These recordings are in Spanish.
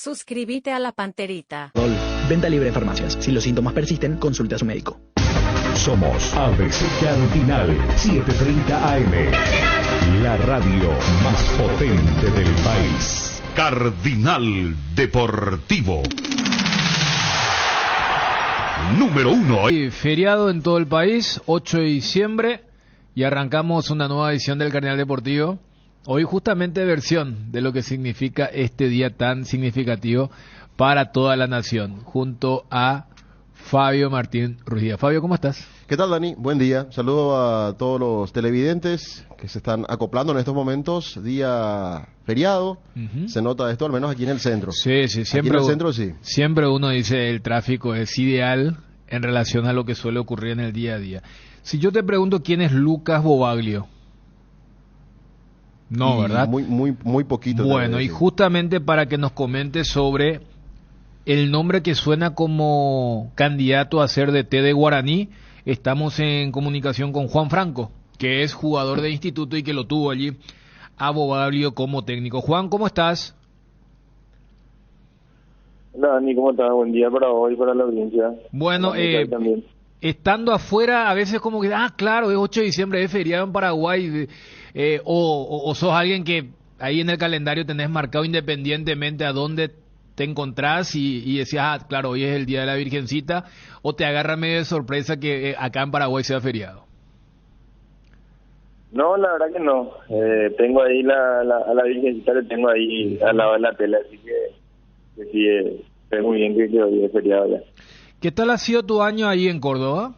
Suscríbete a la Panterita. Venta libre en farmacias. Si los síntomas persisten, consulte a su médico. Somos ABC Cardinal 730 AM. La radio más potente del país. Cardinal Deportivo. Número 1. Feriado en todo el país, 8 de diciembre, y arrancamos una nueva edición del Cardinal Deportivo. Hoy justamente versión de lo que significa este día tan significativo para toda la nación, junto a Fabio Martín Ruiz. Fabio, ¿cómo estás? ¿Qué tal, Dani? Buen día. Saludo a todos los televidentes que se están acoplando en estos momentos. Día feriado. Se nota esto, al menos aquí en el centro. Sí, siempre. Aquí en el centro, sí. Siempre uno dice el tráfico es ideal en relación a lo que suele ocurrir en el día a día. Si yo te pregunto quién es Lucas Bobaglio. No, ¿verdad? Muy poquito. Bueno, y justamente para que nos comente sobre el nombre que suena como candidato a ser DT de Guaraní, estamos en comunicación con Juan Franco, que es jugador de instituto y que lo tuvo allí a Bobaglio como técnico. Juan, ¿cómo estás? Hola, Dani, ¿cómo estás? Buen día para hoy, para la audiencia. Bueno, estando afuera, a veces como que, claro, es 8 de diciembre, es feriado en Paraguay, o sos alguien que ahí en el calendario tenés marcado independientemente a dónde te encontrás y decías, claro, hoy es el Día de la Virgencita, o te agarra medio de sorpresa que acá en Paraguay sea feriado. No, la verdad que no. Tengo ahí a la Virgencita, le tengo ahí al lado de la tele, así que sí, es muy bien que hoy es feriado ya. ¿Qué tal ha sido tu año ahí en Córdoba?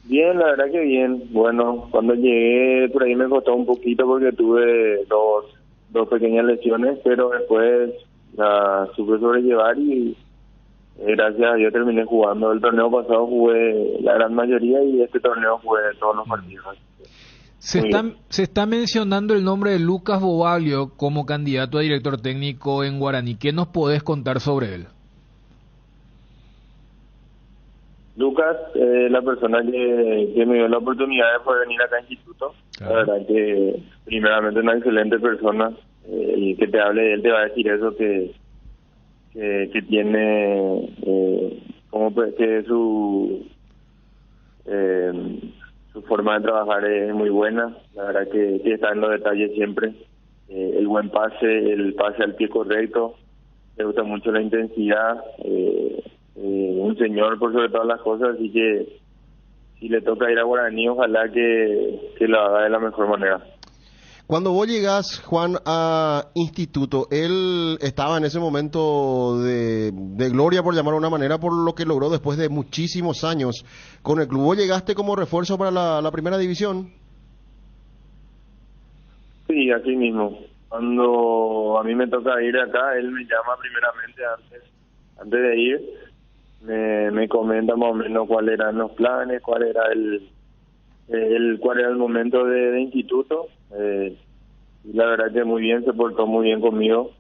Bien, la verdad que bien. Bueno, cuando llegué por ahí me costó un poquito porque tuve dos pequeñas lesiones, pero después la supe sobrellevar y gracias a Dios terminé jugando. El torneo pasado jugué la gran mayoría y este torneo jugué todos los partidos. Se está mencionando el nombre de Lucas Bobaglio como candidato a director técnico en Guaraní. ¿Qué nos podés contar sobre él? Lucas, la persona que me dio la oportunidad de poder venir acá a instituto. Claro. La verdad que primeramente una excelente persona, y que te hable de él te va a decir eso, que tiene que su forma de trabajar es muy buena. La verdad que está en los detalles siempre. El buen pase, el pase al pie correcto, le gusta mucho la intensidad. Un señor por sobre todas las cosas, así que si le toca ir a Guaraní, ojalá que lo haga de la mejor manera. Cuando vos llegás, Juan, a instituto, él estaba en ese momento de gloria, por llamarlo de una manera, por lo que logró después de muchísimos años con el club. ¿Vos llegaste como refuerzo para la primera división? Sí, así mismo. Cuando a mí me toca ir acá, él me llama primeramente antes de ir. Me comenta más o menos cuáles eran los planes, cuál era el momento de instituto. Y la verdad que muy bien, se portó muy bien conmigo.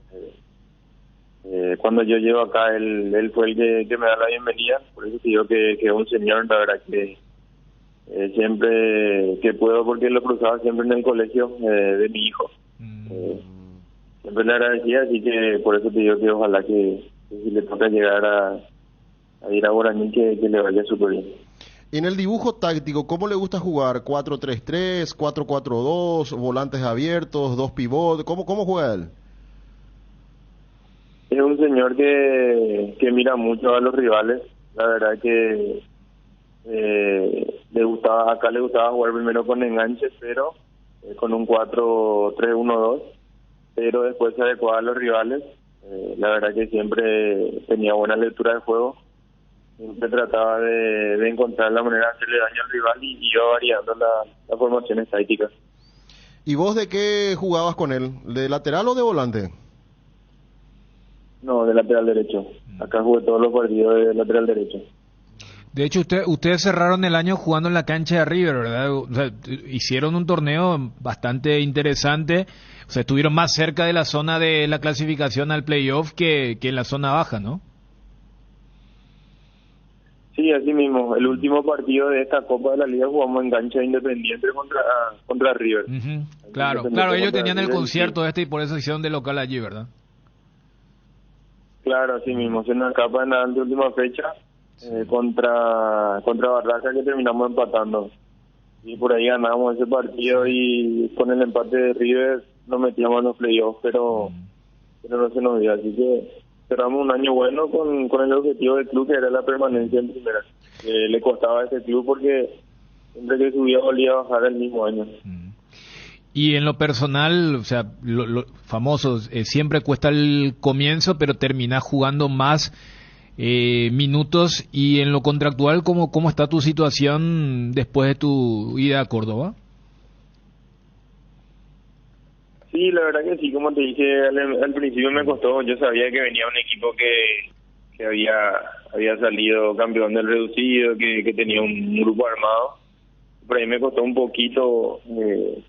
Cuando yo llego acá, él fue el que me da la bienvenida. Por eso digo que es un señor, la verdad que siempre que puedo, porque lo cruzaba siempre en el colegio de mi hijo. Siempre le agradecía, así que por eso te digo que ojalá que si le toca llegar a ir a Guaraní, que le vaya súper bien. En el dibujo táctico, ¿cómo le gusta jugar? ¿4-3-3, 4-4-2, volantes abiertos, 2 pivotes? ¿Cómo juega él? Es un señor que mira mucho a los rivales. La verdad que le gustaba jugar primero con enganches, pero con un 4-3-1-2, pero después se adecuaba a los rivales. La verdad que siempre tenía buena lectura de juego. Siempre trataba de encontrar la manera de hacerle daño al rival y iba variando las formaciones tácticas. ¿Y vos de qué jugabas con él? ¿De lateral o de volante? No, de lateral derecho. Acá jugué todos los partidos de lateral derecho. De hecho, ustedes cerraron el año jugando en la cancha de River, ¿verdad? O sea, hicieron un torneo bastante interesante. O sea, estuvieron más cerca de la zona de la clasificación al playoff que en la zona baja, ¿no? Sí, así mismo. El último partido de esta Copa de la Liga jugamos en cancha Independiente contra River. Claro, ellos tenían el concierto y por eso hicieron de local allí, ¿verdad? Claro, así mismo. Se nos escapa en la última fecha contra Barraca, que terminamos empatando. Y por ahí ganamos ese partido y con el empate de River nos metíamos en los playoffs, pero no se nos dio. Así que cerramos un año bueno con el objetivo del club, que era la permanencia en primera. Le costaba a ese club porque siempre que subía volvía a bajar el mismo año. Y en lo personal, o sea, lo famoso, siempre cuesta el comienzo, pero terminás jugando más minutos. Y en lo contractual, ¿cómo está tu situación después de tu ida a Córdoba? Sí, la verdad que sí, como te dije al principio me costó. Yo sabía que venía un equipo que había salido campeón del reducido, que tenía un grupo armado. Por ahí me costó un poquito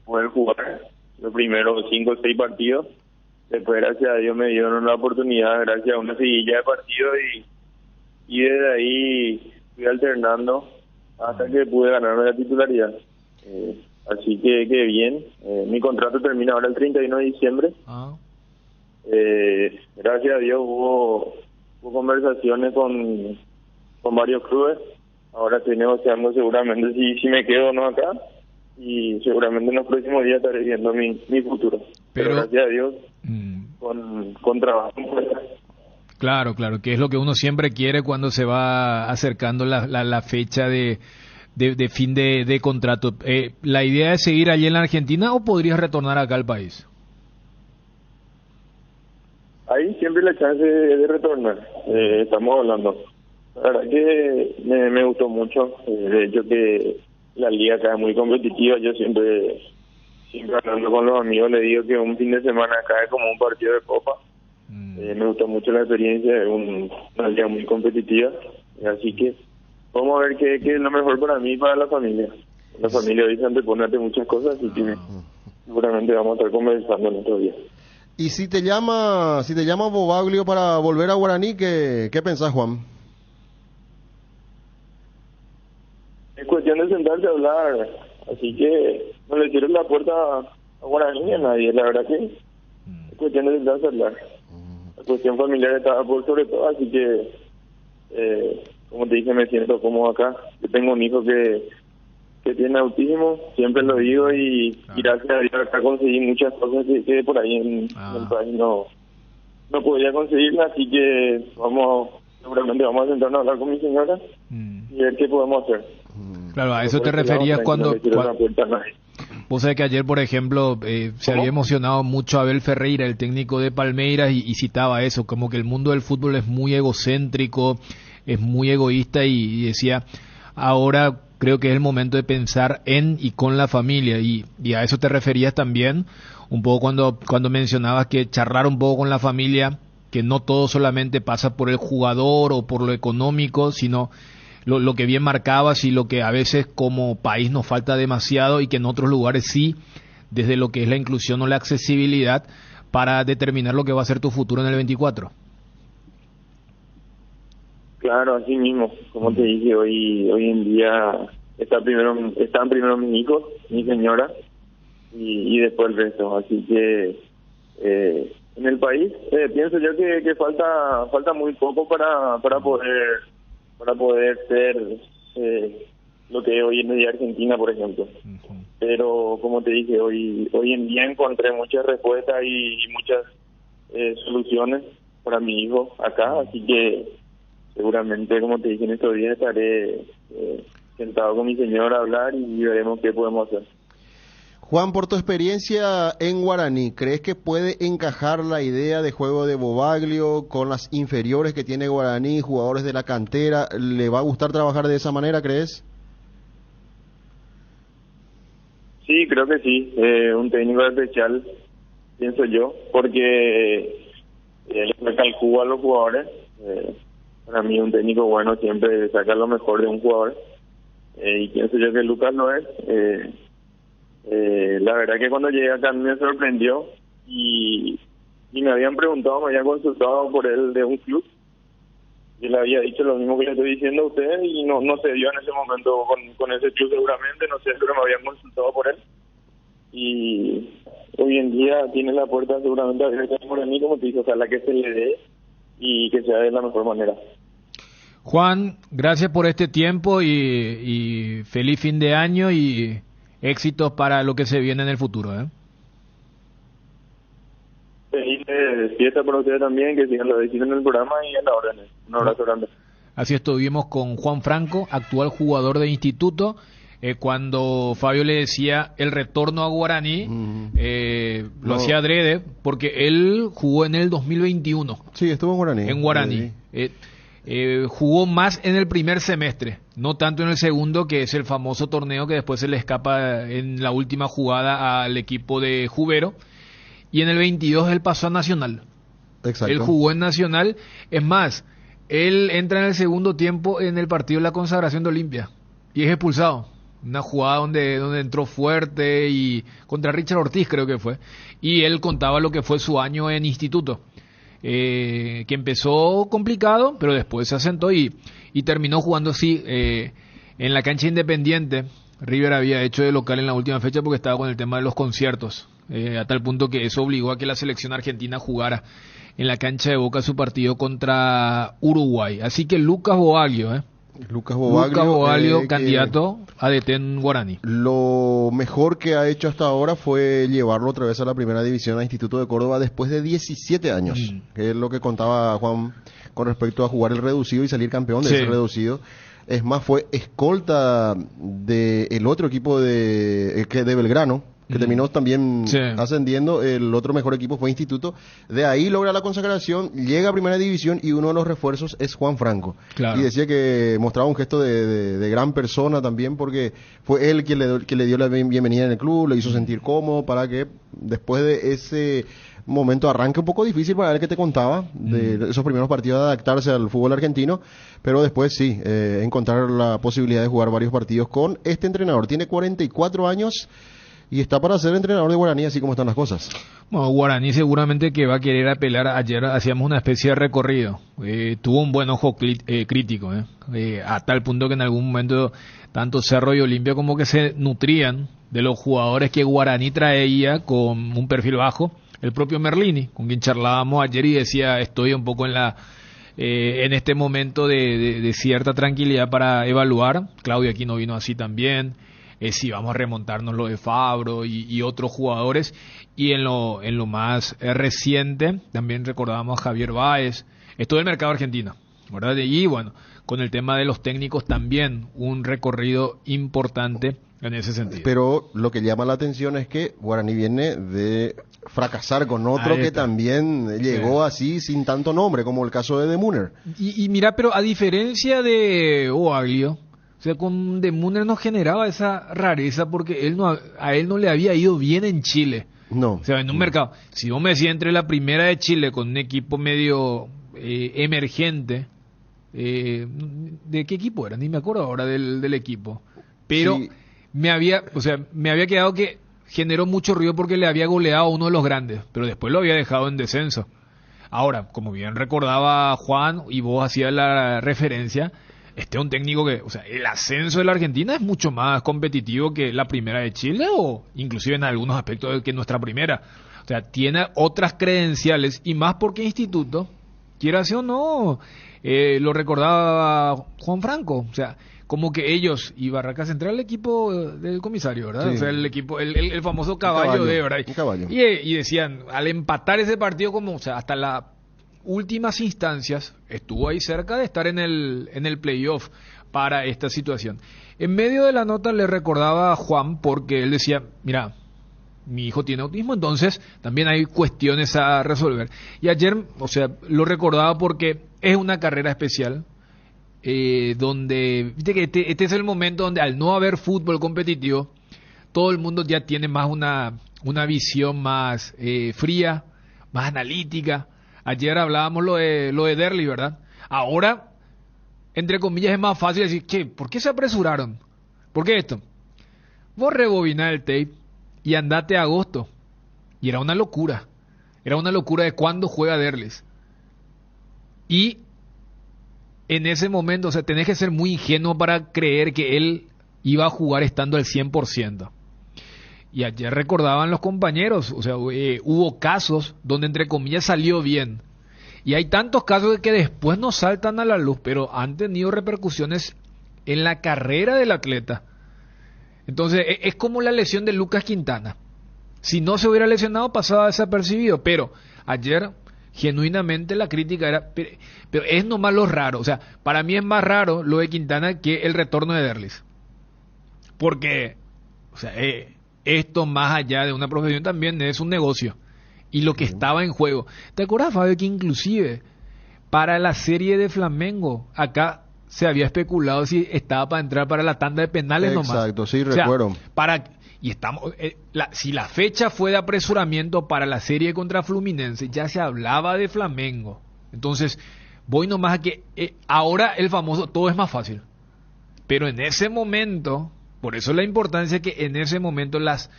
poder jugar los primeros 5 o 6 partidos. Después, gracias a Dios, me dieron la oportunidad, gracias a una seguilla de partidos, y desde ahí fui alternando hasta que pude ganarme la titularidad. Así que bien. Mi contrato termina ahora el 31 de diciembre. Gracias a Dios hubo conversaciones con varios clubes. Ahora estoy negociando seguramente si me quedo o no acá, y seguramente en los próximos días estaré viendo mi futuro. Pero gracias a Dios, con trabajo. Claro, que es lo que uno siempre quiere cuando se va acercando la fecha de fin de contrato. ¿La idea es seguir allí en la Argentina o podrías retornar acá al país? Hay siempre la chance de retornar. Estamos hablando. La verdad que me gustó mucho. De hecho, que la liga acá es muy competitiva. Yo siempre hablando con los amigos, le digo que un fin de semana acá es como un partido de copa. Me gustó mucho la experiencia. Es una liga muy competitiva. Así que vamos a ver qué es lo mejor para mí y para la familia. La familia hoy se antepone ante muchas cosas, así que seguramente vamos a estar conversando en estos días. Y si te llama Bobaglio para volver a Guaraní, ¿qué pensás, Juan? Es cuestión de sentarse a hablar, así que no le cierres la puerta a Guaraní ni a nadie. La verdad que es cuestión de sentarse a hablar. La cuestión familiar está por sobre todo, así que como te dije, me siento cómodo acá. Yo tengo un hijo que tiene autismo, siempre lo digo, y gracias a Dios acá conseguí muchas cosas que por ahí en el país no podía conseguirlas, así que seguramente vamos a sentarnos a hablar con mi señora y ver qué podemos hacer. Claro, a eso te referías cuando vos sabés que ayer, por ejemplo, se había emocionado mucho Abel Ferreira, el técnico de Palmeiras, y citaba eso, como que el mundo del fútbol es muy egocéntrico, es muy egoísta, y decía, ahora creo que es el momento de pensar en y con la familia, y a eso te referías también, un poco cuando mencionabas que charlar un poco con la familia, que no todo solamente pasa por el jugador o por lo económico, sino lo que bien marcabas y lo que a veces como país nos falta demasiado, y que en otros lugares sí, desde lo que es la inclusión o la accesibilidad, para determinar lo que va a ser tu futuro en el 24. Claro, así mismo, como te dije, hoy en día están primero mis hijos, mi señora, y después el resto. Así que en el país pienso yo que falta muy poco para poder ser lo que es hoy en día Argentina, por ejemplo. Pero como te dije, hoy en día encontré muchas respuestas y muchas soluciones para mi hijo acá, así que seguramente, como te dije, en estos días estaré sentado con mi señora a hablar y veremos qué podemos hacer. Juan, por tu experiencia en Guaraní, ¿crees que puede encajar la idea de juego de Bobaglio con las inferiores que tiene Guaraní, jugadores de la cantera? ¿Le va a gustar trabajar de esa manera, crees? Sí, creo que sí. Un técnico especial, pienso yo, porque me calculo a los jugadores. Para mí un técnico bueno siempre saca lo mejor de un jugador, y pienso yo que Lucas no es. La verdad que cuando llegué acá me sorprendió, y me habían preguntado, me habían consultado por él de un club, Yo le había dicho lo mismo que le estoy diciendo a ustedes y no se dio en ese momento con ese club seguramente, no sé, pero me habían consultado por él. Y hoy en día tiene la puerta seguramente abierta por mí, como te dije, ojalá que se le dé y que sea de la mejor manera. Juan, gracias por este tiempo y feliz fin de año y éxitos para lo que se viene en el futuro, ¿eh? Feliz fiesta para ustedes también, que sigan lo decidiendo en el programa y en la orden. Un abrazo grande. Así estuvimos con Juan Franco, actual jugador de Instituto. Cuando Fabio le decía el retorno a Guaraní, lo hacía adrede, porque él jugó en el 2021. Sí, estuvo en Guaraní. En Guaraní. Jugó más en el primer semestre, no tanto en el segundo, que es el famoso torneo que después se le escapa en la última jugada al equipo de Jubero. Y en el 22 él pasó a Nacional. Exacto. Él jugó en Nacional. Es más, él entra en el segundo tiempo en el partido de la consagración de Olimpia y es expulsado. Una jugada donde entró fuerte y contra Richard Ortiz creo que fue. Y él contaba lo que fue su año en Instituto. Que empezó complicado, pero después se asentó y terminó jugando así en la cancha Independiente. River había hecho de local en la última fecha porque estaba con el tema de los conciertos. A tal punto que eso obligó a que la selección argentina jugara en la cancha de Boca su partido contra Uruguay. Así que Lucas Boaglio, Lucas Boaglio, candidato a DT en Guaraní. Lo mejor que ha hecho hasta ahora fue llevarlo otra vez a la primera división a Instituto de Córdoba después de 17 años, que es lo que contaba Juan con respecto a jugar el reducido y salir campeón de ese reducido. Es más, fue escolta del otro equipo de Belgrano, que terminó también ascendiendo. El otro mejor equipo fue Instituto. De ahí logra la consagración, llega a primera división y uno de los refuerzos es Juan Franco. Claro. Y decía que mostraba un gesto de gran persona también, porque fue él quien le dio la bienvenida en el club, le hizo sentir cómodo para que después de ese momento arranque un poco difícil para él, que te contaba, de esos primeros partidos, de adaptarse al fútbol argentino, pero después sí, encontrar la posibilidad de jugar varios partidos con este entrenador. Tiene 44 años y está para ser entrenador de Guaraní, así como están las cosas. Bueno, Guaraní seguramente que va a querer apelar. Ayer hacíamos una especie de recorrido. Tuvo un buen ojo crítico, a tal punto que en algún momento tanto Cerro y Olimpia como que se nutrían de los jugadores que Guaraní traía con un perfil bajo. El propio Merlini, con quien charlábamos ayer y decía, estoy un poco en este momento de cierta tranquilidad para evaluar. Claudio Aquino vino así también. Si vamos a remontarnos lo de Fabro y otros jugadores. Y en lo más reciente también recordábamos a Javier Báez. Esto del mercado argentino, ¿verdad? Y bueno, con el tema de los técnicos también un recorrido importante en ese sentido. Pero lo que llama la atención es que Guaraní viene de fracasar con otro que también llegó así sin tanto nombre, como el caso de De Munner. Y mira, pero a diferencia de Boaglio, o sea, con De Munner no generaba esa rareza porque a él no le había ido bien en Chile. No. O sea, en un mercado. Si vos me decías entre la primera de Chile con un equipo medio emergente, ¿de qué equipo era? Ni me acuerdo ahora del equipo. Pero sí, me había quedado que generó mucho ruido porque le había goleado a uno de los grandes, pero después lo había dejado en descenso. Ahora, como bien recordaba Juan y vos hacías la referencia, este es un técnico que, o sea, el ascenso de la Argentina es mucho más competitivo que la primera de Chile o inclusive en algunos aspectos que nuestra primera. O sea, tiene otras credenciales y más porque Instituto, quiera sí o no, lo recordaba Juan Franco, o sea, como que ellos y Barraca Central, el equipo del comisario, ¿verdad? Sí. O sea, el equipo, el famoso caballo de, ¿verdad? Caballo. Y decían, al empatar ese partido, como, o sea, hasta las últimas instancias, estuvo ahí cerca de estar en el playoff para esta situación. En medio de la nota le recordaba a Juan, porque él decía, mira, mi hijo tiene autismo, entonces también hay cuestiones a resolver. Y ayer, o sea, lo recordaba porque es una carrera especial, donde, viste que este es el momento donde al no haber fútbol competitivo, todo el mundo ya tiene más una visión más fría, más analítica. Ayer hablábamos lo de Derli, ¿verdad? Ahora, entre comillas, es más fácil decir, ¿qué? ¿Por qué se apresuraron? ¿Por qué esto? Vos rebobinás el tape y andate a agosto. Y era una locura. Era una locura de cuándo juega Derlis. Y en ese momento, o sea, tenés que ser muy ingenuo para creer que él iba a jugar estando al 100%. Y ayer recordaban los compañeros, o sea, hubo casos donde entre comillas salió bien. Y hay tantos casos de que después no saltan a la luz, pero han tenido repercusiones en la carrera del atleta. Entonces, es como la lesión de Lucas Quintana. Si no se hubiera lesionado, pasaba desapercibido. Pero ayer, genuinamente, la crítica era... Pero es nomás lo raro. O sea, para mí es más raro lo de Quintana que el retorno de Derlis. Porque, o sea, esto más allá de una profesión también es un negocio. Y lo que estaba en juego. ¿Te acuerdas, Fabio, que inclusive para la serie de Flamengo, acá se había especulado si estaba para entrar para la tanda de penales nomás? Exacto, sí, recuerdo. Si la fecha fue de apresuramiento para la serie contra Fluminense, ya se hablaba de Flamengo. Entonces, voy nomás a que ahora el famoso todo es más fácil. Pero en ese momento, por eso la importancia que en ese momento las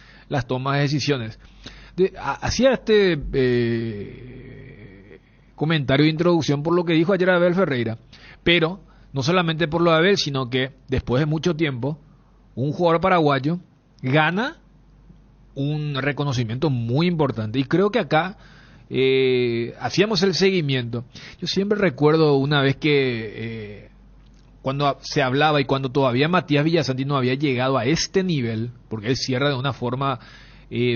tomas de decisiones. Hacía comentario de introducción por lo que dijo ayer Abel Ferreira, pero no solamente por lo de Abel, sino que después de mucho tiempo un jugador paraguayo gana un reconocimiento muy importante, y creo que acá hacíamos el seguimiento. Yo siempre recuerdo una vez que cuando se hablaba y cuando todavía Matías Villasanti no había llegado a este nivel, porque él cierra de una forma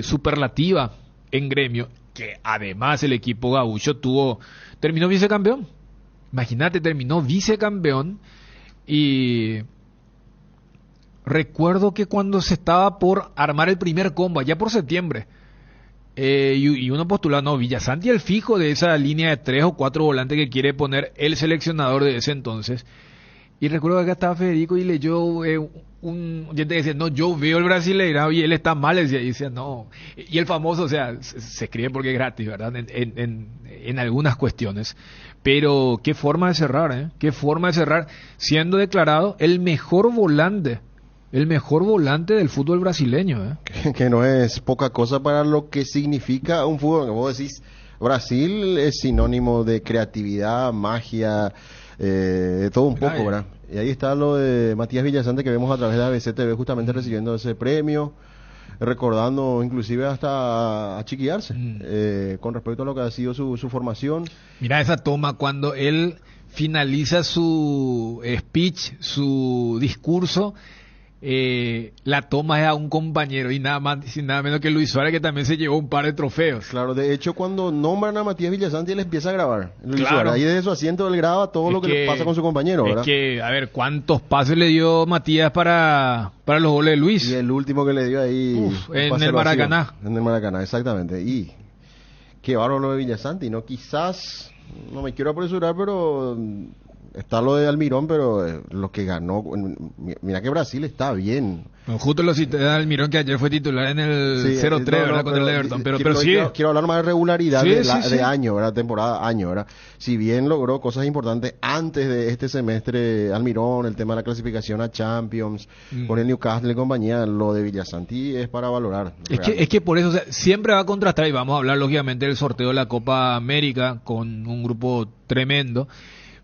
superlativa en Gremio, que además el equipo gaucho terminó vicecampeón. Imagínate, terminó vicecampeón. Y recuerdo que cuando se estaba por armar el primer combo, allá por septiembre, y uno postulaba, no, Villasanti el fijo de esa línea de 3 o 4 volantes que quiere poner el seleccionador de ese entonces. Y recuerdo que acá estaba Federico y leyó un oyente que decía, no, yo veo el brasileirao y él está mal, y decía, no. Y el famoso, o sea, se escribe porque es gratis, ¿verdad? En algunas cuestiones. Pero qué forma de cerrar, ¿eh? Qué forma de cerrar, siendo declarado el mejor volante del fútbol brasileño, ¿eh? Que no es poca cosa para lo que significa un fútbol. Vos decís, Brasil es sinónimo de creatividad, magia, de todo un poco, ¿verdad? Y ahí está lo de Matías Villasanti, que vemos a través de ABC TV justamente recibiendo ese premio, recordando inclusive hasta a Chiqui Arce, con respecto a lo que ha sido su formación. Mira esa toma cuando él finaliza su speech, su discurso, la toma es a un compañero y nada más y nada menos que Luis Suárez, que también se llevó un par de trofeos. Claro, de hecho cuando nombran a Matías Villasanti él empieza a grabar. Luis claro. Suárez, ahí desde su asiento él graba todo lo que le pasa con su compañero, ¿verdad? Es que, a ver, ¿cuántos pases le dio Matías para los goles de Luis? Y el último que le dio ahí... en el Maracaná. Vacío. En el Maracaná, exactamente. Y qué bárbaro lo de Villasanti, ¿no? Quizás, no me quiero apresurar, pero... Está lo de Almirón, pero lo que ganó... Mira que Brasil está bien. No, justo lo cité de Almirón, que ayer fue titular en el 0-3, ¿verdad? Con el Everton. Pero sí. Quiero hablar más de regularidad de año, ¿verdad? Temporada, año, ¿verdad? Si bien logró cosas importantes antes de este semestre, Almirón, el tema de la clasificación a Champions, con el Newcastle y compañía, lo de Villasanti es para valorar. Es que por eso, o sea, siempre va a contrastar, y vamos a hablar lógicamente del sorteo de la Copa América con un grupo tremendo.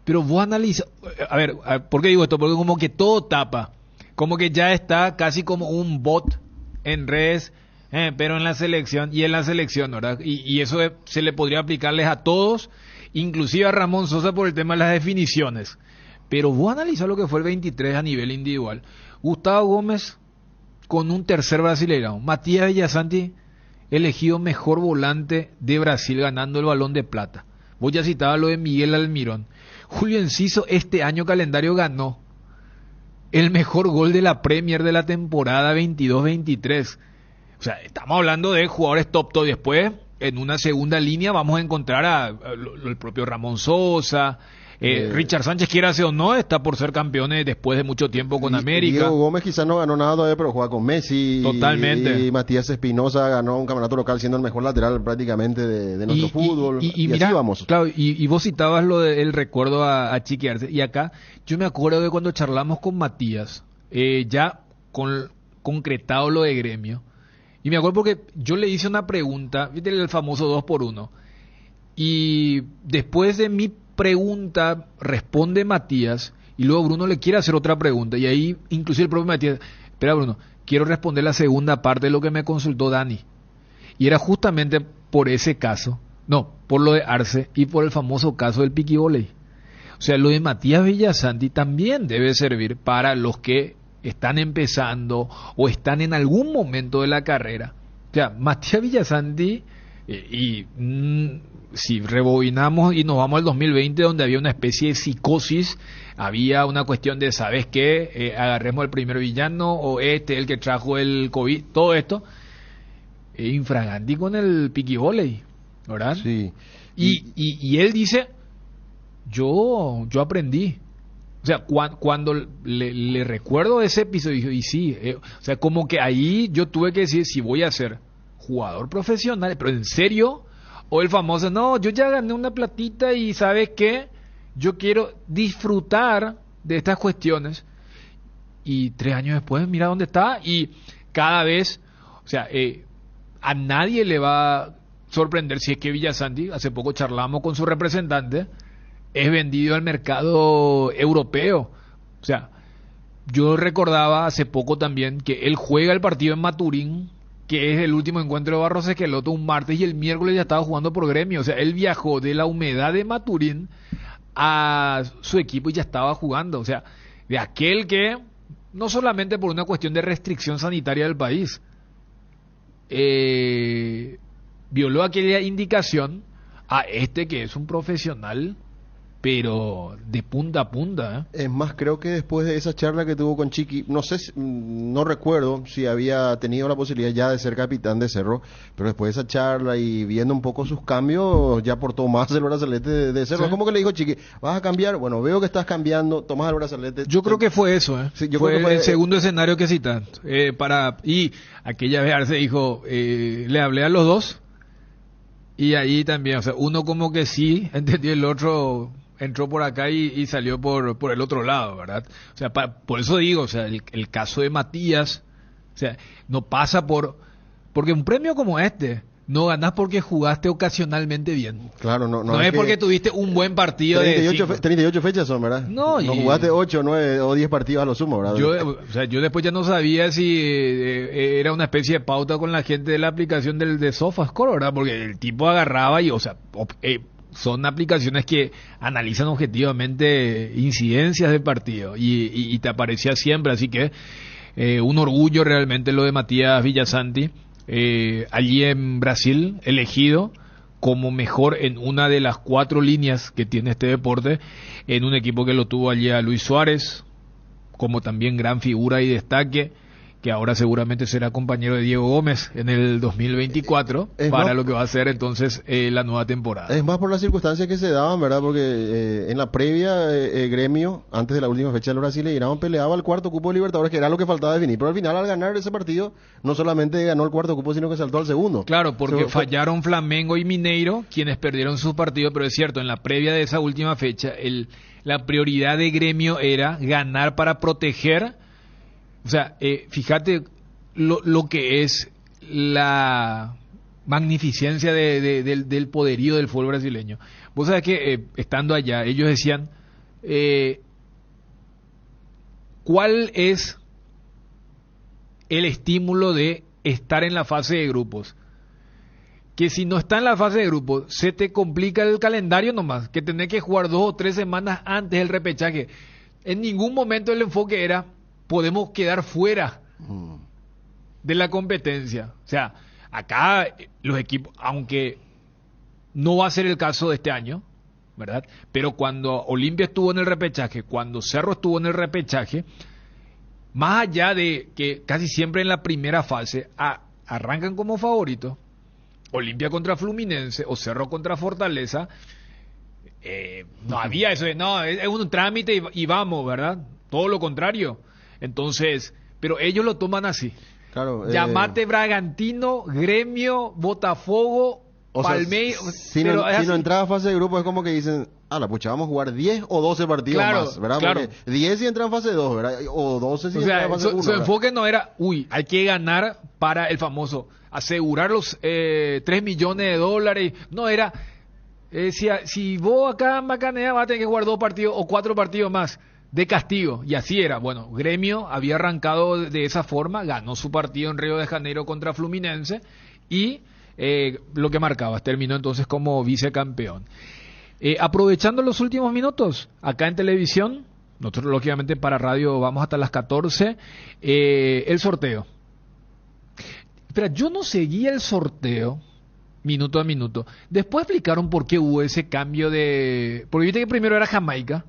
Pero vos analizas, a ver, ¿por qué digo esto? Porque como que todo tapa, como que ya está casi como un bot en redes, pero en la selección, ¿verdad? Y eso se le podría aplicarles a todos, inclusive a Ramón Sosa por el tema de las definiciones. Pero vos analizás lo que fue el 23 a nivel individual. Gustavo Gómez con un tercer brasileirao, Matías Villasanti elegido mejor volante de Brasil ganando el Balón de Plata. Vos ya citabas lo de Miguel Almirón. Julio Enciso este año calendario ganó el mejor gol de la Premier de la temporada 22-23. O sea, estamos hablando de jugadores top. Después, en una segunda línea, vamos a encontrar el propio Ramón Sosa. Richard Sánchez, quiera o no, está por ser campeones después de mucho tiempo con América. Diego Gómez quizás no ganó nada todavía, pero juega con Messi. Totalmente. Y Matías Espinosa ganó un campeonato local siendo el mejor lateral prácticamente de nuestro fútbol. Y mira, así vamos. Claro, y vos citabas lo del recuerdo a Chiqui Arce. Y acá, yo me acuerdo de cuando charlamos con Matías, ya concretado lo de Gremio. Y me acuerdo porque yo le hice una pregunta, viste el famoso 2x1. Y después de mi responde Matías, y luego Bruno le quiere hacer otra pregunta, y ahí inclusive el propio Matías, espera Bruno, quiero responder la segunda parte de lo que me consultó Dani. Y era justamente por ese caso, no, por lo de Arce y por el famoso caso del piquibóley. O sea, lo de Matías Villasanti también debe servir para los que están empezando o están en algún momento de la carrera. O sea, Matías Villasanti, si rebobinamos y nos vamos al 2020, donde había una especie de psicosis, había una cuestión de, ¿sabes qué? Agarremos el primer villano, o el que trajo el COVID, todo esto, infraganti con el piquibóley, ¿verdad? Sí. Y él dice, yo aprendí. O sea, cuando le recuerdo ese episodio, y sí, o sea, como que ahí yo tuve que decir si voy a ser jugador profesional, pero en serio, o el famoso, no, yo ya gané una platita y ¿sabes qué? Yo quiero disfrutar de estas cuestiones. Y 3 años después, mira dónde está, y cada vez, o sea, a nadie le va a sorprender si es que Villasanti, hace poco charlamos con su representante, es vendido al mercado europeo. O sea, yo recordaba hace poco también que él juega el partido en Maturín, que es el último encuentro de Barros Esqueloto, un martes, y el miércoles ya estaba jugando por Gremio. O sea, él viajó de la humedad de Maturín a su equipo y ya estaba jugando. O sea, de aquel que, no solamente por una cuestión de restricción sanitaria del país, violó aquella indicación, a que es un profesional, pero de punta a punta. Es más, creo que después de esa charla que tuvo con Chiqui, no sé, no recuerdo si había tenido la posibilidad ya de ser capitán de Cerro, pero después de esa charla y viendo un poco sus cambios, ya portó más el brazalete de Cerro. ¿Sí? Como que le dijo Chiqui, ¿vas a cambiar? Bueno, veo que estás cambiando, tomás el brazalete. Yo creo que fue eso, Sí, yo fue creo que fue el segundo escenario que citan. Y aquella vez Arce dijo, le hablé a los dos, y ahí también, o sea, uno como que sí entendió, el otro entró por acá y salió por el otro lado, ¿verdad? O sea, por eso digo, o sea, el caso de Matías, o sea, no pasa porque un premio como este no ganás porque jugaste ocasionalmente bien. Claro, no es porque tuviste un buen partido 38 fechas son, ¿verdad? No jugaste 8, 9 o 10 partidos a lo sumo, ¿verdad? Yo después ya no sabía si era una especie de pauta con la gente de la aplicación de SofaScore, ¿verdad? Porque el tipo agarraba y, o sea, son aplicaciones que analizan objetivamente incidencias del partido y te aparecía siempre, así que un orgullo realmente lo de Matías Villasanti, allí en Brasil, elegido como mejor en una de las 4 líneas que tiene este deporte, en un equipo que lo tuvo allí a Luis Suárez, como también gran figura y destaque, que ahora seguramente será compañero de Diego Gómez en el 2024 para lo que va a ser entonces la nueva temporada. Es más por las circunstancias que se daban, ¿verdad? Porque en la previa Gremio, antes de la última fecha del Brasil, peleaba el cuarto cupo de Libertadores, que era lo que faltaba definir, pero al final al ganar ese partido no solamente ganó el cuarto cupo, sino que saltó al segundo. Claro, porque fallaron Flamengo y Mineiro, quienes perdieron sus partidos, pero es cierto, en la previa de esa última fecha, la prioridad de Gremio era ganar para proteger. O sea, fíjate lo que es la magnificencia del poderío del fútbol brasileño. Vos sabés que estando allá, ellos decían, ¿cuál es el estímulo de estar en la fase de grupos? Que si no está en la fase de grupos, se te complica el calendario nomás, que tenés que jugar 2 o 3 semanas antes del repechaje. En ningún momento el enfoque era, podemos quedar fuera de la competencia. O sea, acá los equipos, aunque no va a ser el caso de este año, ¿verdad? Pero cuando Olimpia estuvo en el repechaje, cuando Cerro estuvo en el repechaje, más allá de que casi siempre en la primera fase arrancan como favoritos, Olimpia contra Fluminense o Cerro contra Fortaleza, no había eso de, no, es un trámite y vamos, ¿verdad? Todo lo contrario. Entonces, pero ellos lo toman así. Claro, Llamate Bragantino, Gremio, Botafogo, Palmeiras. Si no entraba a fase de grupo es como que dicen, la pucha, vamos a jugar 10 o 12 partidos más, ¿verdad? Claro. Porque 10 si entra en fase 2, ¿verdad? O 12 si entra en fase 1. Su enfoque no era, hay que ganar para el famoso, asegurar los $3 millones. No, era Si vos acá en Macanea vas a tener que jugar 2 partidos o 4 partidos más de castigo, y así era. Bueno, Gremio había arrancado de esa forma, ganó su partido en Río de Janeiro contra Fluminense y lo que marcabas, terminó entonces como vicecampeón. Aprovechando los últimos minutos, acá en televisión, nosotros lógicamente para radio vamos hasta las 14, el sorteo. Espera, yo no seguía el sorteo minuto a minuto. Después explicaron por qué hubo ese cambio de... Porque viste que primero era Jamaica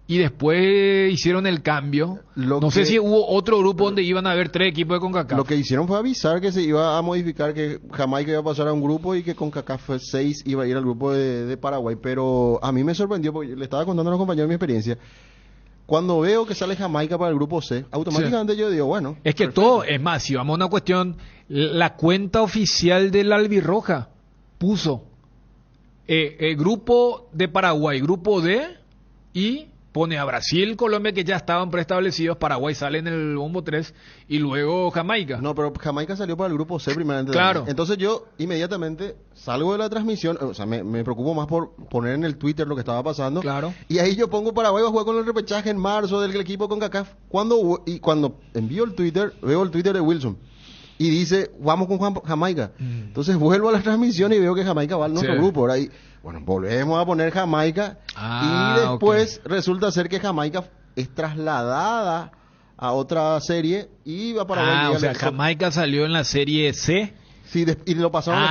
y después hicieron el cambio. No sé si hubo otro grupo donde iban a haber 3 equipos de CONCACAF. Lo que hicieron fue avisar que se iba a modificar, que Jamaica iba a pasar a un grupo y que CONCACAF 6 iba a ir al grupo de Paraguay. Pero a mí me sorprendió, porque le estaba contando a los compañeros mi experiencia. Cuando veo que sale Jamaica para el grupo C, automáticamente yo digo, bueno... Es que perfecto. Todo, es más, si vamos a una cuestión, la cuenta oficial del Albirroja puso el grupo de Paraguay, grupo D, y pone a Brasil, Colombia, que ya estaban preestablecidos, Paraguay sale en el bombo 3, y luego Jamaica. No, pero Jamaica salió para el grupo C primeramente. Claro. Entonces yo inmediatamente salgo de la transmisión, o sea, me preocupo más por poner en el Twitter lo que estaba pasando. Claro. Y ahí yo pongo Paraguay va a jugar con el repechaje en marzo del equipo con CONCACAF. Cuando envío el Twitter, veo el Twitter de Wilson y dice, vamos con Jamaica. Entonces vuelvo a la transmisión y veo que Jamaica va al nuestro grupo, ¿verdad? Y bueno, volvemos a poner Jamaica y después resulta ser que Jamaica es trasladada a otra serie y va para o sea, Jamaica salió en la serie C. Sí, y lo pasaron,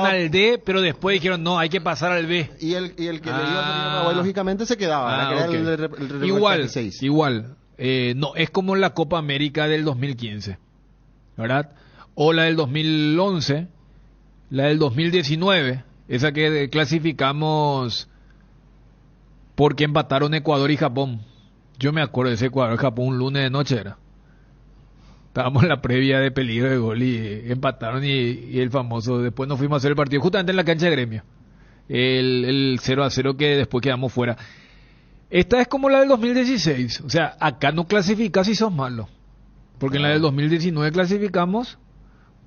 al D, pero después dijeron, no, hay que pasar al B. Y el que le iba a Paraguay, lógicamente, se quedaba. Igual. No, es como la Copa América del 2015, ¿verdad? O la del 2011, la del 2019, esa que clasificamos porque empataron Ecuador y Japón. Yo me acuerdo de ese Ecuador-Japón, un lunes de noche era. Estábamos en la previa de peligro de gol y empataron y el famoso, después nos fuimos a hacer el partido justamente en la cancha de Gremio. El 0-0 que después quedamos fuera. Esta es como la del 2016, o sea, acá no clasificas si sos malo. Porque en la del 2019 clasificamos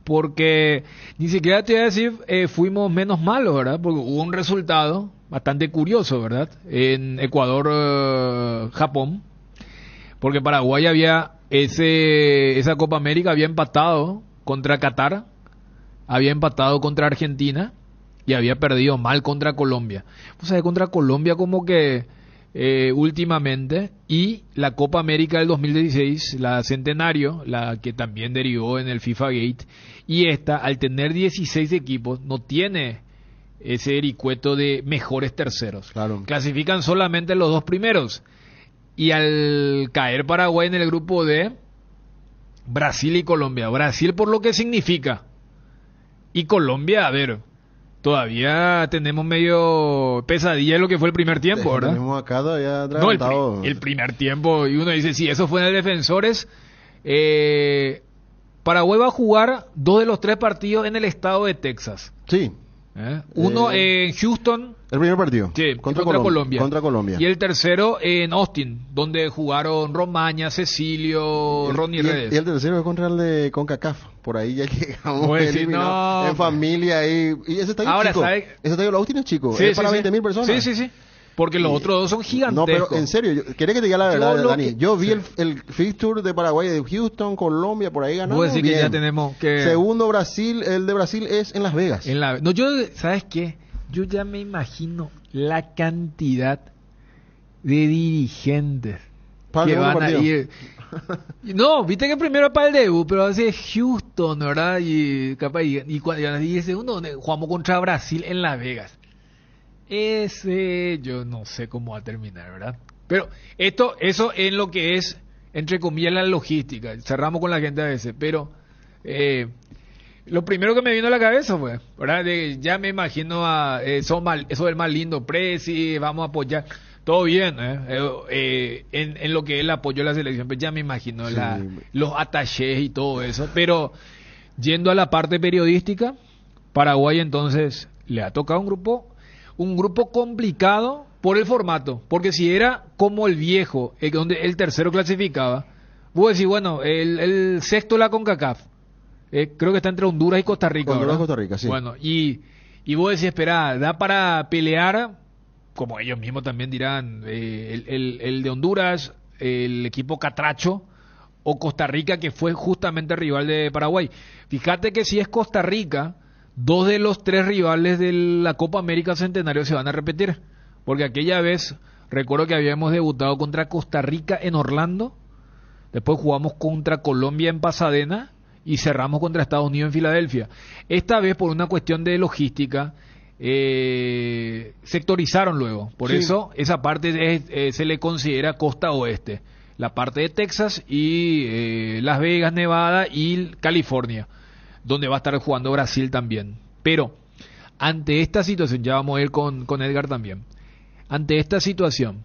porque ni siquiera te voy a decir fuimos menos malos, ¿verdad? Porque hubo un resultado bastante curioso, ¿verdad? En Ecuador-Japón, porque Paraguay había esa Copa América había empatado contra Qatar, había empatado contra Argentina y había perdido mal contra Colombia. O sea, contra Colombia como que últimamente, y la Copa América del 2016, la Centenario, la que también derivó en el FIFA Gate, y esta, al tener 16 equipos, no tiene ese vericueto de mejores terceros. Claro. Clasifican solamente los 2 primeros. Y al caer Paraguay en el grupo D, Brasil y Colombia. Brasil por lo que significa. Y Colombia, a ver, todavía tenemos medio pesadilla de lo que fue el primer tiempo, ¿verdad? Tenemos acá todavía atragantado. No, el primer tiempo, y uno dice, sí, eso fue en el Defensores. Paraguay va a jugar 2 de los 3 partidos en el estado de Texas. Sí. Uno en Houston. El primer partido. Sí, contra Colombia. Contra Colombia. Y el tercero en Austin, donde jugaron Romaña, Cecilio, Ronnie Redes. Y el tercero es contra el de CONCACAF. Por ahí ya llegamos no, en familia. Y ese estadio ahora, chico. ¿sabe? Ese estadio de Austin es chico. Sí, es para 20.000 personas. Sí. Porque los otros 2 son gigantescos. No, pero en serio, ¿querés que te diga la verdad, Dani? Yo vi el fixture de Paraguay, de Houston, Colombia, por ahí ganamos. Voy a decir que ya tenemos que... Segundo, Brasil, el de Brasil es en Las Vegas. No, yo, ¿sabes qué? Yo ya me imagino la cantidad de dirigentes que van a ir. No, viste que primero para el debut, pero hace Houston, ¿verdad? Y capaz y segundo, jugamos contra Brasil en Las Vegas. Yo no sé cómo va a terminar, ¿verdad? Pero eso en lo que es, entre comillas, la logística. Cerramos con la gente a veces, pero lo primero que me vino a la cabeza fue, ¿verdad? Ya me imagino eso del más lindo, Presi, vamos a apoyar. Todo bien, en lo que es el apoyo a la selección, pues ya me imagino los attachés y todo eso. Pero yendo a la parte periodística, Paraguay entonces le ha tocado un grupo complicado por el formato, porque si era como el viejo, donde el tercero clasificaba, vos decís, bueno, el sexto de la CONCACAF, creo que está entre Honduras y Costa Rica. Honduras y Costa Rica, sí. Bueno, y Y vos decís, espera, da para pelear, como ellos mismos también dirán, el de Honduras, el equipo Catracho, o Costa Rica, que fue justamente rival de Paraguay. Fíjate que si es Costa Rica, 2 de los 3 rivales de la Copa América Centenario se van a repetir. Porque aquella vez, recuerdo que habíamos debutado contra Costa Rica en Orlando, después jugamos contra Colombia en Pasadena y cerramos contra Estados Unidos en Filadelfia. Esta vez, por una cuestión de logística, sectorizaron luego. Por eso, esa parte se le considera costa oeste. La parte de Texas y Las Vegas, Nevada y California, donde va a estar jugando Brasil también. Pero, ante esta situación, ya vamos a ir con Edgar también. Ante esta situación,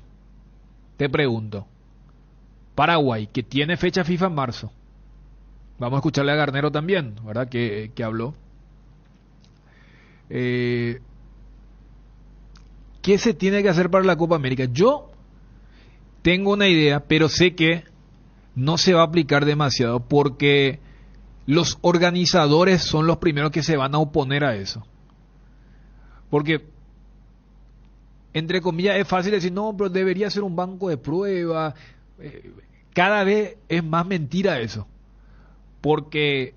te pregunto, Paraguay, que tiene fecha FIFA en marzo, vamos a escucharle a Garnero también, ¿verdad? Que habló. ¿Qué se tiene que hacer para la Copa América? Yo tengo una idea, pero sé que no se va a aplicar demasiado porque los organizadores son los primeros que se van a oponer a eso. Porque, entre comillas, es fácil decir, no, pero debería ser un banco de prueba. Cada vez es más mentira eso. Porque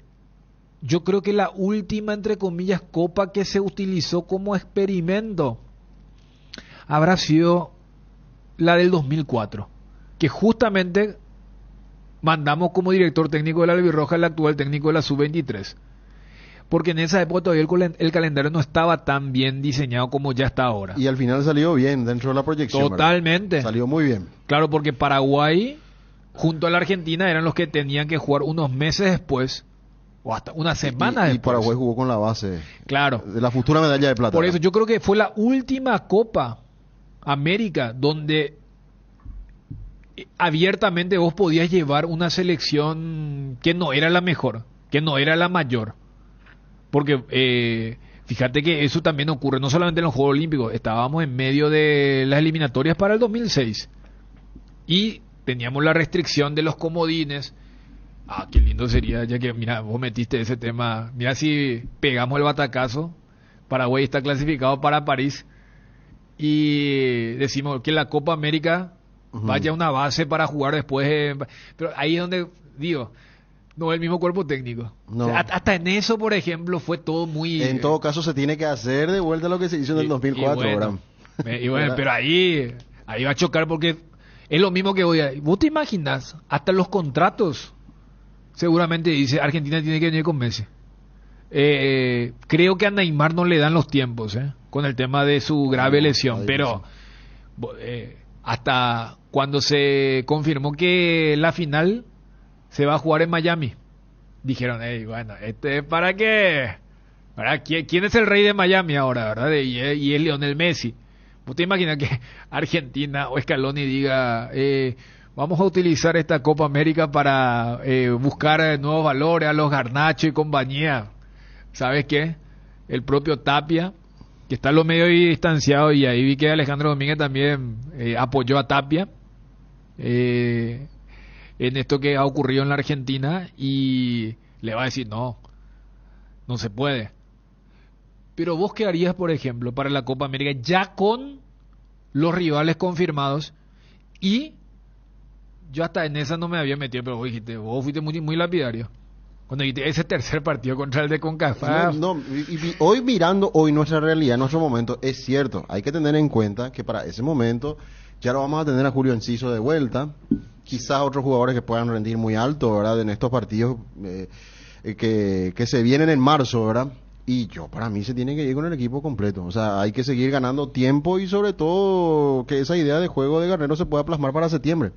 yo creo que la última, entre comillas, copa que se utilizó como experimento habrá sido la del 2004, que justamente mandamos como director técnico de la Albirroja el actual técnico de la Sub-23, porque en esa época todavía el calendario no estaba tan bien diseñado como ya está ahora. Y al final salió bien dentro de la proyección. Totalmente. ¿Verdad? Salió muy bien. Claro, porque Paraguay junto a la Argentina eran los que tenían que jugar unos meses después o hasta una semana después. Y Paraguay jugó con la base, claro, de la futura medalla de plata. Por eso yo creo que fue la última Copa América donde abiertamente vos podías llevar una selección que no era la mejor, que no era la mayor. Porque fíjate que eso también ocurre no solamente en los Juegos Olímpicos. Estábamos en medio de las eliminatorias para el 2006 y teníamos la restricción de los comodines. Qué lindo sería, ya que mira, vos metiste ese tema. Mira, si pegamos el batacazo, Paraguay está clasificado para París y decimos que la Copa América vaya a una base para jugar después. Pero ahí es donde digo, no es el mismo cuerpo técnico. No. O sea, hasta en eso, por ejemplo, fue todo muy... En todo caso, se tiene que hacer de vuelta lo que se hizo en el 2004. Y bueno, pero ahí va a chocar porque es lo mismo que hoy. ¿Vos te imaginas? Hasta los contratos seguramente dice Argentina tiene que venir con Messi. Creo que a Neymar no le dan los tiempos, con el tema de su grave lesión, pero hasta cuando se confirmó que la final se va a jugar en Miami, dijeron, bueno, ¿para qué? ¿Quién es el rey de Miami ahora, verdad? Y es Lionel Messi. ¿Vos te imaginas que Argentina o Scaloni diga, vamos a utilizar esta Copa América para buscar nuevos valores a los Garnacho y compañía? ¿Sabes qué? El propio Tapia, que está lo medio distanciado, y ahí vi que Alejandro Domínguez también apoyó a Tapia en esto que ha ocurrido en la Argentina, y le va a decir no se puede. Pero vos, ¿qué harías, por ejemplo, para la Copa América ya con los rivales confirmados? Y yo hasta en esa no me había metido, pero vos fuiste muy lapidario cuando dijiste ese tercer partido contra el de CONCACAF. Hoy mirando nuestra realidad, nuestro momento, es cierto, hay que tener en cuenta que para ese momento ya lo vamos a tener a Julio Enciso de vuelta, quizás otros jugadores que puedan rendir muy alto, ¿verdad? En estos partidos que se vienen en marzo, ¿verdad? Y para mí se tiene que ir con el equipo completo. O sea, hay que seguir ganando tiempo y sobre todo que esa idea de juego de Garnero se pueda plasmar para septiembre.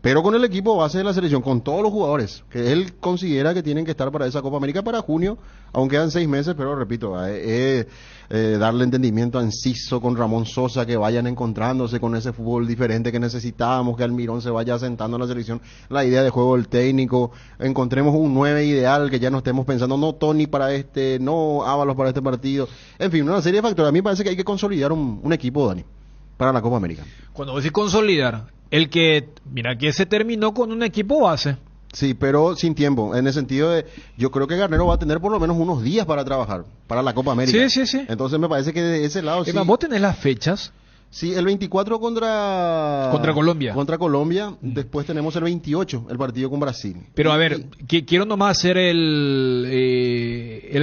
Pero con el equipo base de la selección, con todos los jugadores que él considera que tienen que estar para esa Copa América para junio, aún quedan 6 meses, pero repito, darle entendimiento a Enciso con Ramón Sosa, que vayan encontrándose con ese fútbol diferente que necesitábamos, que Almirón se vaya asentando en la selección, la idea de juego del técnico, encontremos un 9 ideal, que ya no estemos pensando, no Tony para no Ábalos para este partido, en fin, una serie de factores. A mí me parece que hay que consolidar un equipo, Dani, para la Copa América. Cuando vos decís consolidar, mira que se terminó con un equipo base, Sí, pero sin tiempo, en el sentido de, yo creo que Garnero va a tener por lo menos unos días para trabajar, para la Copa América. Sí. Entonces me parece que de ese lado sí. ¿Vos tenés las fechas? Sí, el 24 contra Colombia. Contra Colombia, después tenemos el 28, el partido con Brasil. Pero a ver, quiero nomás hacer el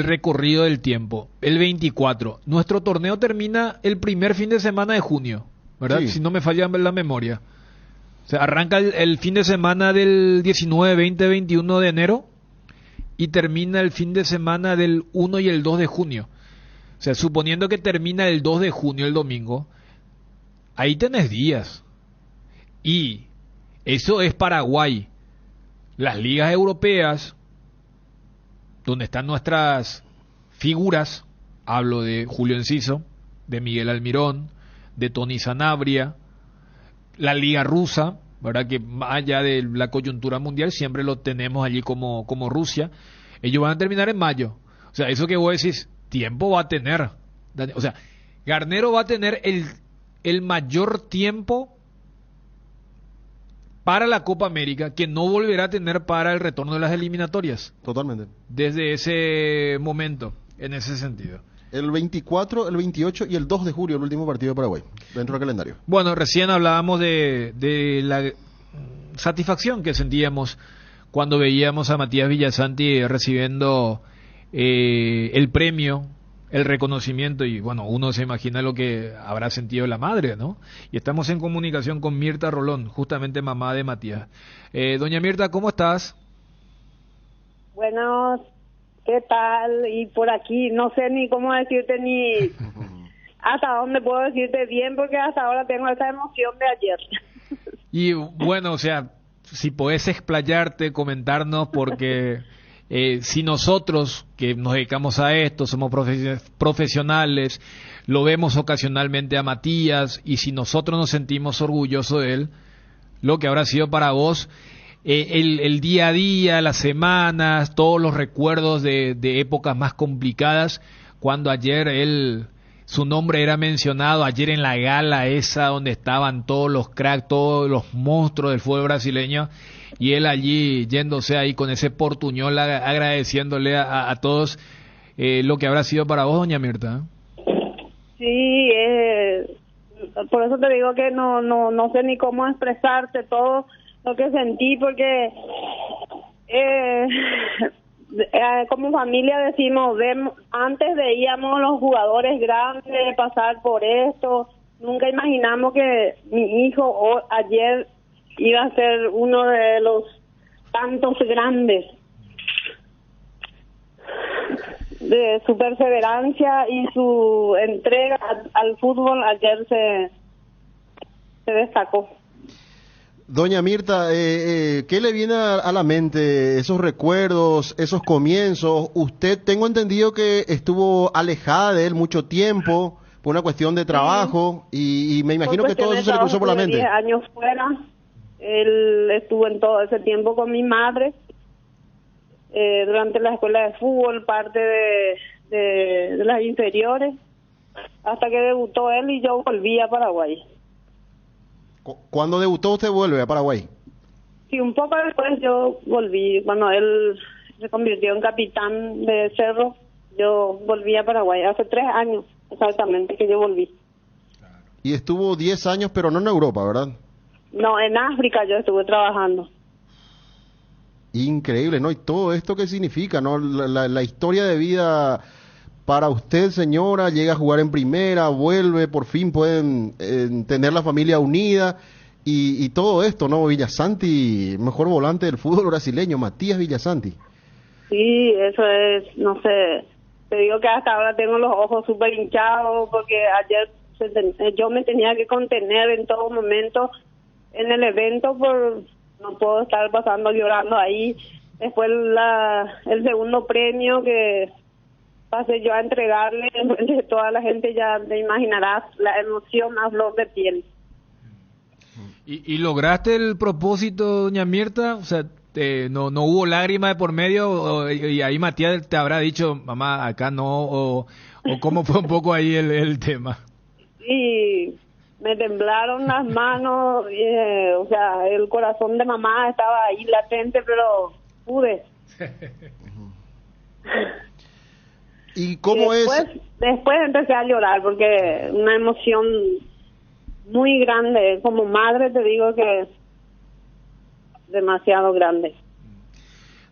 recorrido del tiempo. El 24, nuestro torneo termina el primer fin de semana de junio, ¿verdad? Sí. Si no me falla la memoria. O sea, arranca el fin de semana del 19, 20, 21 de enero y termina el fin de semana del 1 y el 2 de junio. O sea, suponiendo que termina el 2 de junio, el domingo, ahí tenés días. Y eso es Paraguay. Las ligas europeas, donde están nuestras figuras, hablo de Julio Enciso, de Miguel Almirón, de Tony Sanabria, la liga rusa, ¿verdad? Que más allá de la coyuntura mundial siempre lo tenemos allí como Rusia. Ellos van a terminar en mayo. O sea, eso que vos decís, tiempo va a tener. O sea, Garnero va a tener el mayor tiempo para la Copa América que no volverá a tener para el retorno de las eliminatorias. Totalmente. Desde ese momento, en ese sentido. El 24, el 28 y el 2 de julio, el último partido de Paraguay, dentro del calendario. Bueno, recién hablábamos de la satisfacción que sentíamos cuando veíamos a Matías Villasanti recibiendo el premio, el reconocimiento, y bueno, uno se imagina lo que habrá sentido la madre, ¿no? Y estamos en comunicación con Mirta Rolón, justamente mamá de Matías. Doña Mirta, ¿cómo estás? Bueno, ¿qué tal? Y por aquí no sé ni cómo decirte ni hasta dónde puedo decirte bien, porque hasta ahora tengo esa emoción de ayer. Y bueno, o sea, si podés explayarte, comentarnos, porque si nosotros que nos dedicamos a esto, somos profesionales, lo vemos ocasionalmente a Matías, y si nosotros nos sentimos orgullosos de él, lo que habrá sido para vos el día a día, las semanas, todos los recuerdos de épocas más complicadas, cuando ayer su nombre era mencionado, ayer en la gala esa donde estaban todos los cracks, todos los monstruos del fútbol brasileño, y él allí yéndose ahí con ese portuñol agradeciéndole a todos, lo que habrá sido para vos, doña Mirta. Sí, por eso te digo que no sé ni cómo expresarte todo lo que sentí, porque como familia decimos, antes veíamos los jugadores grandes pasar por esto, nunca imaginamos que mi hijo ayer iba a ser uno de los tantos grandes. De su perseverancia y su entrega al fútbol ayer se destacó. Doña Mirta, ¿qué le viene a la mente? Esos recuerdos, esos comienzos. Usted, tengo entendido que estuvo alejada de él mucho tiempo por una cuestión de trabajo, y me imagino que todo eso se le cruzó por la mente. 10 años fuera, él estuvo en todo ese tiempo con mi madre, durante la escuela de fútbol, parte de las inferiores, hasta que debutó él y yo volví a Paraguay. ¿Cuándo debutó usted vuelve a Paraguay? Sí, un poco después yo volví, cuando él se convirtió en capitán de Cerro, yo volví a Paraguay, hace 3 años exactamente que yo volví. Y estuvo 10 años, pero no en Europa, ¿verdad? No, en África yo estuve trabajando. Increíble, ¿no? Y todo esto que significa, ¿no? La historia de vida para usted, señora, llega a jugar en primera, vuelve, por fin pueden tener la familia unida, y todo esto, ¿no? Villasanti, mejor volante del fútbol brasileño, Matías Villasanti. Sí, eso es, no sé, te digo que hasta ahora tengo los ojos súper hinchados, porque ayer yo me tenía que contener en todo momento en el evento, no puedo estar pasando llorando ahí. Después el segundo premio que pasé yo a entregarle de toda la gente, ya te imaginarás la emoción a flor de piel. ¿Y lograste el propósito, doña Mirta? O sea, no hubo lágrimas de por medio, y ahí Matías te habrá dicho, mamá, acá no, o cómo fue un poco ahí el tema. Sí, me temblaron las manos, o sea, el corazón de mamá estaba ahí latente, pero pude. ¿Y cómo después, es? Después empecé a llorar porque una emoción muy grande, como madre te digo que demasiado grande.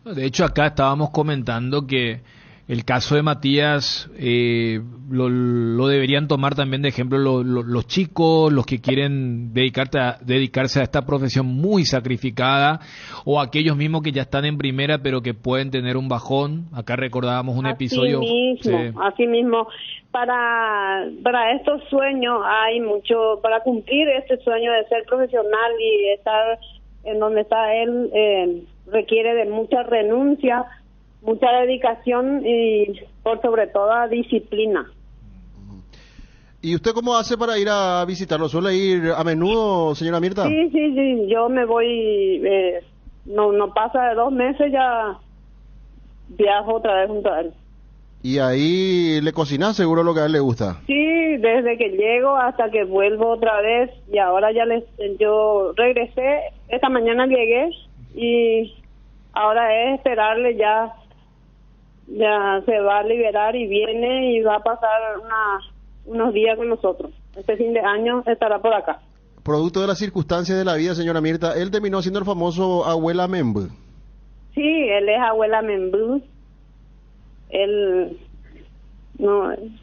De hecho, acá estábamos comentando que el caso de Matías lo deberían tomar también de ejemplo los chicos, los que quieren dedicarse a esta profesión muy sacrificada, o aquellos mismos que ya están en primera pero que pueden tener un bajón. Acá recordábamos un episodio. Así mismo. Para estos sueños hay mucho, para cumplir este sueño de ser profesional y estar en donde está él, requiere de mucha renuncia, mucha dedicación y por sobre todo disciplina. ¿Y usted cómo hace para ir a visitarlo? ¿Suele ir a menudo, señora Mirta? Sí, yo me voy, no pasa de 2 meses ya viajo otra vez junto a él. ¿Y ahí le cocina seguro lo que a él le gusta? Sí, desde que llego hasta que vuelvo otra vez, y ahora yo regresé, esta mañana llegué y ahora es esperarle, ya se va a liberar y viene y va a pasar unos días con nosotros. Este fin de año estará por acá. Producto de las circunstancias de la vida, señora Mirta, él terminó siendo el famoso abuela Membú. Sí, él es abuela Membú.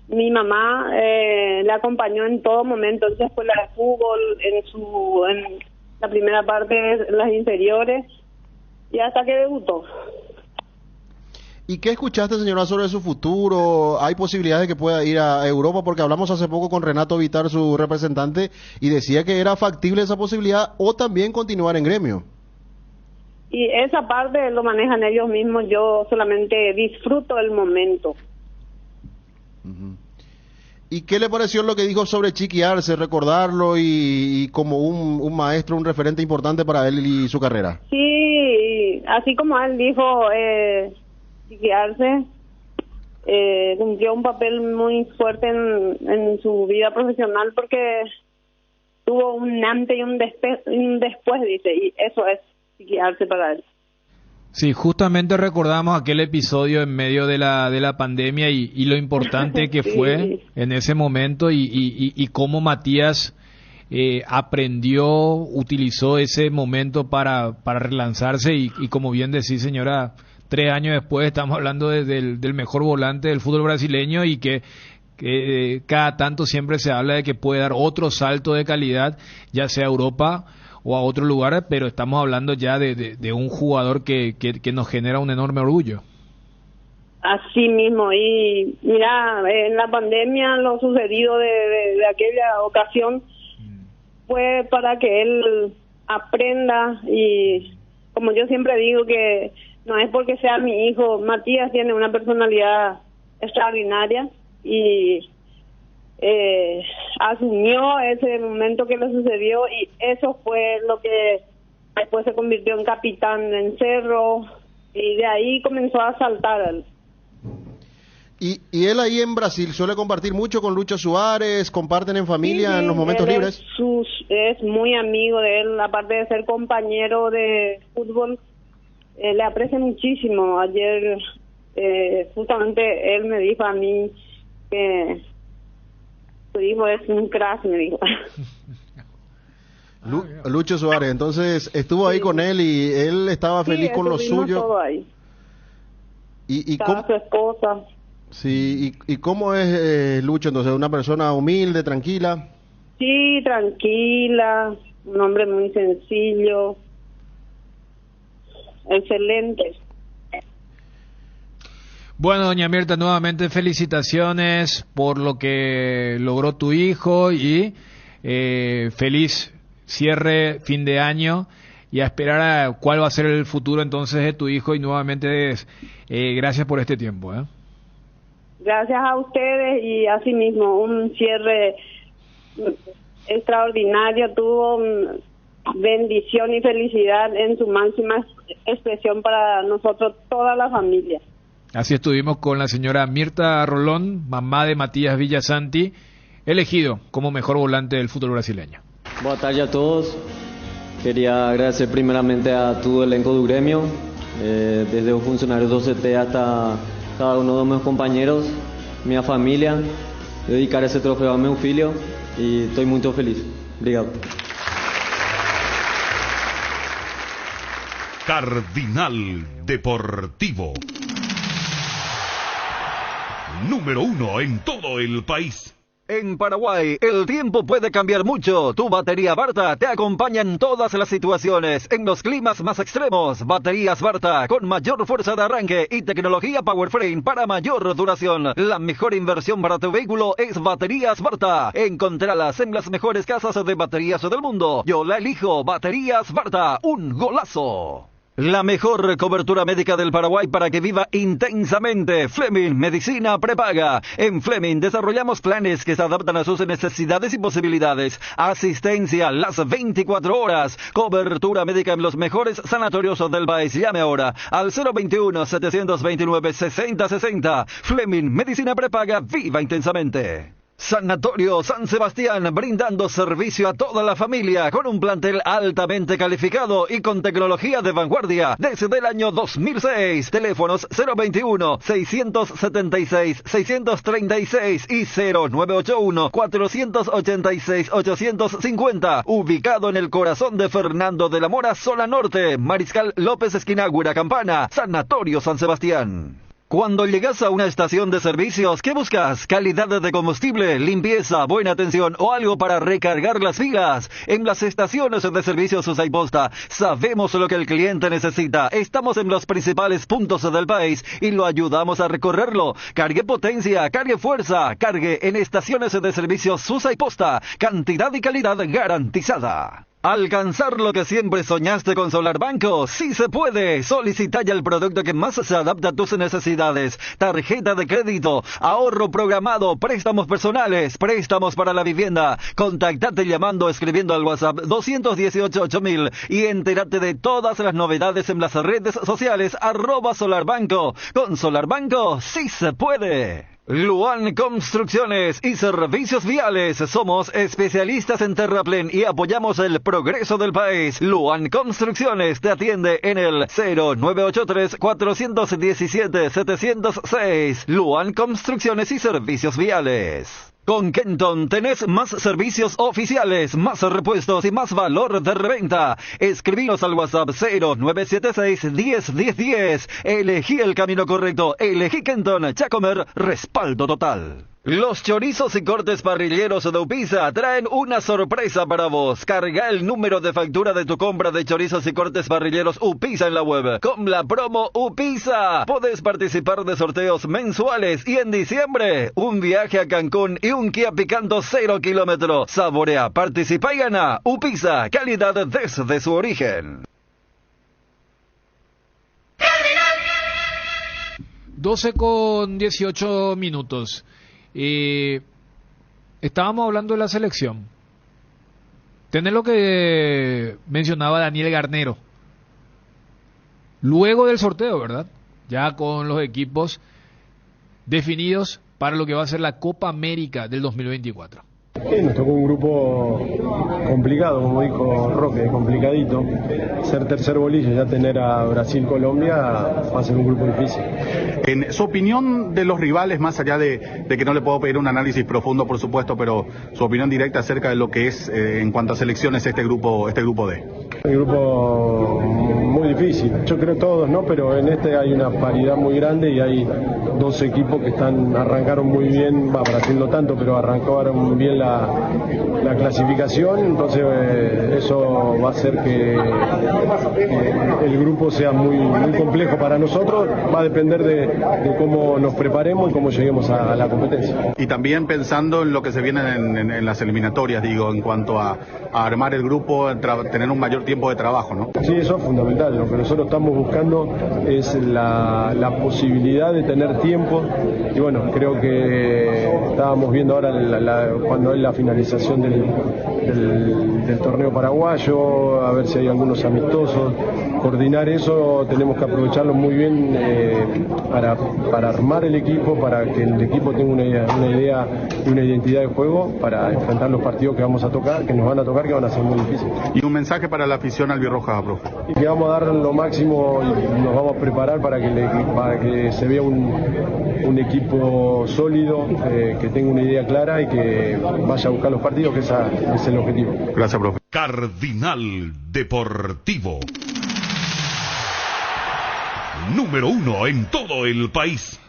Mi mamá le acompañó en todo momento, en su escuela de fútbol, en la primera parte de las inferiores y hasta que debutó. ¿Y qué escuchaste, señora, sobre su futuro? ¿Hay posibilidades de que pueda ir a Europa? Porque hablamos hace poco con Renato Vitar, su representante, y decía que era factible esa posibilidad, o también continuar en Gremio. Y esa parte lo manejan ellos mismos, yo solamente disfruto el momento. ¿Y qué le pareció lo que dijo sobre Chiqui Arce, recordarlo y como un maestro, un referente importante para él y su carrera? Sí, así como él dijo, Chiqui Arce cumplió un papel muy fuerte en su vida profesional porque tuvo un antes y un después, dice, y eso es Chiqui Arce para él. Sí, justamente recordamos aquel episodio en medio de la pandemia y lo importante que fue en ese momento y cómo Matías aprendió, utilizó ese momento para relanzarse y como bien decís, señora, 3 años después estamos hablando del mejor volante del fútbol brasileño y que cada tanto siempre se habla de que puede dar otro salto de calidad, ya sea a Europa o a otro lugar, pero estamos hablando ya de un jugador que nos genera un enorme orgullo. Así mismo, y mira, en la pandemia lo sucedido de aquella ocasión fue para que él aprenda, y como yo siempre digo que no es porque sea mi hijo, Matías tiene una personalidad extraordinaria y asumió ese momento que le sucedió y eso fue lo que después se convirtió en capitán en Cerro y de ahí comenzó a saltar. Y él ahí en Brasil suele compartir mucho con Lucho Suárez, comparten en familia en los momentos libres. Es muy amigo de él, aparte de ser compañero de fútbol, le aprecia muchísimo. Ayer justamente él me dijo a mí que su hijo es un crack, me dijo. Lucho Suárez, entonces estuvo ahí con él y él estaba feliz con lo suyo. Todo ahí. Y ¿cómo? Su esposa. Sí, ¿y cómo es Lucho entonces? ¿Una persona humilde, tranquila? Sí, tranquila, un hombre muy sencillo, excelente. Bueno, doña Mirta, nuevamente felicitaciones por lo que logró tu hijo y feliz cierre, fin de año, y a esperar a cuál va a ser el futuro entonces de tu hijo y nuevamente gracias por este tiempo. Gracias a ustedes y asimismo un cierre extraordinario, tuvo bendición y felicidad en su máxima expresión para nosotros, toda la familia. Así estuvimos con la señora Mirta Rolón, mamá de Matías Villasanti, elegido como mejor volante del fútbol brasileño. Buenas tardes a todos. Quería agradecer primeramente a todo el elenco del gremio, desde los funcionarios de OCT hasta cada uno de mis compañeros, mi familia, dedicar ese trofeo a mi filho y estoy muy feliz. Obrigado. Cardinal Deportivo. Número 1 en todo el país. En Paraguay, el tiempo puede cambiar mucho. Tu batería Barta te acompaña en todas las situaciones, en los climas más extremos. Baterías Barta, con mayor fuerza de arranque y tecnología Powerframe para mayor duración. La mejor inversión para tu vehículo es Baterías Barta. Encontralas en las mejores casas de baterías del mundo. Yo la elijo, Baterías Barta, un golazo. La mejor cobertura médica del Paraguay para que viva intensamente. Fleming Medicina Prepaga. En Fleming desarrollamos planes que se adaptan a sus necesidades y posibilidades. Asistencia las 24 horas. Cobertura médica en los mejores sanatorios del país. Llame ahora al 021-729-6060. Fleming Medicina Prepaga. Viva intensamente. Sanatorio San Sebastián, brindando servicio a toda la familia con un plantel altamente calificado y con tecnología de vanguardia desde el año 2006. Teléfonos 021-676-636 y 0981-486-850. Ubicado en el corazón de Fernando de la Mora, zona norte, Mariscal López esquina Campana. Sanatorio San Sebastián. Cuando llegas a una estación de servicios, ¿qué buscas? ¿Calidad de combustible, limpieza, buena atención o algo para recargar las pilas? En las estaciones de servicios Susaiposta sabemos lo que el cliente necesita. Estamos en los principales puntos del país y lo ayudamos a recorrerlo. Cargue potencia, cargue fuerza, cargue en estaciones de servicios Susaiposta. Cantidad y calidad garantizada. ¿Alcanzar lo que siempre soñaste con Solar Banco? ¡Sí se puede! Solicita ya el producto que más se adapta a tus necesidades. Tarjeta de crédito, ahorro programado, préstamos personales, préstamos para la vivienda. Contactate llamando o escribiendo al WhatsApp 218-8000 y entérate de todas las novedades en las redes sociales @Solarbanco. Con Solar Banco, ¡sí se puede! Luan Construcciones y Servicios Viales. Somos especialistas en terraplén y apoyamos el progreso del país. Luan Construcciones te atiende en el 0983-417-706. Luan Construcciones y Servicios Viales. Con Kenton tenés más servicios oficiales, más repuestos y más valor de reventa. Escribinos al WhatsApp 0976-101010. Elegí el camino correcto. Elegí Kenton. Chacomer, respaldo total. Los chorizos y cortes parrilleros de Upisa traen una sorpresa para vos. Carga el número de factura de tu compra de chorizos y cortes parrilleros Upisa en la web. Con la promo Upisa podés participar de sorteos mensuales y en diciembre un viaje a Cancún y un Kia Picanto 0 kilómetros. Saborea, participa y gana. Upisa, calidad desde su origen. 12:18. Estábamos hablando de la selección. Tenés lo que mencionaba Daniel Garnero. Luego del sorteo, ¿verdad? Ya con los equipos definidos para lo que va a ser la Copa América del 2024. Sí, nos tocó un grupo complicado, como dijo Roque, complicadito. Ser tercer bolillo, ya tener a Brasil, Colombia, va a ser un grupo difícil. En su opinión de los rivales, más allá de que no le puedo pedir un análisis profundo, por supuesto, pero su opinión directa acerca de lo que es, en cuanto a selecciones, este grupo D. Un grupo muy difícil, yo creo todos, ¿no? Pero en este hay una paridad muy grande y hay dos equipos que arrancaron muy bien, Brasil no tanto, pero arrancaron bien la clasificación, entonces eso va a hacer que el grupo sea muy complejo para nosotros. Va a depender de cómo nos preparemos y cómo lleguemos a la competencia. Y también pensando en lo que se viene en las eliminatorias, digo, en cuanto a armar el grupo, tener un mayor tiempo de trabajo, ¿no? Sí, eso es fundamental. Lo que nosotros estamos buscando es la posibilidad de tener tiempo, y bueno, creo que estábamos viendo ahora cuando es la finalización del torneo paraguayo, a ver si hay algunos amistosos. Coordinar eso tenemos que aprovecharlo muy bien para armar el equipo, para que el equipo tenga una idea y una identidad de juego para enfrentar los partidos que vamos a tocar, que nos van a tocar, que van a ser muy difíciles. Y un mensaje para la afición albirroja, profe. Y que vamos a dar lo máximo y nos vamos a preparar para que se vea un equipo sólido, que tenga una idea clara y que vaya a buscar los partidos, que ese es el objetivo. Gracias, profe. Cardinal Deportivo. Número 1 en todo el país.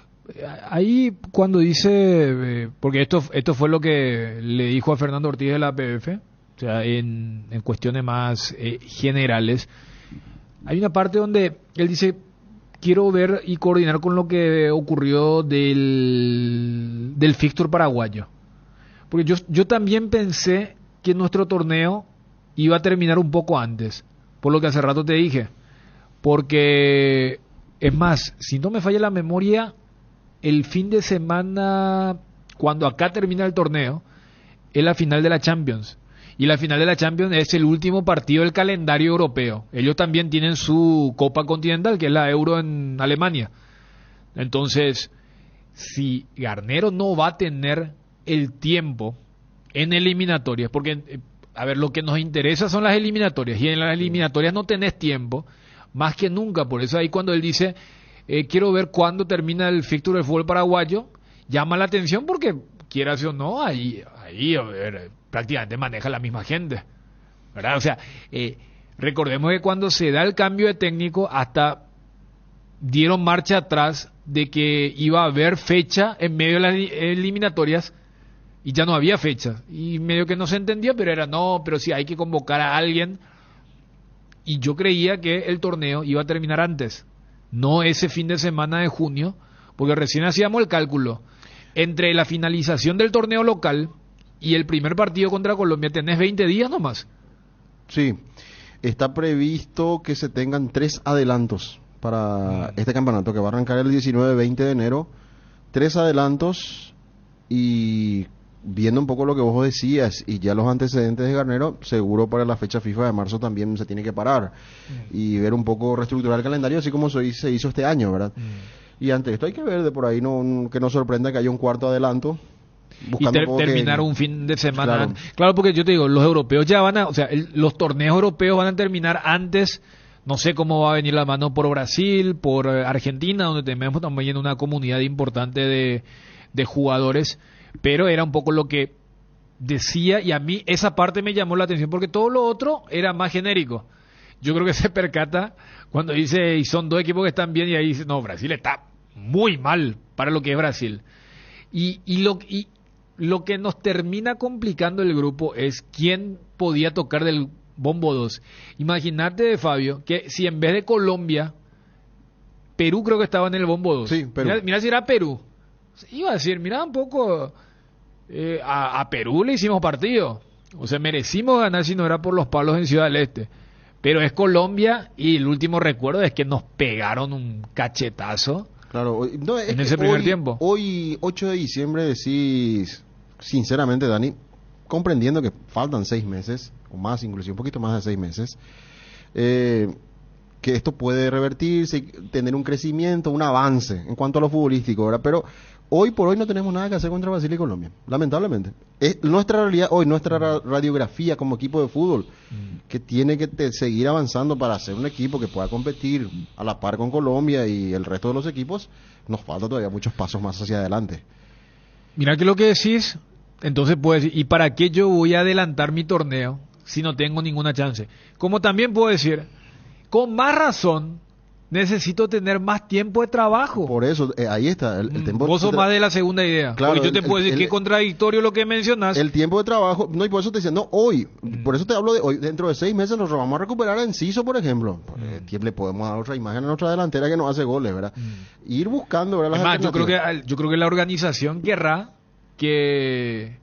Ahí cuando dice, porque esto fue lo que le dijo a Fernando Ortiz de la APF, o sea, en cuestiones más generales, hay una parte donde él dice, quiero ver y coordinar con lo que ocurrió del fixture paraguayo. Porque yo también pensé que nuestro torneo iba a terminar un poco antes, por lo que hace rato te dije. Porque, es más, si no me falla la memoria, el fin de semana, cuando acá termina el torneo, es la final de la Champions. Y la final de la Champions es el último partido del calendario europeo. Ellos también tienen su Copa Continental, que es la Euro en Alemania. Entonces, si Garnero no va a tener el tiempo en eliminatorias, porque, a ver, lo que nos interesa son las eliminatorias, y en las eliminatorias no tenés tiempo, más que nunca. Por eso ahí cuando él dice, quiero ver cuándo termina el fixture del fútbol paraguayo, llama la atención porque, quieras o no, ahí a ver, prácticamente maneja la misma gente, ¿verdad? O sea, recordemos que cuando se da el cambio de técnico, hasta dieron marcha atrás de que iba a haber fecha en medio de las eliminatorias y ya no había fecha. Y medio que no se entendía, pero sí hay que convocar a alguien. Y yo creía que el torneo iba a terminar antes, no ese fin de semana de junio, porque recién hacíamos el cálculo. Entre la finalización del torneo local y el primer partido contra Colombia tenés 20 días nomás. Sí, está previsto que se tengan 3 adelantos para este campeonato, que va a arrancar el 19-20 de enero. 3 adelantos, y viendo un poco lo que vos decías y ya los antecedentes de Garnero, seguro para la fecha FIFA de marzo también se tiene que parar y ver un poco, reestructurar el calendario, así como se hizo este año, ¿verdad? Y ante esto hay que ver de por ahí, que no sorprenda que haya un cuarto adelanto. Y terminar un fin de semana. Claro, porque yo te digo, los europeos ya van a, o sea, los torneos europeos van a terminar antes. No sé cómo va a venir la mano por Brasil, por Argentina, donde tenemos también una comunidad importante de jugadores, pero era un poco lo que decía, y a mí esa parte me llamó la atención, porque todo lo otro era más genérico. Yo creo que se percata cuando dice, y son 2 equipos que están bien, y ahí dice, no, Brasil está muy mal para lo que es Brasil. Y lo que nos termina complicando el grupo es quién podía tocar del bombo 2. Imagínate, Fabio, que si en vez de Colombia, Perú creo que estaba en el bombo 2. Sí, Perú. Mira si era Perú. Iba a decir, mira un poco, a Perú le hicimos partido. O sea, merecimos ganar si no era por los palos en Ciudad del Este. Pero es Colombia, y el último recuerdo es que nos pegaron un cachetazo. Claro, no, en ese primer tiempo. Hoy, 8 de diciembre, decís, sinceramente, Dani, comprendiendo que faltan 6 meses, o más, inclusive un poquito más de 6 meses, que esto puede revertirse, tener un crecimiento, un avance en cuanto a lo futbolístico, ¿verdad? Pero hoy por hoy no tenemos nada que hacer contra Brasil y Colombia, lamentablemente. Es nuestra realidad hoy, nuestra radiografía como equipo de fútbol, que tiene que seguir avanzando para ser un equipo que pueda competir a la par con Colombia y el resto de los equipos. Nos falta todavía muchos pasos más hacia adelante. Mira que lo que decís, entonces puedes decir, ¿y para qué yo voy a adelantar mi torneo si no tengo ninguna chance? Como también puedo decir, con más razón, necesito tener más tiempo de trabajo. Por eso, ahí está. El tiempo. Vos sos más de la segunda idea. Claro, porque yo te puedo decir que es contradictorio lo que mencionas. El tiempo de trabajo, no, y por eso te decía, no, hoy. Por eso te hablo de hoy. Dentro de 6 meses nos vamos a recuperar a Enciso, por ejemplo. Le podemos dar otra imagen a nuestra delantera que nos hace goles, ¿verdad? Ir buscando, ¿verdad? Además, yo creo que la organización querrá que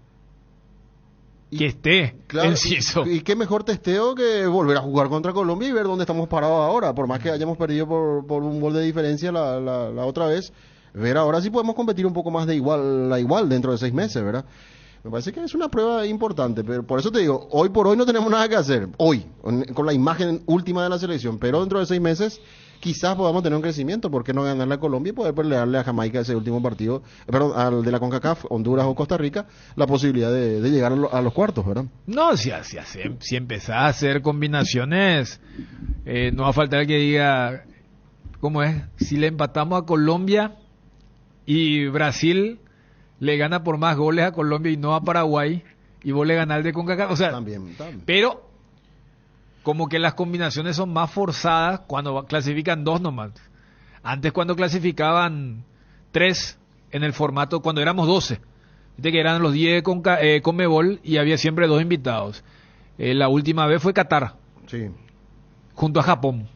esté Enciso. Y qué mejor testeo que volver a jugar contra Colombia y ver dónde estamos parados ahora. Por más que hayamos perdido por un gol de diferencia la otra vez, ver ahora si podemos competir un poco más de igual a igual dentro de 6 meses, ¿verdad? Me parece que es una prueba importante, pero por eso te digo, hoy por hoy no tenemos nada que hacer, hoy, con la imagen última de la selección, pero dentro de 6 meses quizás podamos tener un crecimiento, ¿por qué no ganarle a Colombia y poder pelearle a Jamaica ese último partido, perdón, al de la CONCACAF, Honduras o Costa Rica, la posibilidad de llegar a los cuartos, ¿verdad? No, si empezás a hacer combinaciones, no va a faltar el que diga, ¿cómo es? Si le empatamos a Colombia y Brasil le gana por más goles a Colombia y no a Paraguay, y vos le ganás al de CONCACAF, o sea, también. Pero como que las combinaciones son más forzadas cuando clasifican 2 nomás. Antes cuando clasificaban 3 en el formato, cuando éramos 12, viste que eran los 10 con Conmebol y había siempre 2 invitados. La última vez fue Qatar, sí, junto a Japón.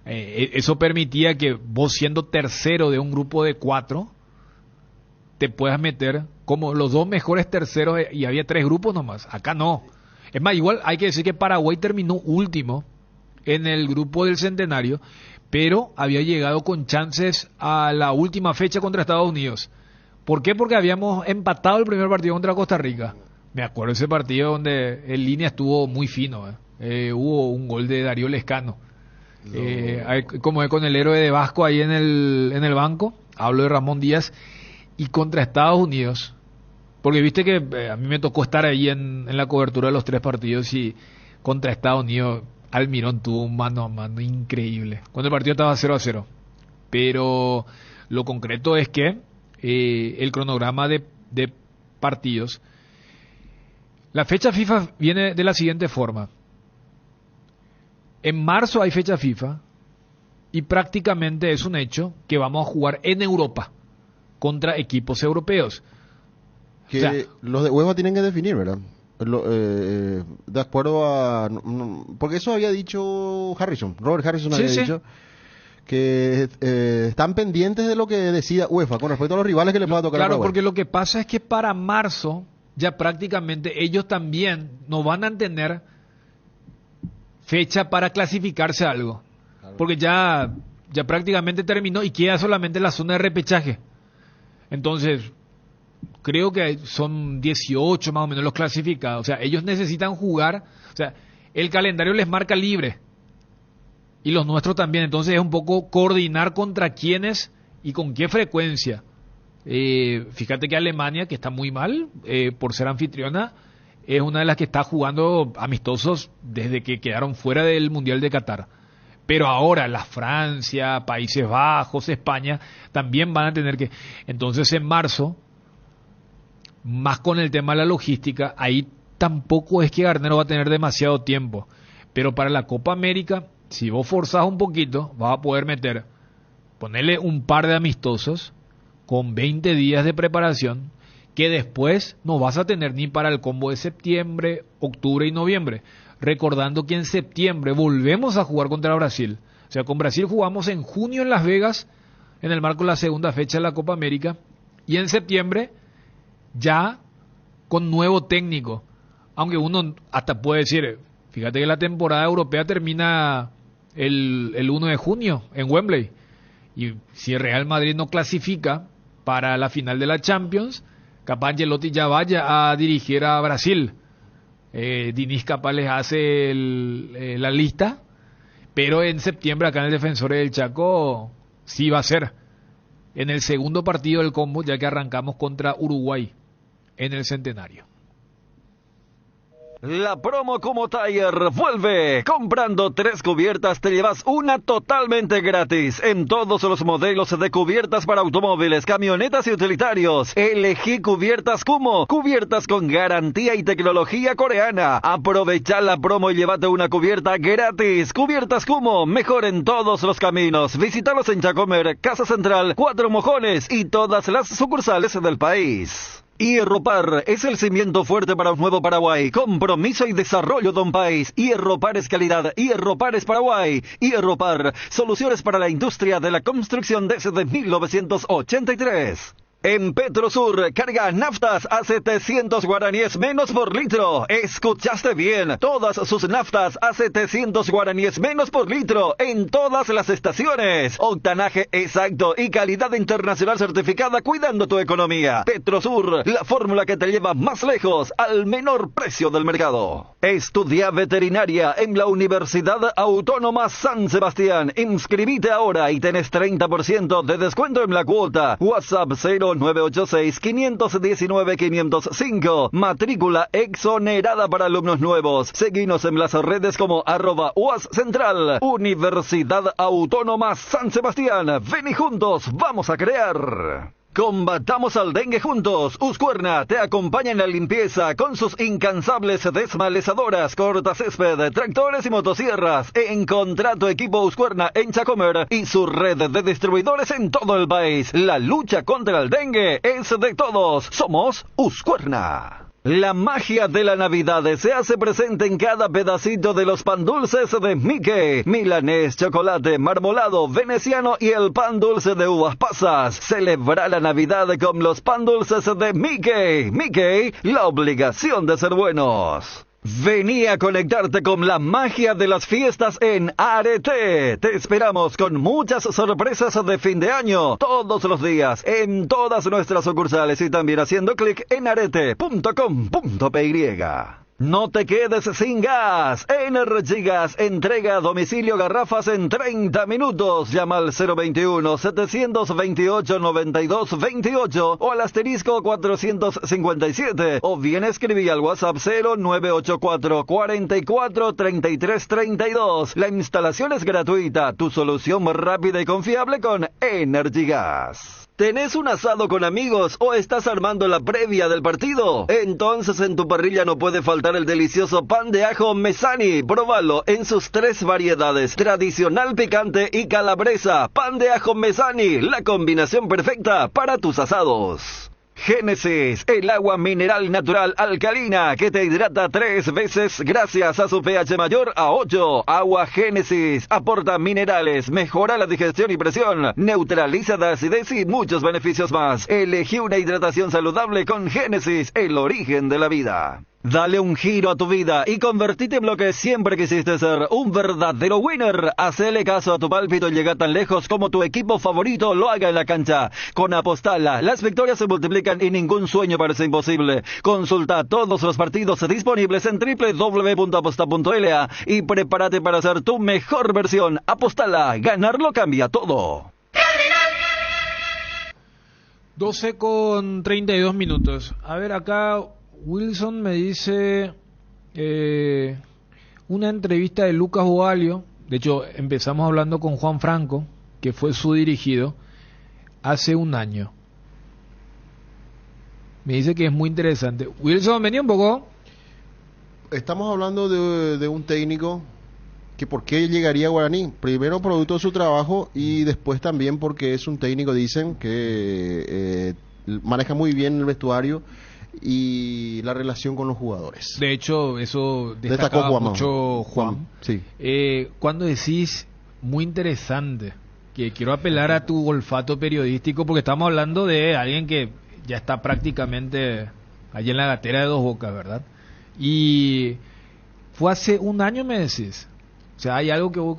Eso permitía que vos, siendo tercero de un grupo de 4, te puedas meter como los 2 mejores terceros, y había 3 grupos nomás. Acá no. Es más, igual hay que decir que Paraguay terminó último en el grupo del Centenario, pero había llegado con chances a la última fecha contra Estados Unidos. ¿Por qué? Porque habíamos empatado el primer partido contra Costa Rica. Me acuerdo ese partido donde en línea estuvo muy fino. Hubo un gol de Darío Lescano. Como es con el héroe de Vasco ahí en el banco. Hablo de Ramón Díaz. Y contra Estados Unidos, porque viste que a mí me tocó estar ahí en la cobertura de los 3 partidos, y contra Estados Unidos Almirón tuvo un mano a mano increíble cuando el partido estaba 0-0. Pero lo concreto es que el cronograma de partidos, la fecha FIFA viene de la siguiente forma: en marzo hay fecha FIFA y prácticamente es un hecho que vamos a jugar en Europa contra equipos europeos. Que, o sea, los de UEFA tienen que definir, ¿verdad? De acuerdo a... porque eso había dicho Robert Harrison había dicho que están pendientes de lo que decida UEFA con respecto a los rivales que le pueda tocar. Claro, porque lo que pasa es que para marzo ya prácticamente ellos también no van a tener fecha para clasificarse a algo. Claro. Porque ya prácticamente terminó y queda solamente la zona de repechaje. Entonces, creo que son 18 más o menos los clasificados. O sea, ellos necesitan jugar. O sea, el calendario les marca libre. Y los nuestros también. Entonces es un poco coordinar contra quiénes y con qué frecuencia. Fíjate que Alemania, que está muy mal por ser anfitriona, es una de las que está jugando amistosos desde que quedaron fuera del Mundial de Qatar. Pero ahora la Francia, Países Bajos, España, también van a tener que... Entonces en marzo, más con el tema de la logística, ahí tampoco es que Garnero va a tener demasiado tiempo. Pero para la Copa América, si vos forzás un poquito, vas a poder ponerle un par de amistosos con 20 días de preparación, que después no vas a tener ni para el combo de septiembre, octubre y noviembre. Recordando que en septiembre volvemos a jugar contra Brasil. O sea, con Brasil jugamos en junio en Las Vegas, en el marco de la segunda fecha de la Copa América, y en septiembre ya con nuevo técnico. Aunque uno hasta puede decir, fíjate que la temporada europea termina el 1 de junio en Wembley. Y si el Real Madrid no clasifica para la final de la Champions, capaz Ancelotti ya vaya a dirigir a Brasil. Diniz capaz les hace la lista, pero en septiembre acá en el Defensores del Chaco sí va a ser en el segundo partido del combo, ya que arrancamos contra Uruguay en el Centenario. La promo Como Tire vuelve. Comprando 3 cubiertas te llevas una totalmente gratis. En todos los modelos de cubiertas para automóviles, camionetas y utilitarios. Elegí cubiertas Kumo. Cubiertas con garantía y tecnología coreana. Aprovecha la promo y llévate una cubierta gratis. Cubiertas Kumo, mejor en todos los caminos. Visítalos en Chacomer, Casa Central, Cuatro Mojones y todas las sucursales del país. Hierropar es el cimiento fuerte para un nuevo Paraguay. Compromiso y desarrollo de un país. Hierropar es calidad. Hierropar es Paraguay. Hierropar, soluciones para la industria de la construcción desde 1983. En Petrosur, carga naftas a 700 guaraníes menos por litro. Escuchaste bien, todas sus naftas a 700 guaraníes menos por litro en todas las estaciones. Octanaje exacto y calidad internacional certificada cuidando tu economía. Petrosur, la fórmula que te lleva más lejos al menor precio del mercado. Estudia veterinaria en la Universidad Autónoma San Sebastián. Inscribite ahora y tenés 30% de descuento en la cuota. WhatsApp 0986-519-505. Matrícula exonerada para alumnos nuevos. Seguinos en las redes como @UAS Central. Universidad Autónoma San Sebastián. Ven y juntos vamos a crear. Combatamos al dengue juntos. Uscuerna te acompaña en la limpieza con sus incansables desmalezadoras, cortacésped, tractores y motosierras. Encontrá tu equipo Uscuerna en Chacomer y su red de distribuidores en todo el país. La lucha contra el dengue es de todos. Somos Uscuerna. La magia de la Navidad se hace presente en cada pedacito de los pan dulces de Mickey. Milanés, chocolate, marmolado, veneciano y el pan dulce de uvas pasas. Celebra la Navidad con los pan dulces de Mickey. Mickey, la obligación de ser buenos. Vení a conectarte con la magia de las fiestas en Arete. Te esperamos con muchas sorpresas de fin de año, todos los días, en todas nuestras sucursales y también haciendo clic en arete.com.py. No te quedes sin gas. Energy Gas entrega a domicilio garrafas en 30 minutos. Llama al 021-728-9228 o al asterisco 457 o bien escribí al WhatsApp 0984 44 33 32. La instalación es gratuita. Tu solución rápida y confiable con Energy Gas. ¿Tenés un asado con amigos o estás armando la previa del partido? Entonces en tu parrilla no puede faltar el delicioso pan de ajo Mesani. Próbalo en sus 3 variedades: tradicional, picante y calabresa. Pan de ajo Mesani, la combinación perfecta para tus asados. Génesis, el agua mineral natural alcalina que te hidrata 3 veces gracias a su pH mayor a 8. Agua Génesis aporta minerales, mejora la digestión y presión, neutraliza la acidez y muchos beneficios más. Elegí una hidratación saludable con Génesis, el origen de la vida. Dale un giro a tu vida y convertite en lo que siempre quisiste ser, un verdadero winner. Hacele caso a tu pálpito y llega tan lejos como tu equipo favorito lo haga en la cancha. Con Apostala, las victorias se multiplican y ningún sueño parece imposible. Consulta todos los partidos disponibles en www.aposta.la y prepárate para ser tu mejor versión. Apostala, ganarlo cambia todo. 12:32. A ver, acá Wilson me dice una entrevista de Lucas Boalio. De hecho, empezamos hablando con Juan Franco, que fue su dirigido, hace un año. Me dice que es muy interesante. Wilson, vení un poco. Estamos hablando de un técnico que por qué llegaría a Guaraní. Primero, producto de su trabajo, y después también porque es un técnico, dicen, que maneja muy bien el vestuario y la relación con los jugadores. De hecho, eso destacó mucho Juan. Sí. Cuando decís muy interesante, que quiero apelar a tu olfato periodístico, porque estamos hablando de alguien que ya está prácticamente allí en la gatera de Dos Bocas, ¿verdad? Y fue hace un año, me decís. O sea, hay algo que vos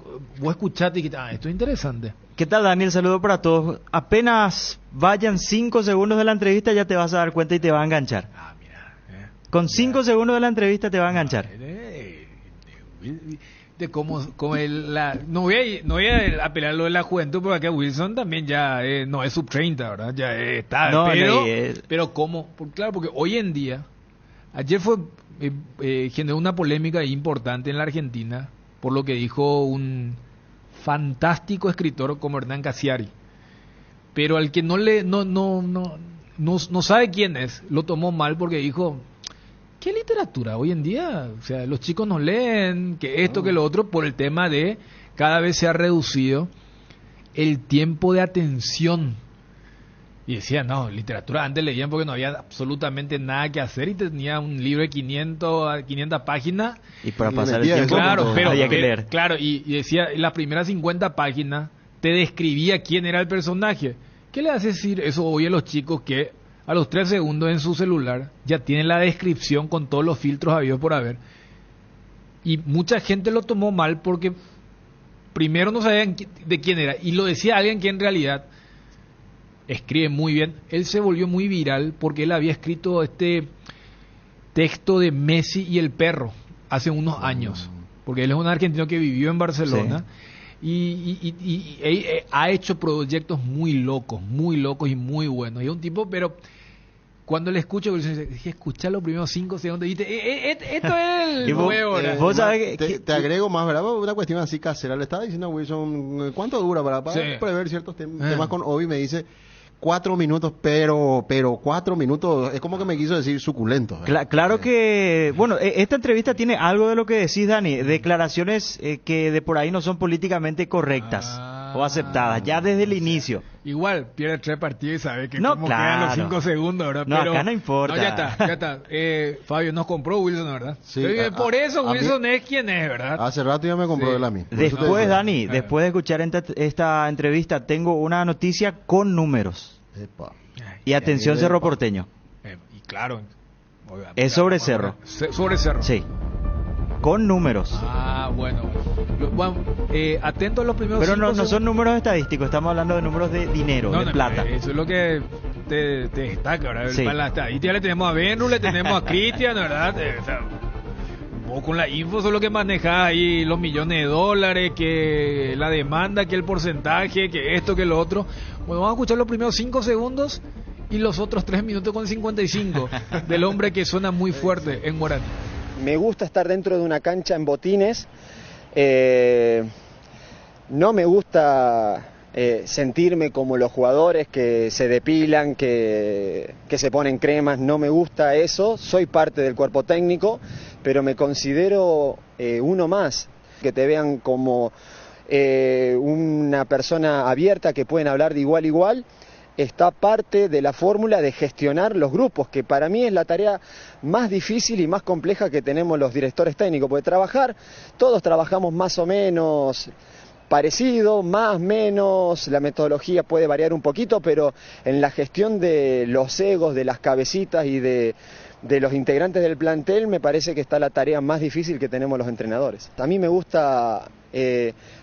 escuchaste y que esto es interesante. ¿Qué tal, Daniel? Saludo para todos. Apenas vayan 5 segundos de la entrevista ya te vas a dar cuenta y te va a enganchar. Mira. Con 5 segundos de la entrevista te va a enganchar. De cómo no voy a apelar lo de la juventud, porque acá Wilson también ya no es sub-30, ¿verdad? Ya está. No, pero ¿cómo? Claro, porque hoy en día, ayer generó una polémica importante en la Argentina por lo que dijo un fantástico escritor como Hernán Casiari, pero al que no sabe quién es, lo tomó mal porque dijo: ¿qué literatura hoy en día? O sea, los chicos no leen, que esto, que lo otro, por el tema de cada vez se ha reducido el tiempo de atención. Y decía, no, literatura antes leían porque no había absolutamente nada que hacer y tenía un libro de 500 páginas. Y para pasar el tiempo, claro, pero había que leer. Claro, y decía, en las primeras 50 páginas te describía quién era el personaje. ¿Qué le hace decir eso hoy a los chicos que a los 3 segundos en su celular ya tienen la descripción con todos los filtros habidos por haber? Y mucha gente lo tomó mal porque primero no sabían de quién era, y lo decía alguien que en realidad escribe muy bien. Él se volvió muy viral porque él había escrito este texto de Messi y el perro hace unos años, porque él es un argentino que vivió en Barcelona. Sí. Y ha hecho proyectos muy locos y muy buenos. Y es un tipo, pero cuando le escucho, dije, escuchar los primeros 5 segundos, y esto es el nuevo. Vos sabés te agrego más, ¿verdad? Una cuestión así casera. Le estaba diciendo a Wilson, ¿cuánto dura para prever ciertos temas con Obi? Me dice 4 minutos, pero 4 minutos, es como que me quiso decir suculento. Claro que, bueno, esta entrevista tiene algo de lo que decís, Dani, declaraciones que de por ahí no son políticamente correctas o aceptadas, ya desde el inicio. Igual, pierde 3 partidos y sabe que no, como claro. quedan los 5 segundos, ¿verdad? No, pero, acá no importa. No, ya está. Fabio, nos compró Wilson, ¿verdad? Sí, por eso Wilson es quien es, ¿verdad? Hace rato ya me compró él a mí. Después, Dani, después de escuchar esta entrevista, tengo una noticia con números. Epa. Y atención, Cerro Porteño. Y claro. Es sobre Cerro. Sobre Cerro. Sí. Con números. Bueno, atento a los primeros. Pero no son números estadísticos, estamos hablando de números de dinero, de plata. Eso es lo que te destaca, ¿verdad? Sí. Para la estadística le tenemos a Benru, le tenemos a Cristian, ¿verdad? Vos con la info solo que manejás ahí los millones de dólares, que la demanda, que el porcentaje, que esto, que lo otro. Bueno, vamos a escuchar los primeros 5 segundos y los otros 3 minutos con 55 del hombre que suena muy fuerte en Guaraní. Me gusta estar dentro de una cancha en botines. No me gusta sentirme como los jugadores que se depilan, que se ponen cremas. No me gusta eso. Soy parte del cuerpo técnico, pero me considero uno más. Que te vean como una persona abierta, que pueden hablar de igual a igual. Está parte de la fórmula de gestionar los grupos, que para mí es la tarea más difícil y más compleja que tenemos los directores técnicos, porque todos trabajamos más o menos parecido, más, menos, la metodología puede variar un poquito, pero en la gestión de los egos, de las cabecitas y de los integrantes del plantel, me parece que está la tarea más difícil que tenemos los entrenadores. A mí me gusta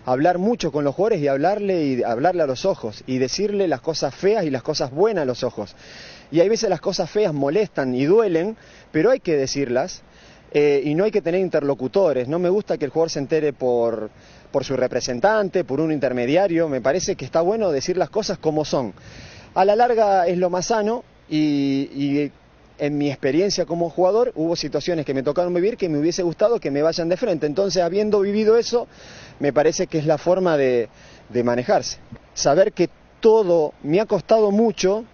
hablar mucho con los jugadores y hablarle a los ojos y decirle las cosas feas y las cosas buenas a los ojos. Y hay veces las cosas feas molestan y duelen, pero hay que decirlas y no hay que tener interlocutores. No me gusta que el jugador se entere por su representante, por un intermediario. Me parece que está bueno decir las cosas como son. A la larga es lo más sano y en mi experiencia como jugador hubo situaciones que me tocaron vivir que me hubiese gustado que me vayan de frente. Entonces, habiendo vivido eso, me parece que es la forma de manejarse. Saber que todo me ha costado mucho,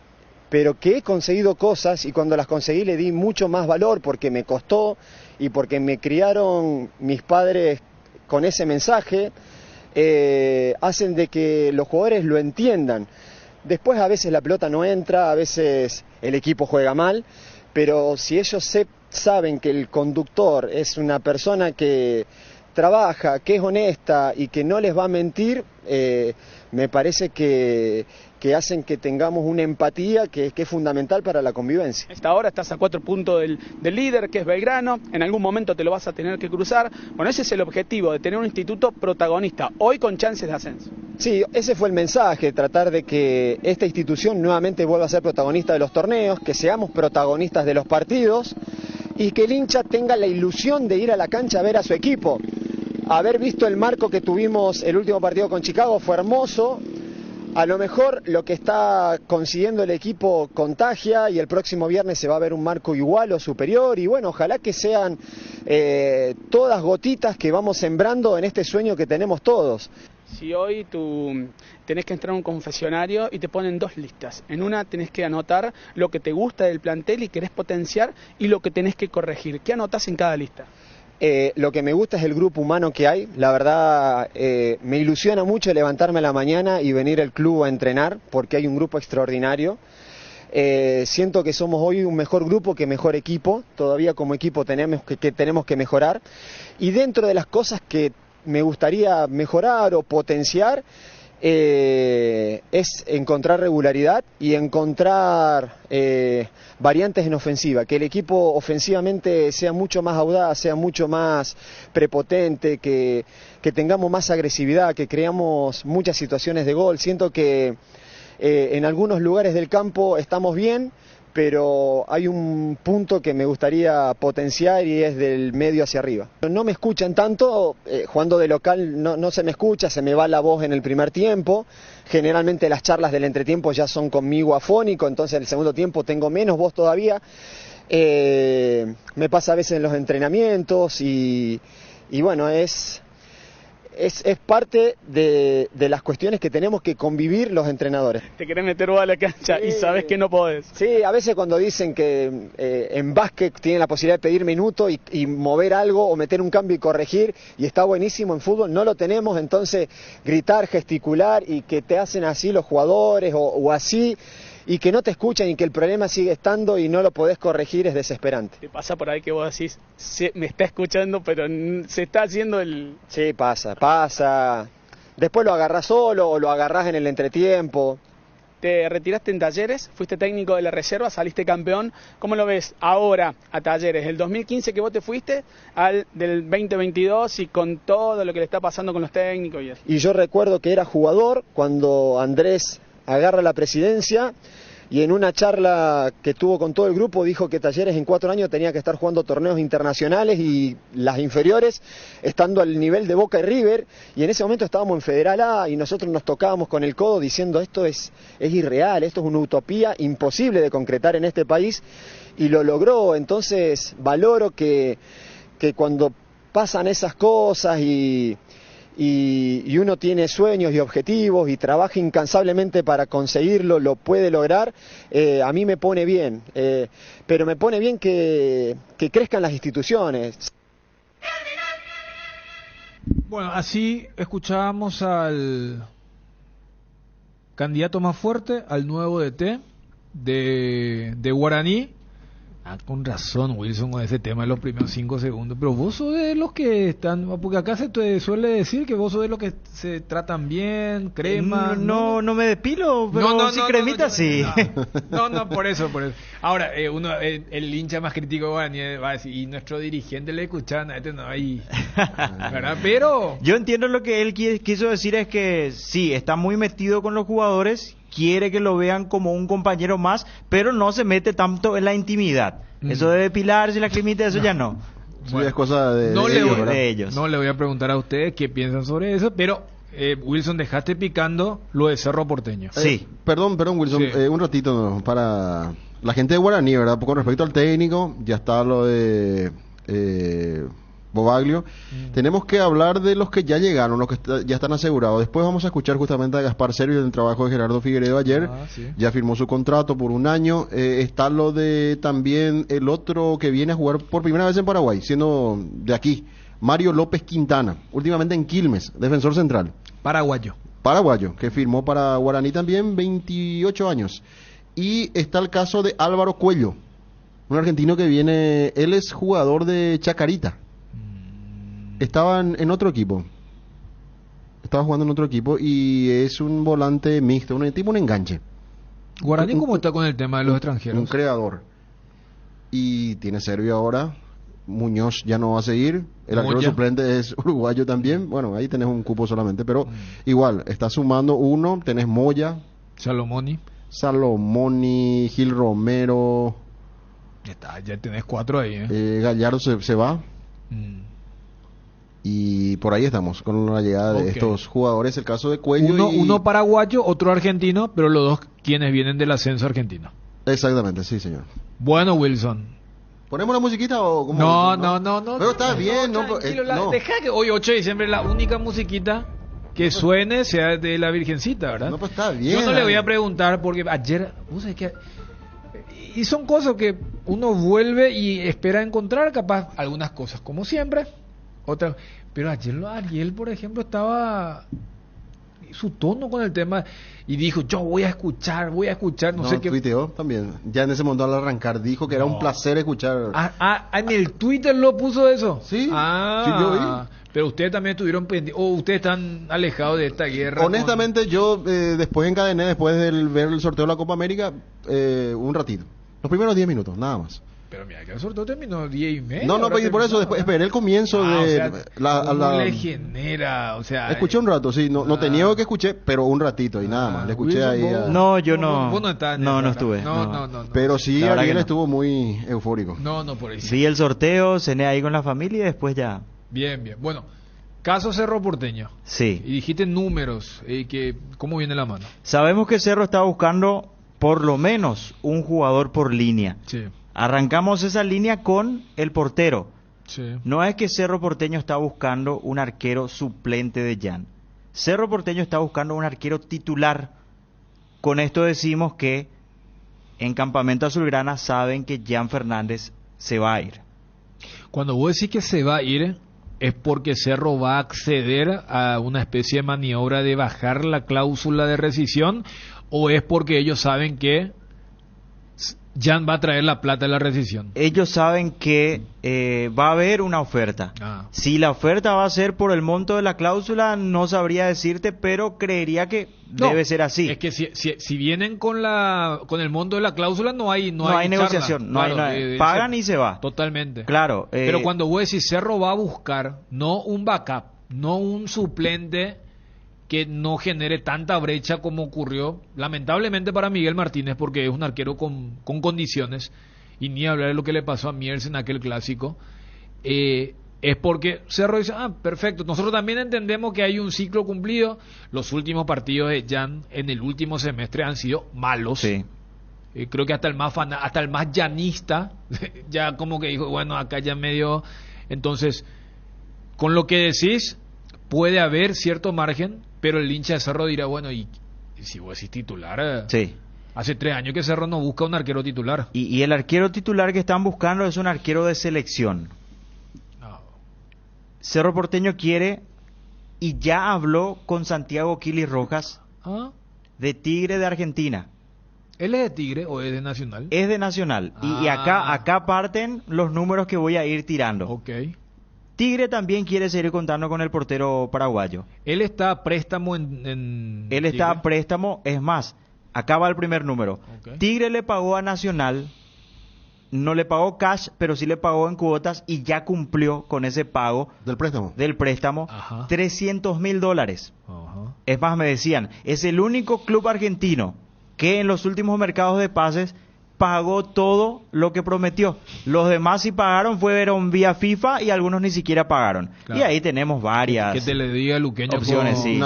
pero que he conseguido cosas y cuando las conseguí le di mucho más valor porque me costó y porque me criaron mis padres con ese mensaje, hacen de que los jugadores lo entiendan. Después a veces la pelota no entra, a veces el equipo juega mal, pero si ellos saben que el conductor es una persona que trabaja, que es honesta y que no les va a mentir, me parece que hacen que tengamos una empatía que es fundamental para la convivencia. Hasta ahora estás a 4 puntos del líder, que es Belgrano, en algún momento te lo vas a tener que cruzar. Bueno, ese es el objetivo, de tener un instituto protagonista, hoy con chances de ascenso. Sí, ese fue el mensaje, tratar de que esta institución nuevamente vuelva a ser protagonista de los torneos, que seamos protagonistas de los partidos y que el hincha tenga la ilusión de ir a la cancha a ver a su equipo. Haber visto el marco que tuvimos el último partido con Chicago fue hermoso. A lo mejor lo que está consiguiendo el equipo contagia y el próximo viernes se va a ver un marco igual o superior y bueno, ojalá que sean todas gotitas que vamos sembrando en este sueño que tenemos todos. Si hoy tú tenés que entrar a un confesionario y te ponen 2 listas, en una tenés que anotar lo que te gusta del plantel y querés potenciar y lo que tenés que corregir, ¿qué anotás en cada lista? Lo que me gusta es el grupo humano que hay, la verdad me ilusiona mucho levantarme a la mañana y venir al club a entrenar porque hay un grupo extraordinario. Siento que somos hoy un mejor grupo que mejor equipo, todavía como equipo tenemos que mejorar y dentro de las cosas que me gustaría mejorar o potenciar es encontrar regularidad y encontrar variantes en ofensiva, que el equipo ofensivamente sea mucho más audaz, sea mucho más prepotente, que tengamos más agresividad, que creamos muchas situaciones de gol. Siento que en algunos lugares del campo estamos bien, pero hay un punto que me gustaría potenciar y es del medio hacia arriba. No me escuchan tanto, jugando de local no se me escucha, se me va la voz en el primer tiempo. Generalmente las charlas del entretiempo ya son conmigo afónico, entonces en el segundo tiempo tengo menos voz todavía. Me pasa a veces en los entrenamientos y bueno, es parte de las cuestiones que tenemos que convivir los entrenadores. Te querés meter vos a la cancha y sabes que no podés. Sí, a veces cuando dicen que en básquet tienen la posibilidad de pedir minuto y mover algo o meter un cambio y corregir, y está buenísimo, en fútbol no lo tenemos, entonces gritar, gesticular y que te hacen así los jugadores o así, y que no te escuchan y que el problema sigue estando y no lo podés corregir, es desesperante. ¿Te pasa por ahí que vos decís, me está escuchando pero se está haciendo el...? Sí, pasa. Después lo agarrás solo o lo agarrás en el entretiempo. Te retiraste en Talleres, fuiste técnico de la reserva, saliste campeón. ¿Cómo lo ves ahora a Talleres? El 2015 que vos te fuiste al del 2022 y con todo lo que le está pasando con los técnicos y eso. Y yo recuerdo que era jugador cuando Andrés agarra la presidencia y en una charla que tuvo con todo el grupo dijo que Talleres en 4 años tenía que estar jugando torneos internacionales y las inferiores estando al nivel de Boca y River, y en ese momento estábamos en Federal A y nosotros nos tocábamos con el codo diciendo esto es irreal, esto es una utopía imposible de concretar en este país, y lo logró. Entonces valoro que cuando pasan esas cosas y uno tiene sueños y objetivos y trabaja incansablemente para conseguirlo, lo puede lograr. A mí me pone bien, pero me pone bien que crezcan las instituciones. Bueno, así escuchábamos al candidato más fuerte, al nuevo DT de Guaraní. Con razón, Wilson, con ese tema de los primeros 5 segundos. Pero vos sos de los que están... Porque acá se te suele decir que vos sos de los que se tratan bien, crema... No me depilo, pero cremita sí. No, por eso. Ahora, el hincha más crítico de Guaraní va a decir, y nuestro dirigente le escuchan a este no hay... ¿verdad? Pero... Yo entiendo lo que él quiso decir, es que sí, está muy metido con los jugadores, quiere que lo vean como un compañero más, pero no se mete tanto en la intimidad. Eso de depilarse la cremita, eso ya no. Bueno, es cosa de ellos. No le voy a preguntar a ustedes qué piensan sobre eso, pero Wilson, dejaste picando lo de Cerro Porteño. Sí. Perdón, Wilson, sí. Un ratito para la gente de Guaraní, ¿verdad? Con respecto al técnico, ya está lo de Bobaglio. Tenemos que hablar de los que ya llegaron, los que ya están asegurados. Después vamos a escuchar justamente a Gaspar Servio del trabajo de Gerardo Figueiredo ayer. Sí. Ya firmó su contrato por 1 año. Está lo de también el otro que viene a jugar por primera vez en Paraguay, siendo de aquí, Mario López Quintana, últimamente en Quilmes, defensor central. Paraguayo, que firmó para Guaraní también, 28 años. Y está el caso de Álvaro Cuello, un argentino que viene, él es jugador de Chacarita. Estaban en otro equipo. Estaba jugando en otro equipo y es un volante mixto, tipo un enganche. Guaraní, ¿cómo está con el tema de los extranjeros? Un creador. Y tiene Servio ahora. Muñoz ya no va a seguir. El arquero suplente es uruguayo también. Bueno, ahí tenés un cupo solamente, pero igual, está sumando uno. Tenés Moya, Salomoni, Gil Romero. Ya tenés 4 ahí. Gallardo se va. Y por ahí estamos con la llegada de estos jugadores. El caso de Cuello, uno paraguayo, otro argentino, pero los dos quienes vienen del ascenso argentino. Exactamente, sí, señor. Bueno, Wilson, ¿ponemos la musiquita o cómo? No. Pero está bien, no. Deja que hoy 8 de diciembre la única musiquita que suene sea de la Virgencita, ¿verdad? No, pues está bien. Yo no le voy a preguntar porque ayer, y son cosas que uno vuelve y espera encontrar, capaz algunas cosas como siempre, otras, pero ayer Ariel, por ejemplo, estaba su tono con el tema y dijo, yo voy a escuchar, no sé qué. Tuiteó también, ya en ese momento al arrancar dijo que era un placer escuchar. En el Twitter lo puso eso. Sí, sí, yo vi. Pero ustedes también estuvieron pendientes, o ustedes están alejados de esta guerra. Honestamente, yo después encadené, después de ver el sorteo de la Copa América, un ratito. Los primeros 10 minutos, nada más. Pero mira, que el sorteo terminó 10:30. No, por eso después esperé el comienzo de... ¿Cómo le genera? O sea... Escuché un rato, sí, no te niego que escuché, pero un ratito y nada más. Le escuché ahí a... No, yo no. Vos no estás no estuve. No. Pero sí, Ariel estuvo muy eufórico. No, por ahí. Vi el sorteo, cené ahí con la familia y después ya... Bien. Bueno, caso Cerro Porteño. Sí. Y dijiste números, ¿cómo viene la mano? Sabemos que Cerro está buscando por lo menos un jugador por línea. Sí. Arrancamos esa línea con el portero. Sí. No es que Cerro Porteño está buscando un arquero suplente de Jan. Cerro Porteño está buscando un arquero titular. Con esto decimos que en Campamento Azulgrana saben que Jan Fernández se va a ir. Cuando vos decís que se va a ir, es porque Cerro va a acceder a una especie de maniobra de bajar la cláusula de rescisión, o es porque ellos saben que Jan va a traer la plata de la rescisión. Ellos saben que va a haber una oferta. Si la oferta va a ser por el monto de la cláusula, no sabría decirte, pero creería que debe ser así. Es que si vienen con el monto de la cláusula, no hay negociación. Pagan y se va. Totalmente. Claro. Pero cuando vos decís Cerro va a buscar, no un backup, no un suplente que no genere tanta brecha como ocurrió lamentablemente para Miguel Martínez, porque es un arquero con condiciones, y ni hablar de lo que le pasó a Miers en aquel clásico, es porque Cerro dice, perfecto, nosotros también entendemos que hay un ciclo cumplido. Los últimos partidos de Jan en el último semestre han sido malos. Sí. Creo que hasta el más llanista ya como que dijo, bueno, acá ya medio. Entonces, con lo que decís, puede haber cierto margen, pero el hincha de Cerro dirá, bueno, y si vos decís titular, sí. Hace 3 años que Cerro no busca un arquero titular. Y el arquero titular que están buscando es un arquero de selección. Cerro Porteño quiere, y ya habló con Santiago Quili Rojas, de Tigre de Argentina. ¿Él es de Tigre o es de Nacional? Es de Nacional. Y acá parten los números que voy a ir tirando. Ok. Tigre también quiere seguir contando con el portero paraguayo. Él está a préstamo en Él está a préstamo, es más, acá va el primer número. Okay. Tigre le pagó a Nacional, no le pagó cash, pero sí le pagó en cuotas y ya cumplió con ese pago. ¿Del préstamo? Del préstamo, Ajá. $300,000. Ajá. Es más, me decían, es el único club argentino que en los últimos mercados de pases pagó todo lo que prometió. Los demás sí pagaron, fueron vía FIFA y algunos ni siquiera pagaron. Claro. Y ahí tenemos varias que te le diga Luqueño opciones. Sí.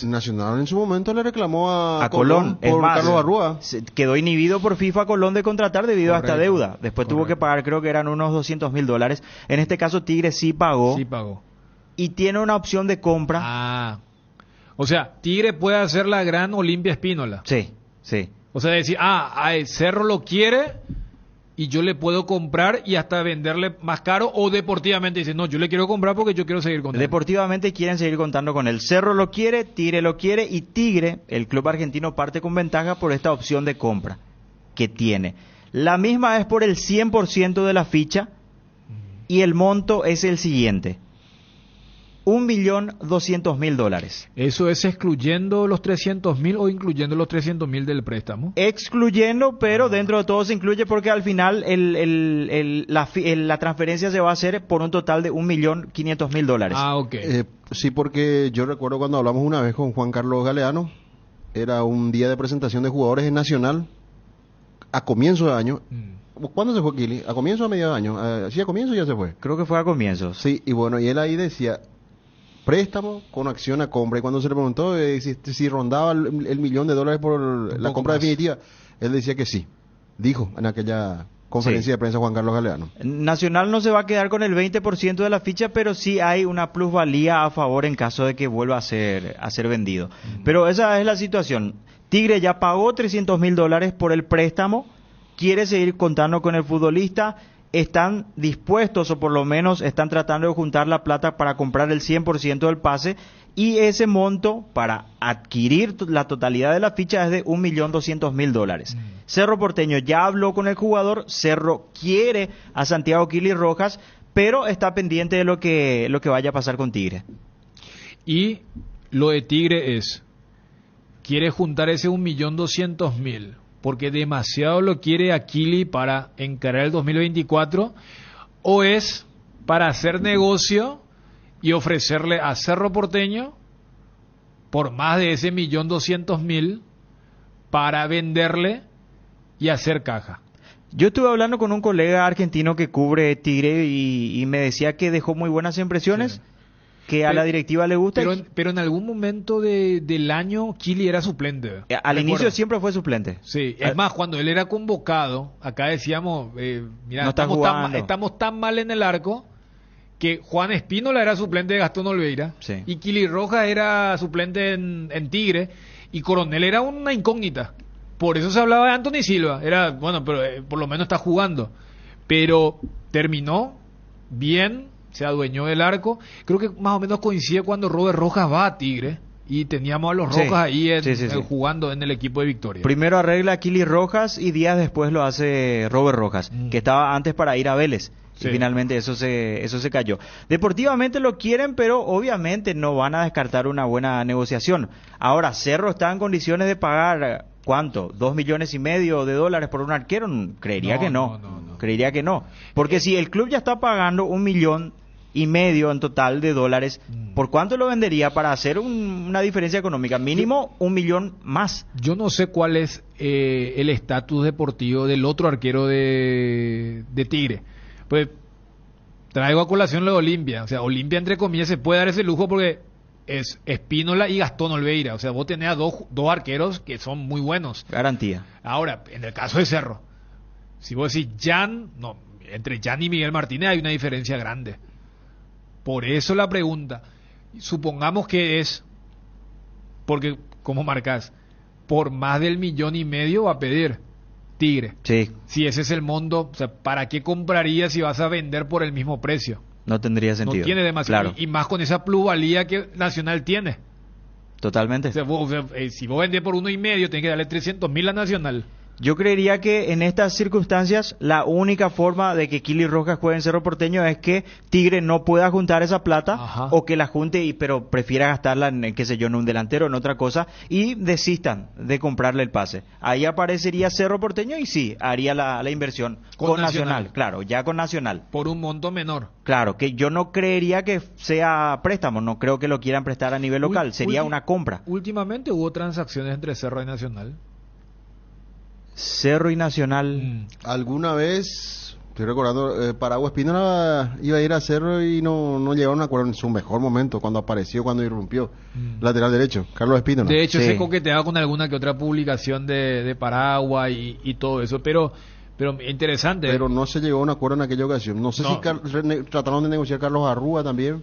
Nacional en su momento le reclamó a Colón por Carlos Barrúa. Quedó inhibido por FIFA Colón de contratar debido a esta deuda. Después tuvo que pagar, creo que eran unos $200,000. En este caso Tigre sí pagó. Sí pagó. Y tiene una opción de compra. O sea, Tigre puede hacer la gran Olimpia Espínola. Sí, sí. O sea, decir, Cerro lo quiere y yo le puedo comprar y hasta venderle más caro, o deportivamente dice, no, yo le quiero comprar porque yo quiero seguir contando. Deportivamente quieren seguir contando con él. Cerro lo quiere, Tigre lo quiere, y Tigre, el club argentino, parte con ventaja por esta opción de compra que tiene. La misma es por el 100% de la ficha y el monto es el siguiente: $1.200.000. ¿Eso es excluyendo los 300.000 o incluyendo los 300.000 del préstamo? Excluyendo, pero dentro de todo se incluye porque al final la transferencia se va a hacer por un total de $1.500.000. Ok. Sí, porque yo recuerdo cuando hablamos una vez con Juan Carlos Galeano, era un día de presentación de jugadores en Nacional a comienzo de año. ¿Cuándo se fue Kili? ¿A comienzo o a medio de año? Sí, a comienzo ya se fue. Creo que fue a comienzos. Sí, y bueno, y él ahí decía préstamo con acción a compra, y cuando se le preguntó si rondaba el $1.000.000 por la compra definitiva, él decía que sí. Dijo en aquella conferencia de prensa Juan Carlos Galeano. Nacional no se va a quedar con el 20% de la ficha, pero sí hay una plusvalía a favor en caso de que vuelva a ser vendido. Pero esa es la situación. Tigre ya pagó $300.000 por el préstamo, quiere seguir contando con el futbolista. Están dispuestos, o por lo menos están tratando de juntar la plata para comprar el 100% del pase, y ese monto para adquirir la totalidad de la ficha es de $1.200.000. Cerro Porteño ya habló con el jugador, Cerro quiere a Santiago Quili Rojas, pero está pendiente de lo que vaya a pasar con Tigre. Y lo de Tigre es, quiere juntar ese 1.200.000, porque demasiado lo quiere Aquili para encarar el 2024, o es para hacer negocio y ofrecerle a Cerro Porteño por más de ese 1.200.000 para venderle y hacer caja. Yo estuve hablando con un colega argentino que cubre Tigre y me decía que dejó muy buenas impresiones, sí, que a la directiva le gusta. Pero en algún momento del año Kili era suplente. Al inicio siempre fue suplente. Sí, es más, cuando él era convocado, acá decíamos, mira, no estamos tan mal en el arco que Juan Espínola era suplente de Gastón Olveira, sí, y Kili Rojas era suplente en Tigre, y Coronel era una incógnita. Por eso se hablaba de Anthony Silva. Era, bueno, pero por lo menos está jugando. Pero terminó bien, se adueñó del arco. Creo que más o menos coincide cuando Robert Rojas va a Tigre. Y teníamos a los Rojas ahí jugando en el equipo de Victoria. Primero arregla a Kili Rojas y días después lo hace Robert Rojas, que estaba antes para ir a Vélez. Sí. Y finalmente eso se cayó. Deportivamente lo quieren, pero obviamente no van a descartar una buena negociación. Ahora, Cerro está en condiciones de pagar, ¿cuánto? $2,5 millones por un arquero. Creería que no. Creería que no. Porque si el club ya está pagando $1,5 millones en total de dólares, ¿por cuánto lo vendería para hacer una diferencia económica? Mínimo $1 millón más. Yo no sé cuál es el estatus deportivo del otro arquero de Tigre. Pues traigo a colación lo de Olimpia. O sea, Olimpia, entre comillas, se puede dar ese lujo porque es Espínola y Gastón Olveira. O sea, vos tenés a dos arqueros que son muy buenos. Garantía. Ahora, en el caso de Cerro, si vos decís entre Jan y Miguel Martínez hay una diferencia grande. Por eso la pregunta, supongamos que es, porque, ¿cómo marcás? Por más del 1,5 millones va a pedir Tigre. Sí. Si ese es el monto, o sea, ¿para qué comprarías si vas a vender por el mismo precio? No tendría sentido. No tiene demasiado. Claro. Y más con esa plusvalía que Nacional tiene. Totalmente. O sea, si vos vendés por 1,5, tenés que darle 300.000 a Nacional. Yo creería que en estas circunstancias la única forma de que Kili Rojas juegue en Cerro Porteño es que Tigre no pueda juntar esa plata. Ajá. O que la junte pero prefiera gastarla en, qué sé yo, en un delantero, en otra cosa, y desistan de comprarle el pase. Ahí aparecería Cerro Porteño y sí, haría la inversión con Nacional. Claro, ya con Nacional. Por un monto menor. Claro, que yo no creería que sea préstamo, no creo que lo quieran prestar a nivel local, sería una compra. Últimamente hubo transacciones entre Cerro y Nacional. Cerro y Nacional. Alguna vez, estoy recordando, Paragua Espínola iba a ir a Cerro y no llegaron a acuerdo en su mejor momento, cuando irrumpió. Lateral derecho, Carlos Espínola. De hecho, se coqueteaba con alguna que otra publicación de Paragua y todo eso, pero interesante. Pero no se llegó a un acuerdo en aquella ocasión. No sé si trataron de negociar Carlos Arrúa también.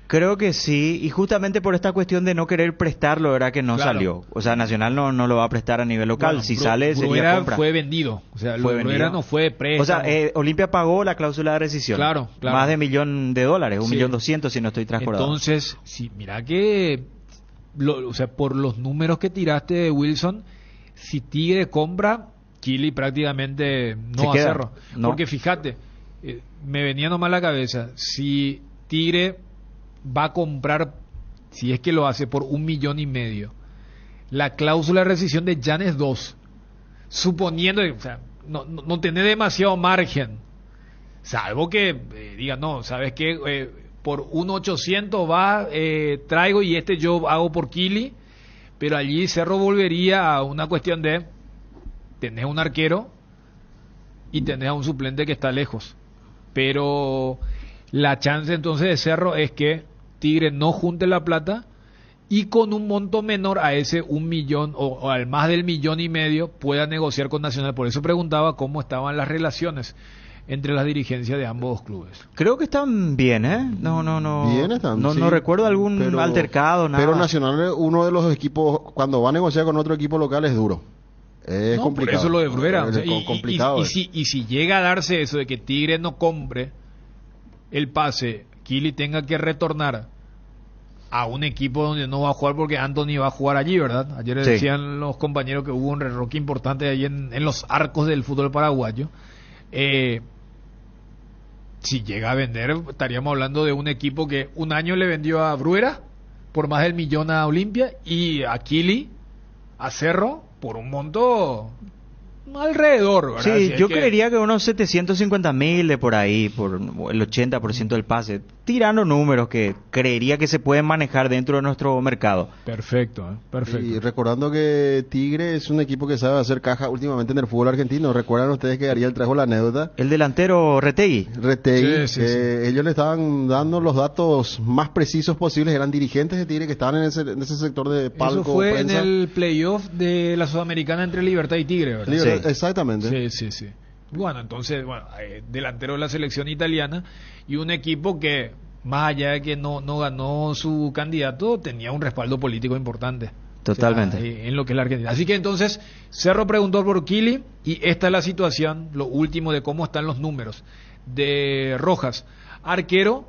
Creo que sí, y justamente por esta cuestión de no querer prestarlo, ¿verdad? Que no salió. O sea, Nacional no lo va a prestar a nivel local. Si sale, sería compra. Fue vendido. O sea, Bruera no fue préstamo. O sea, Olimpia pagó la cláusula de rescisión. Claro. Más de $1 millón, $1.200.000, si no estoy transcordado. Entonces, sí, mira que, o sea, por los números que tiraste, Wilson, si Tigre compra, Kili prácticamente no va a Cerro. No. Porque fíjate, me venía nomás a la cabeza, si Tigre va a comprar, si es que lo hace, por $1,5 millones, la cláusula de rescisión de Jan es 2, suponiendo, o sea, no tiene demasiado margen, salvo que diga, no, ¿sabes qué? Por 1.800 va, traigo y yo hago por Kili, pero allí Cerro volvería a una cuestión de tenés un arquero y tenés a un suplente que está lejos, pero la chance entonces de Cerro es que Tigre no junte la plata y con un monto menor a ese 1 millón o al más del 1,5 millones pueda negociar con Nacional. Por eso preguntaba cómo estaban las relaciones entre las dirigencias de ambos clubes. Creo que están bien, ¿eh? No. Bien están, sí. No recuerdo algún altercado, nada. Pero Nacional, uno de los equipos, cuando va a negociar con otro equipo local, es duro. Es complicado. Por eso lo de Bruera. Complicado. Y si llega a darse eso de que Tigre no compre el pase, Kili tenga que retornar a un equipo donde no va a jugar porque Anthony va a jugar allí, ¿verdad? Ayer decían los compañeros que hubo un rerroque importante ahí en los arcos del fútbol paraguayo. si llega a vender, estaríamos hablando de un equipo que un año le vendió a Bruera por más del millón a Olimpia y a Kili, a Cerro, por un monto alrededor, ¿verdad? Sí, Si yo que... creería que unos 750.000 de por ahí, por el 80% del pase, tirando números que creería que se pueden manejar dentro de nuestro mercado. Perfecto, perfecto. Y recordando que Tigre es un equipo que sabe hacer caja últimamente en el fútbol argentino. ¿Recuerdan ustedes que Ariel trajo la anécdota? El delantero Retegui. Sí. Ellos le estaban dando los datos más precisos posibles. Eran dirigentes de Tigre que estaban en ese sector de palco. Eso fue prensa. en el playoff de la Sudamericana entre Libertad y Tigre, ¿verdad? Sí. Exactamente. Sí. Bueno, entonces, delantero de la selección italiana y un equipo que, más allá de que no ganó su candidato, tenía un respaldo político importante. Totalmente. O sea, en lo que es la Argentina. Así que entonces, Cerro preguntó por Kili y esta es la situación, lo último de cómo están los números de Rojas. Arquero,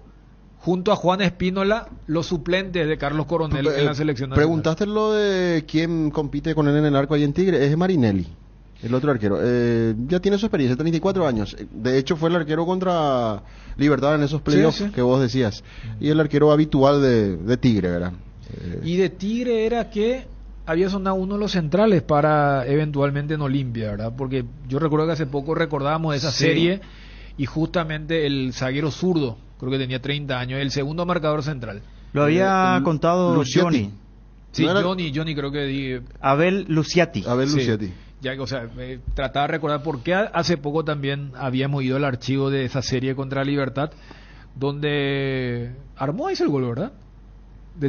junto a Juan Espínola, los suplentes de Carlos Coronel en la selección nacional. Preguntaste lo de quién compite con él en el arco ahí en Tigre. Es Marinelli. El otro arquero, ya tiene su experiencia, 34 años. De hecho, fue el arquero contra Libertad en esos playoffs que vos decías. Y el arquero habitual de Tigre, ¿verdad? Y de Tigre era que había sonado uno de los centrales para eventualmente en Olimpia, ¿verdad? Porque yo recuerdo que hace poco recordábamos esa serie y justamente el zaguero zurdo, creo que tenía 30 años, el segundo marcador central. Lo había contado Johnny. Sí, ¿No era? Johnny creo que... Abel Luciati. Ya, o sea, trataba de recordar por qué hace poco también habíamos ido al archivo de esa serie contra Libertad, donde Armoa hizo el gol, ¿verdad?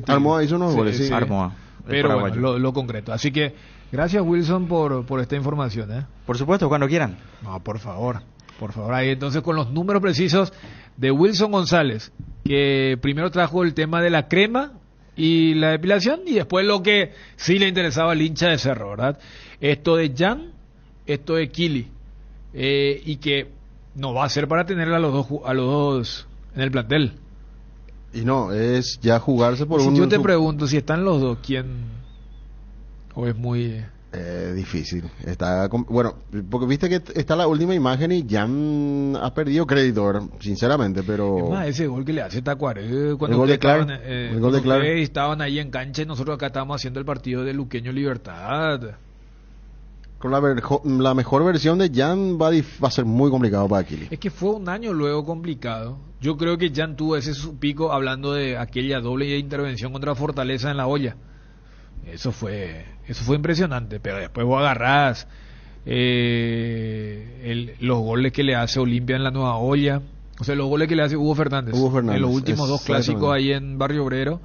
Armoa hizo unos goles, sí. Armoa. Pero bueno, lo concreto. Así que gracias, Wilson, por esta información, ¿eh? Por supuesto, cuando quieran. No, por favor. Ahí entonces con los números precisos de Wilson González, que primero trajo el tema de la crema y la depilación y después lo que sí le interesaba al hincha de Cerro, ¿verdad? Esto de Jan, esto de Kili, y que no va a ser para tener a los dos en el plantel. Y no, es ya jugarse por Si yo te pregunto si están los dos, ¿quién? ¿O es muy...? Difícil. Bueno, porque viste que está la última imagen y Jan ha perdido crédito, ¿verdad? Sinceramente, pero... Es más, ese gol que le hace Tacuaré cuando el gol de Clark, estaban ahí en cancha y nosotros acá estábamos haciendo el partido de Luqueño Libertad. Con la mejor versión de Jan va a ser muy complicado para Kili. Es que fue un año luego complicado. Yo creo que Jan tuvo ese su pico hablando de aquella doble intervención contra Fortaleza en la olla. Eso fue impresionante, pero después vos agarrás los goles que le hace Olimpia en la nueva olla, o sea, los goles que le hace Hugo Fernández en los últimos dos clásicos ahí en Barrio Obrero,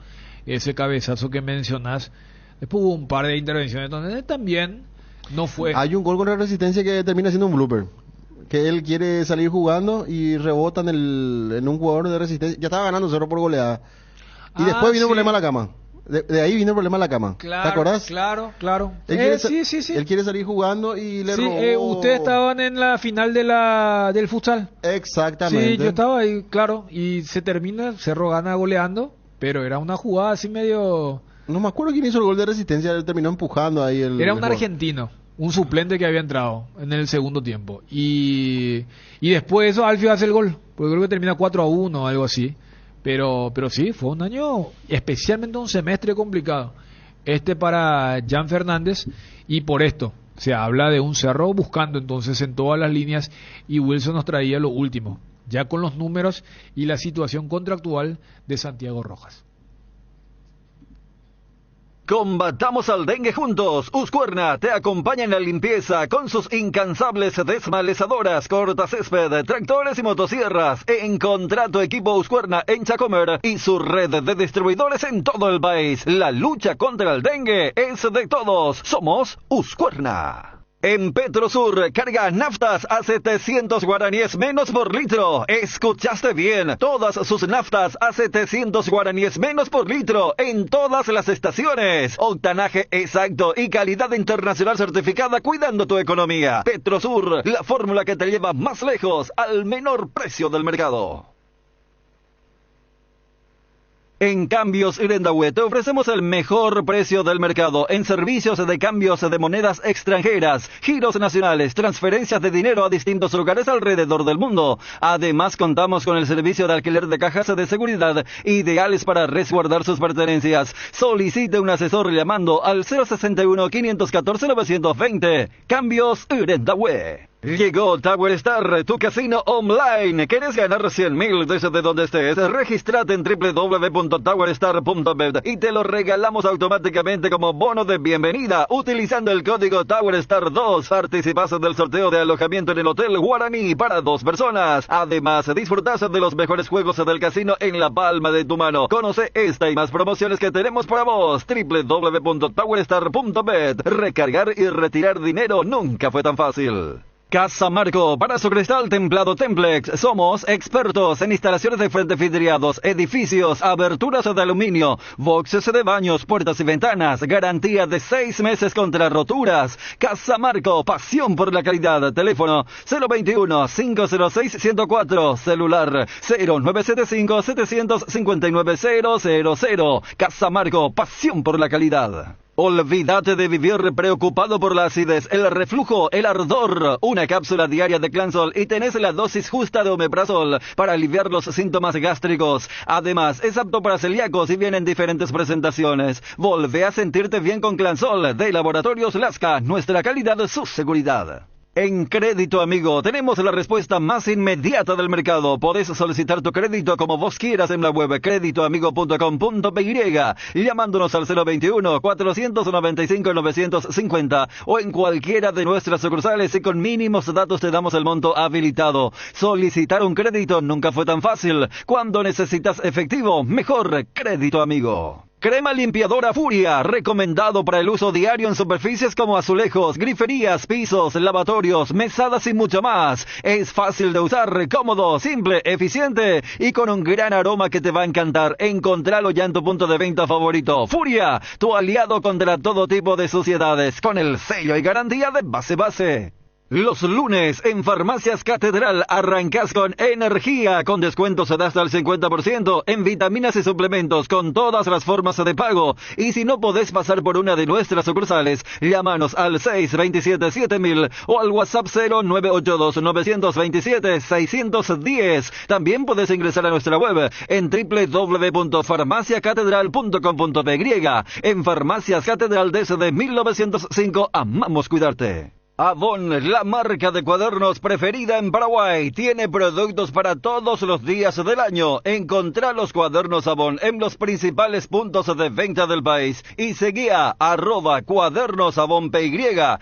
ese cabezazo que mencionás. Después hubo un par de intervenciones donde también no fue. Hay un gol con la Resistencia que termina siendo un blooper, que él quiere salir jugando y rebota en un jugador de Resistencia. Ya estaba ganando 0 por goleada y después vino el problema a la cama. De ahí vino el problema a la cama. Claro, ¿te acordás? Claro. Sí. Él quiere salir jugando y le robó. Ustedes estaban en la final del futsal. Exactamente. Sí, yo estaba ahí, claro. Y se termina, Cerro gana goleando, pero era una jugada así medio... No me acuerdo quién hizo el gol de Resistencia, él terminó empujando ahí Era un argentino, un suplente que había entrado en el segundo tiempo. Y después de eso Alfio hace el gol, porque creo que termina 4-1 o algo así. Pero sí, fue un año, especialmente un semestre complicado. Para Jan Fernández, y por esto se habla de un Cerro buscando entonces en todas las líneas, y Wilson nos traía lo último, ya con los números y la situación contractual de Santiago Rojas. Combatamos al dengue juntos. Uscuerna te acompaña en la limpieza con sus incansables desmalezadoras, cortacésped, tractores y motosierras. Encontrá tu equipo Uscuerna en Chacomer y su red de distribuidores en todo el país. La lucha contra el dengue es de todos. Somos Uscuerna. En Petrosur, carga naftas a 700 guaraníes menos por litro. Escuchaste bien, todas sus naftas a 700 guaraníes menos por litro en todas las estaciones. Octanaje exacto y calidad internacional certificada cuidando tu economía. Petrosur, la fórmula que te lleva más lejos al menor precio del mercado. En Cambios Irendahue te ofrecemos el mejor precio del mercado en servicios de cambios de monedas extranjeras, giros nacionales, transferencias de dinero a distintos lugares alrededor del mundo. Además, contamos con el servicio de alquiler de cajas de seguridad ideales para resguardar sus pertenencias. Solicite un asesor llamando al 061-514-920. Cambios Irendahue. Llegó Tower Star, tu casino online. ¿Quieres ganar 100.000 desde donde estés? Regístrate en www.towerstar.bet y te lo regalamos automáticamente como bono de bienvenida utilizando el código TowerStar2. Participas del sorteo de alojamiento en el Hotel Guaraní para 2 personas. Además, disfrutas de los mejores juegos del casino en la palma de tu mano. Conoce esta y más promociones que tenemos para vos. www.towerstar.bet. Recargar y retirar dinero nunca fue tan fácil. Casa Marco, para su cristal templado Templex. Somos expertos en instalaciones de frente vidriados, edificios, aberturas de aluminio, boxes de baños, puertas y ventanas. Garantía de 6 meses contra roturas. Casa Marco, pasión por la calidad. Teléfono 021-506-104. Celular 0975-759-000. Casa Marco, pasión por la calidad. Olvídate de vivir preocupado por la acidez, el reflujo, el ardor. Una cápsula diaria de Clansol y tenés la dosis justa de omeprazol para aliviar los síntomas gástricos. Además, es apto para celíacos y viene en diferentes presentaciones. Volvé a sentirte bien con Clansol de Laboratorios Lasca. Nuestra calidad, su seguridad. En Crédito Amigo tenemos la respuesta más inmediata del mercado. Podés solicitar tu crédito como vos quieras en la web creditoamigo.com.py, llamándonos al 021-495-950 o en cualquiera de nuestras sucursales y con mínimos datos te damos el monto habilitado. Solicitar un crédito nunca fue tan fácil. Cuando necesitas efectivo, mejor Crédito Amigo. Crema limpiadora Furia, recomendado para el uso diario en superficies como azulejos, griferías, pisos, lavatorios, mesadas y mucho más. Es fácil de usar, cómodo, simple, eficiente y con un gran aroma que te va a encantar. Encontralo ya en tu punto de venta favorito. Furia, tu aliado contra todo tipo de suciedades, con el sello y garantía de Base. Los lunes en Farmacias Catedral arrancas con energía, con descuentos de hasta el 50% en vitaminas y suplementos con todas las formas de pago. Y si no podés pasar por una de nuestras sucursales, llámanos al 627-7000 o al WhatsApp 0982-927-610. También podés ingresar a nuestra web en www.farmaciacatedral.com.py. En Farmacias Catedral desde 1905 amamos cuidarte. Avon, la marca de cuadernos preferida en Paraguay, tiene productos para todos los días del año. Encontrá los cuadernos Avon en los principales puntos de venta del país y seguí a @cuadernosavonpy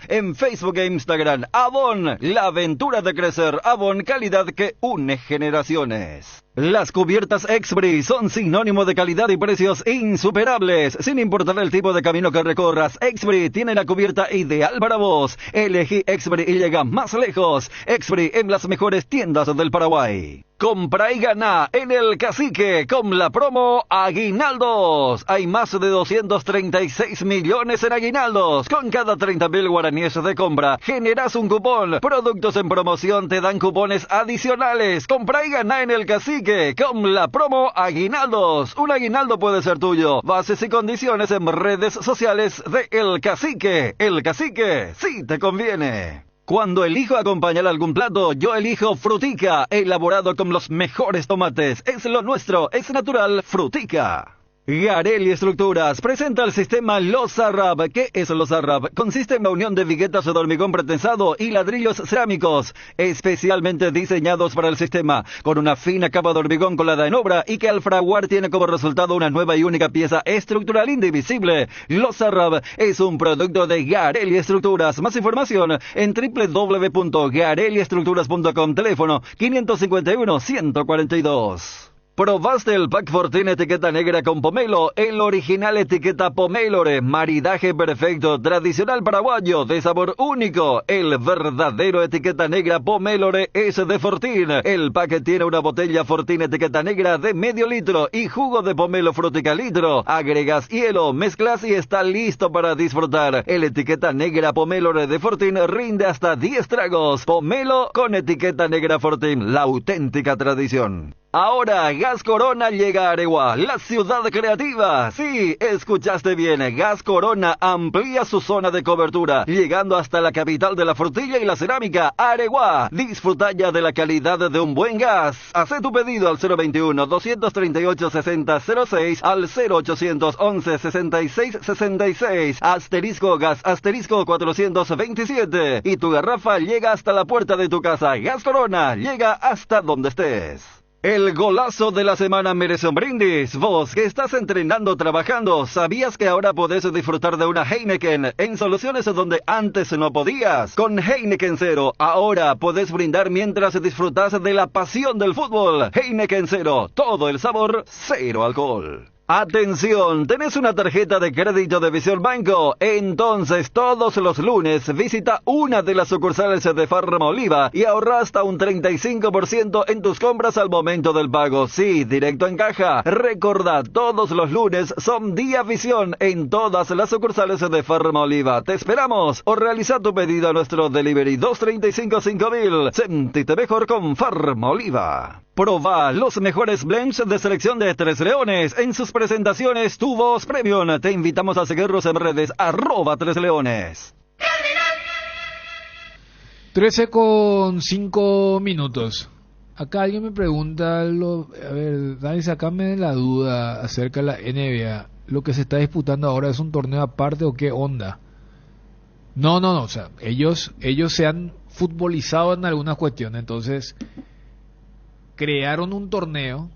en Facebook e Instagram. Avon, la aventura de crecer. Avon, calidad que une generaciones. Las cubiertas Expri son sinónimo de calidad y precios insuperables. Sin importar el tipo de camino que recorras, Expri tiene la cubierta ideal para vos. Elegí Expri y llega más lejos. Expri en las mejores tiendas del Paraguay. Compra y gana en El Cacique con la promo Aguinaldos. Hay más de 236 millones en aguinaldos. Con cada 30.000 guaraníes de compra, generas un cupón. Productos en promoción te dan cupones adicionales. Compra y gana en El Cacique con la promo Aguinaldos. Un aguinaldo puede ser tuyo. Bases y condiciones en redes sociales de El Cacique. El Cacique, sí te conviene. Cuando elijo acompañar algún plato, yo elijo Frutica, elaborado con los mejores tomates. Es lo nuestro, es natural, Frutica. Garelli Estructuras presenta el sistema Losarrab. ¿Qué es Losarrab? Consiste en la unión de viguetas de hormigón pretensado y ladrillos cerámicos, especialmente diseñados para el sistema, con una fina capa de hormigón colada en obra y que al fraguar tiene como resultado una nueva y única pieza estructural indivisible. Losarrab es un producto de Garelli Estructuras. Más información en www.garelliestructuras.com. Teléfono 551-142. ¿Probaste el Pack Fortín etiqueta negra con pomelo? El original etiqueta Pomélore, maridaje perfecto, tradicional paraguayo, de sabor único. El verdadero etiqueta negra Pomélore es de Fortín. El pack tiene una botella Fortín etiqueta negra de medio litro y jugo de pomelo Frutica litro. Agregas hielo, mezclas y está listo para disfrutar. El etiqueta negra Pomélore de Fortín rinde hasta 10 tragos. Pomelo con etiqueta negra Fortín, la auténtica tradición. Ahora Gas Corona llega a Areguá, la ciudad creativa. Sí, escuchaste bien, Gas Corona amplía su zona de cobertura, llegando hasta la capital de la frutilla y la cerámica, Areguá. Disfruta ya de la calidad de un buen gas. Haz tu pedido al 021-238-6006, al 0811-6666, asterisco gas, asterisco 427. Y tu garrafa llega hasta la puerta de tu casa. Gas Corona llega hasta donde estés. El golazo de la semana merece un brindis. Vos que estás entrenando, trabajando, ¿sabías que ahora podés disfrutar de una Heineken en soluciones donde antes no podías? Con Heineken Cero, ahora podés brindar mientras disfrutas de la pasión del fútbol. Heineken Cero, todo el sabor, cero alcohol. Atención, ¿tenés una tarjeta de crédito de Visión Banco? Entonces todos los lunes visita una de las sucursales de Farma Oliva y ahorra hasta un 35% en tus compras al momento del pago. Sí, directo en caja. Recordad, todos los lunes son Día Visión en todas las sucursales de Farma Oliva. Te esperamos o realiza tu pedido a nuestro delivery 235-5000. Sentite mejor con Farma Oliva. Proba los mejores blends de selección de Tres Leones en sus presentaciones Tu Voz Premium. Te invitamos a seguirlos en redes @Tres Leones. 13:05. Acá alguien me pregunta, a ver, Dani, sacame la duda acerca de la NBA. ¿Lo que se está disputando ahora es un torneo aparte o qué onda? No, o sea, ellos se han futbolizado en algunas cuestiones, entonces crearon un torneo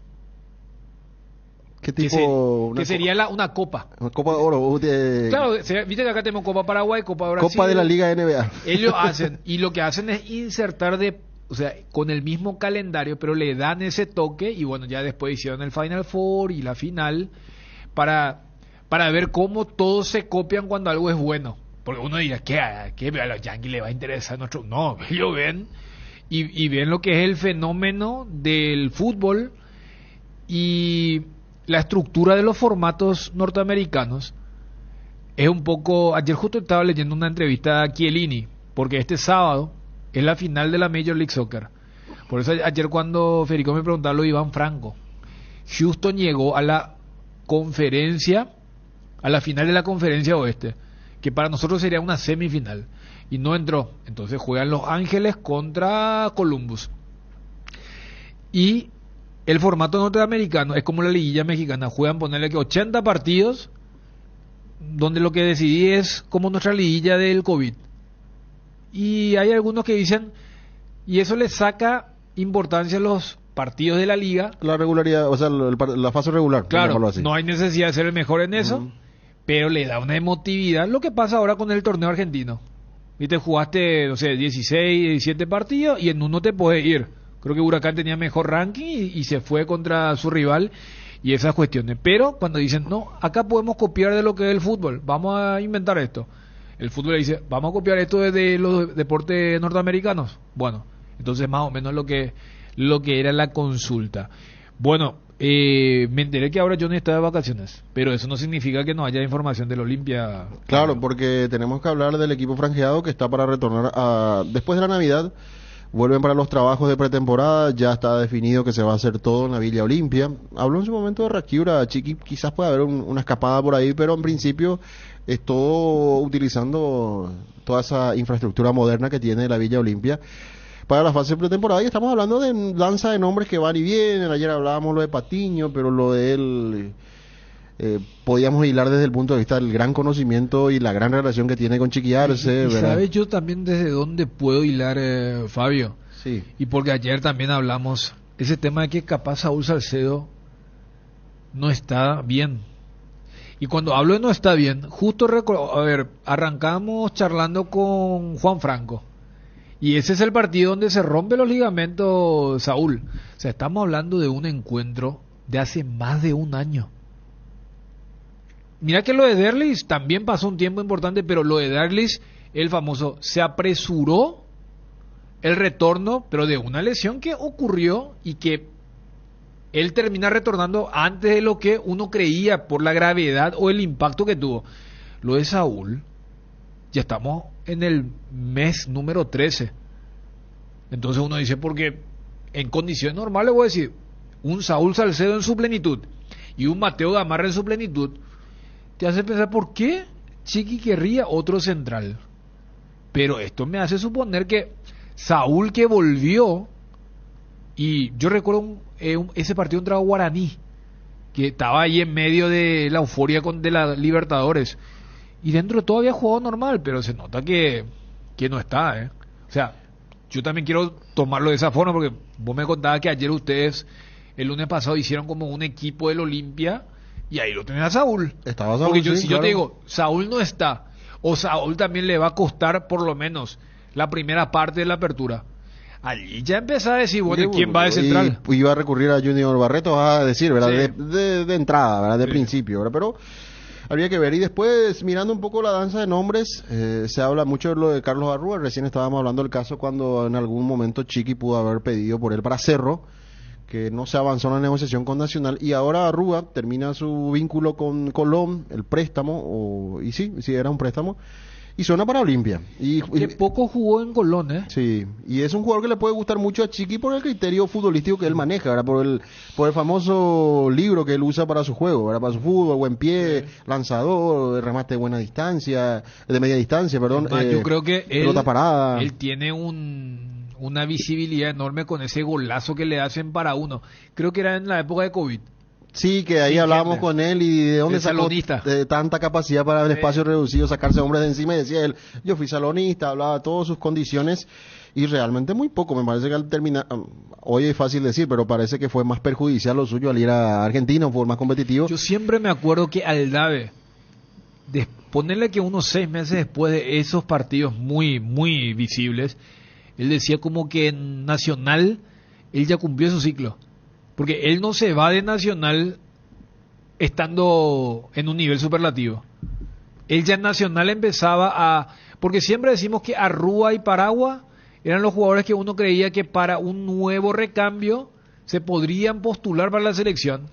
¿Qué tipo? que sería una copa. Una Copa de Oro. Claro, viste que acá tenemos Copa Paraguay, Copa Brasil. Copa de la Liga NBA. Ellos hacen, y lo que hacen es insertar o sea, con el mismo calendario, pero le dan ese toque, y bueno, ya después hicieron el Final Four y la final, para ver cómo todos se copian cuando algo es bueno. Porque uno dirá, ¿qué a los Yankees le va a interesar nuestro? No, ellos ven y ven lo que es el fenómeno del fútbol y la estructura de los formatos norteamericanos. Es un poco... Ayer justo estaba leyendo una entrevista a Chiellini, porque este sábado es la final de la Major League Soccer. Por eso ayer cuando Federico me preguntaba lo de Iván Franco, Houston llegó a la conferencia, a la final de la conferencia oeste, que para nosotros sería una semifinal, y no entró. Entonces juegan Los Ángeles contra Columbus. Y el formato norteamericano es como la liguilla mexicana, juegan, ponerle que 80 partidos, donde lo que decidí es como nuestra liguilla del COVID. Y hay algunos que dicen, y eso le saca importancia a los partidos de la liga. La regularidad, o sea, la fase regular. Claro, no hay necesidad de ser el mejor en eso, pero le da una emotividad. Lo que pasa ahora con el torneo argentino. Viste, jugaste, no sé, 16, 17 partidos y en uno te puedes ir. Creo que Huracán tenía mejor ranking y se fue contra su rival y esas cuestiones. Pero cuando dicen, no, acá podemos copiar de lo que es el fútbol, vamos a inventar esto. El fútbol le dice, vamos a copiar esto de los deportes norteamericanos. Bueno, entonces más o menos lo que era la consulta. Bueno, me enteré que ahora Johnny está de vacaciones, pero eso no significa que no haya información del Olimpia. Claro, porque tenemos que hablar del equipo franjeado que está para retornar después de la Navidad. Vuelven para los trabajos de pretemporada, ya está definido que se va a hacer todo en la Villa Olimpia. Habló en su momento de Raquiura, Chiqui, quizás pueda haber una escapada por ahí, pero en principio es todo utilizando toda esa infraestructura moderna que tiene la Villa Olimpia para la fase de pretemporada. Y estamos hablando de danza de nombres que van y vienen. Ayer hablábamos lo de Patiño, pero lo de él podíamos hilar desde el punto de vista del gran conocimiento y la gran relación que tiene con Chiqui Arce. Y sabes yo también desde dónde puedo hilar, Fabio. Sí. Y porque ayer también hablamos ese tema de que capaz Saúl Salcedo no está bien. Y cuando hablo de no está bien, justo arrancamos charlando con Juan Franco. Y ese es el partido donde se rompen los ligamentos, Saúl. O sea, estamos hablando de un encuentro de hace más de un año. Mira que lo de Derlis también pasó un tiempo importante, pero lo de Derlis, el famoso, se apresuró el retorno, pero de una lesión que ocurrió y que él termina retornando antes de lo que uno creía por la gravedad o el impacto que tuvo. Lo de Saúl, ya estamos en el mes número 13. Entonces uno dice, porque en condiciones normales, voy a decir, un Saúl Salcedo en su plenitud y un Mateo Gamarra en su plenitud, te hace pensar por qué Chiqui querría otro central. Pero esto me hace suponer que Saúl, que volvió, y yo recuerdo ese partido contra Guaraní, que estaba ahí en medio de la euforia de la Libertadores, y dentro de todo había jugado normal, pero se nota que no está, O sea, yo también quiero tomarlo de esa forma, porque vos me contabas que ayer ustedes, el lunes pasado, hicieron como un equipo del Olimpia, y ahí lo tenés a Saúl. Estaba Saúl, porque yo, sí, si claro. yo te digo, Saúl no está, o Saúl también le va a costar por lo menos la primera parte de la apertura, allí ya empezaba a decir, bueno, ¿quién va de central? Y iba a recurrir a Junior Barreto, a decir, ¿verdad? Sí. De entrada, ¿verdad? De Sí. principio, ¿verdad? Pero habría que ver. Y después, mirando un poco la danza de nombres, se habla mucho de lo de Carlos Arrua. Recién estábamos hablando del caso cuando en algún momento Chiqui pudo haber pedido por él para Cerro, que no se avanzó en la negociación con Nacional, y ahora Arrua termina su vínculo con Colón, el préstamo, y sí era un préstamo, y suena para Olimpia. Que poco jugó en Colón, Sí, y es un jugador que le puede gustar mucho a Chiqui por el criterio futbolístico que él maneja, ¿verdad? Por el famoso libro que él usa para su juego, ¿verdad? Para su fútbol, buen pie, lanzador, remate de buena distancia, de media distancia, perdón. Yo creo que pelota parada. él tiene una visibilidad enorme con ese golazo que le hacen para uno. Creo que era en la época de COVID. Sí, que ahí hablábamos con él y de dónde sacó tanta capacidad para el espacio reducido, sacarse hombres de encima, y decía él, yo fui salonista, hablaba de todas sus condiciones y realmente muy poco. Me parece que al terminar, hoy es fácil decir, pero parece que fue más perjudicial lo suyo al ir a Argentina, un fútbol más competitivo. Yo siempre me acuerdo que Aldave, ponerle que unos 6 meses después de esos partidos muy, muy visibles, él decía como que en Nacional él ya cumplió su ciclo. Porque él no se va de Nacional estando en un nivel superlativo. Él ya en Nacional empezaba a... Porque siempre decimos que Arrua y Paragua eran los jugadores que uno creía que para un nuevo recambio se podrían postular para la selección.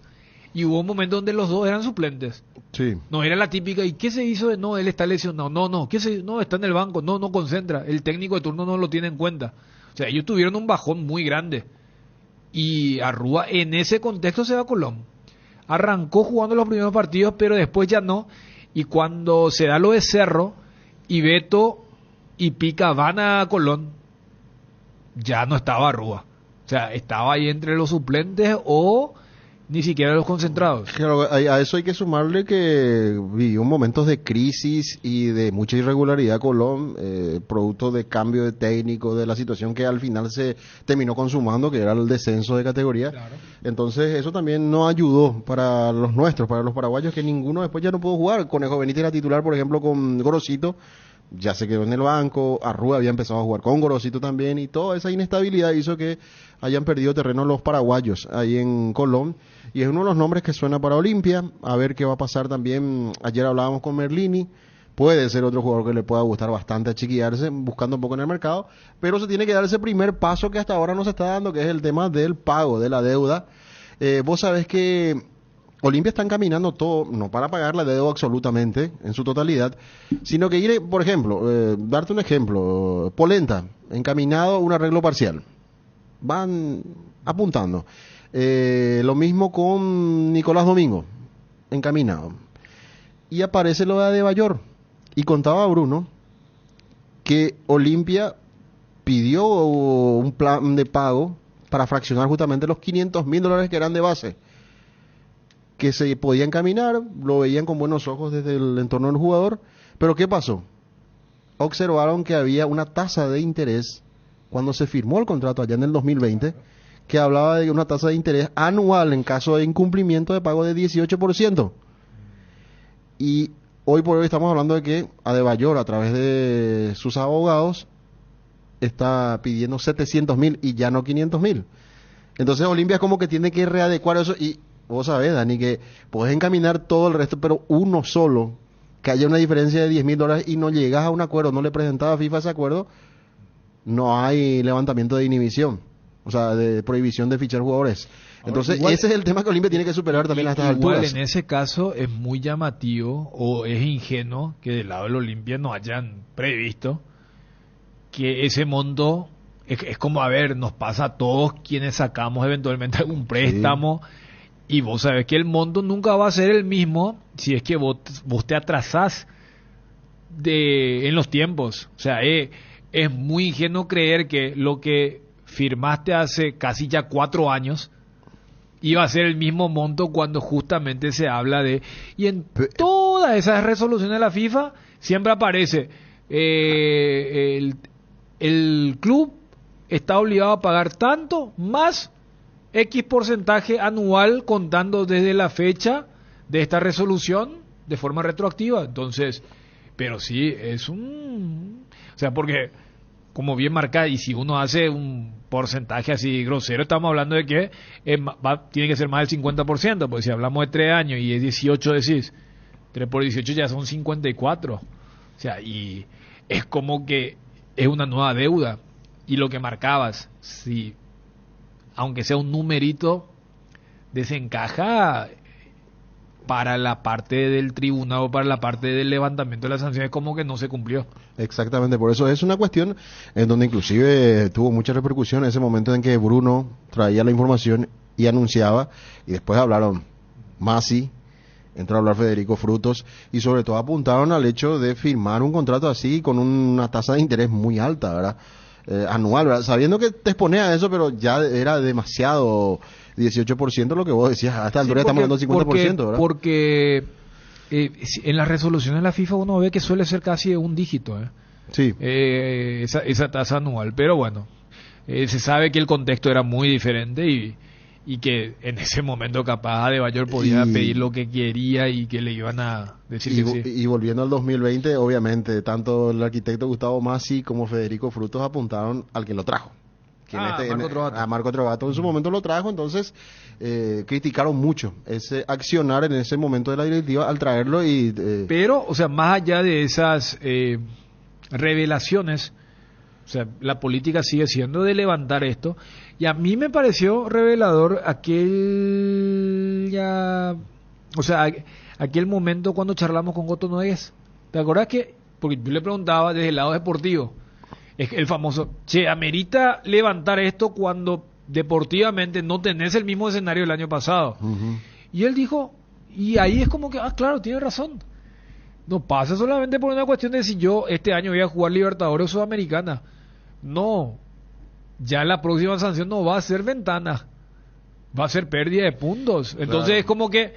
Y hubo un momento donde los dos eran suplentes. Sí. No era la típica, ¿y qué se hizo de no? Él está lesionado. No, está en el banco. No concentra. El técnico de turno no lo tiene en cuenta. O sea, ellos tuvieron un bajón muy grande. Y Arrua en ese contexto se va a Colón. Arrancó jugando los primeros partidos, pero después ya no. Y cuando se da lo de Cerro, y Beto y Pica van a Colón, ya no estaba Arrua. O sea, estaba ahí entre los suplentes o ni siquiera los concentrados. Claro, a eso hay que sumarle que vivió momentos de crisis y de mucha irregularidad Colón, producto de cambio de técnico, de la situación que al final se terminó consumando, que era el descenso de categoría. Claro. Entonces eso también no ayudó para los nuestros, para los paraguayos, que ninguno después ya no pudo jugar. Conejo Benítez era titular, por ejemplo, con Gorosito, ya se quedó en el banco. Arrua había empezado a jugar con Gorosito también, y toda esa inestabilidad hizo que hayan perdido terreno los paraguayos ahí en Colón, y es uno de los nombres que suena para Olimpia. A ver qué va a pasar también. Ayer hablábamos con Merlini, puede ser otro jugador que le pueda gustar bastante a Chiqui Arce, buscando un poco en el mercado, pero se tiene que dar ese primer paso que hasta ahora no se está dando, que es el tema del pago de la deuda. Vos sabés que Olimpia está encaminando todo, no para pagar la deuda absolutamente, en su totalidad, sino que ir, por ejemplo, darte un ejemplo, Polenta, encaminado a un arreglo parcial. Van apuntando. Lo mismo con Nicolás Domingo, encaminado. Y aparece lo de Adebayor. Y contaba Bruno que Olimpia pidió un plan de pago para fraccionar justamente los $500,000 que eran de base, que se podía encaminar, lo veían con buenos ojos desde el entorno del jugador. Pero ¿qué pasó? Observaron que había una tasa de interés cuando se firmó el contrato allá en el 2020, que hablaba de una tasa de interés anual en caso de incumplimiento de pago de 18%. Y hoy por hoy estamos hablando de que Adebayor, a través de sus abogados, está pidiendo 700,000 y ya no 500,000. Entonces Olimpia es como que tiene que readecuar eso, y vos sabés, Dani, que podés encaminar todo el resto, pero uno solo, que haya una diferencia de $10,000 y no llegas a un acuerdo, no le presentaba a FIFA ese acuerdo, no hay levantamiento de inhibición, o sea, de prohibición de fichar jugadores. Entonces, igual, ese es el tema que Olimpia tiene que superar también a estas alturas. En ese caso es muy llamativo, o es ingenuo, que del lado del Olimpia no hayan previsto que ese monto es como, a ver, nos pasa a todos quienes sacamos eventualmente algún préstamo, y vos sabés que el monto nunca va a ser el mismo si es que vos te atrasás en los tiempos. O sea, es muy ingenuo creer que lo que firmaste hace casi ya 4 años iba a ser el mismo monto cuando justamente se habla de... Y en todas esas resoluciones de la FIFA siempre aparece el club está obligado a pagar tanto más X porcentaje anual contando desde la fecha de esta resolución de forma retroactiva. Entonces, pero sí, es un... O sea, porque, como bien marcado, y si uno hace un porcentaje así grosero, estamos hablando de que tiene que ser más del 50%, porque si hablamos de 3 años y es 18, decís, 3 por 18 ya son 54. O sea, y es como que es una nueva deuda. Y lo que marcabas, si aunque sea un numerito, desencaja para la parte del tribunal o para la parte del levantamiento de las sanciones, como que no se cumplió. Exactamente, por eso es una cuestión en donde inclusive tuvo mucha repercusión en ese momento en que Bruno traía la información y anunciaba, y después hablaron Masi, entró a hablar Federico Frutos, y sobre todo apuntaron al hecho de firmar un contrato así con una tasa de interés muy alta, ¿verdad? Anual, ¿verdad? Sabiendo que te exponía a eso, pero ya era demasiado 18% lo que vos decías, a esta altura estamos hablando del 50%, ¿verdad? Porque en las resoluciones de la FIFA uno ve que suele ser casi un dígito, Sí. Esa tasa anual, pero bueno, se sabe que el contexto era muy diferente y que en ese momento capaz Adebayor podía pedir lo que quería y que le iban a decir que sí. Y volviendo al 2020, obviamente, tanto el arquitecto Gustavo Masi como Federico Frutos apuntaron al que lo trajo. A Marco Trovato en su momento lo trajo, entonces criticaron mucho ese accionar en ese momento de la directiva al traerlo pero, o sea, más allá de esas revelaciones, o sea, la política sigue siendo de levantar esto, y a mí me pareció revelador aquel momento cuando charlamos con Goto Nogués. ¿Te acordás que? Porque yo le preguntaba desde el lado deportivo, es el famoso, amerita levantar esto cuando deportivamente no tenés el mismo escenario del año pasado. Uh-huh. Y él dijo, y ahí es como que, claro, tiene razón. No pasa solamente por una cuestión de si yo este año voy a jugar Libertadores o Sudamericana. No, ya la próxima sanción no va a ser ventana, va a ser pérdida de puntos. Entonces claro, es como que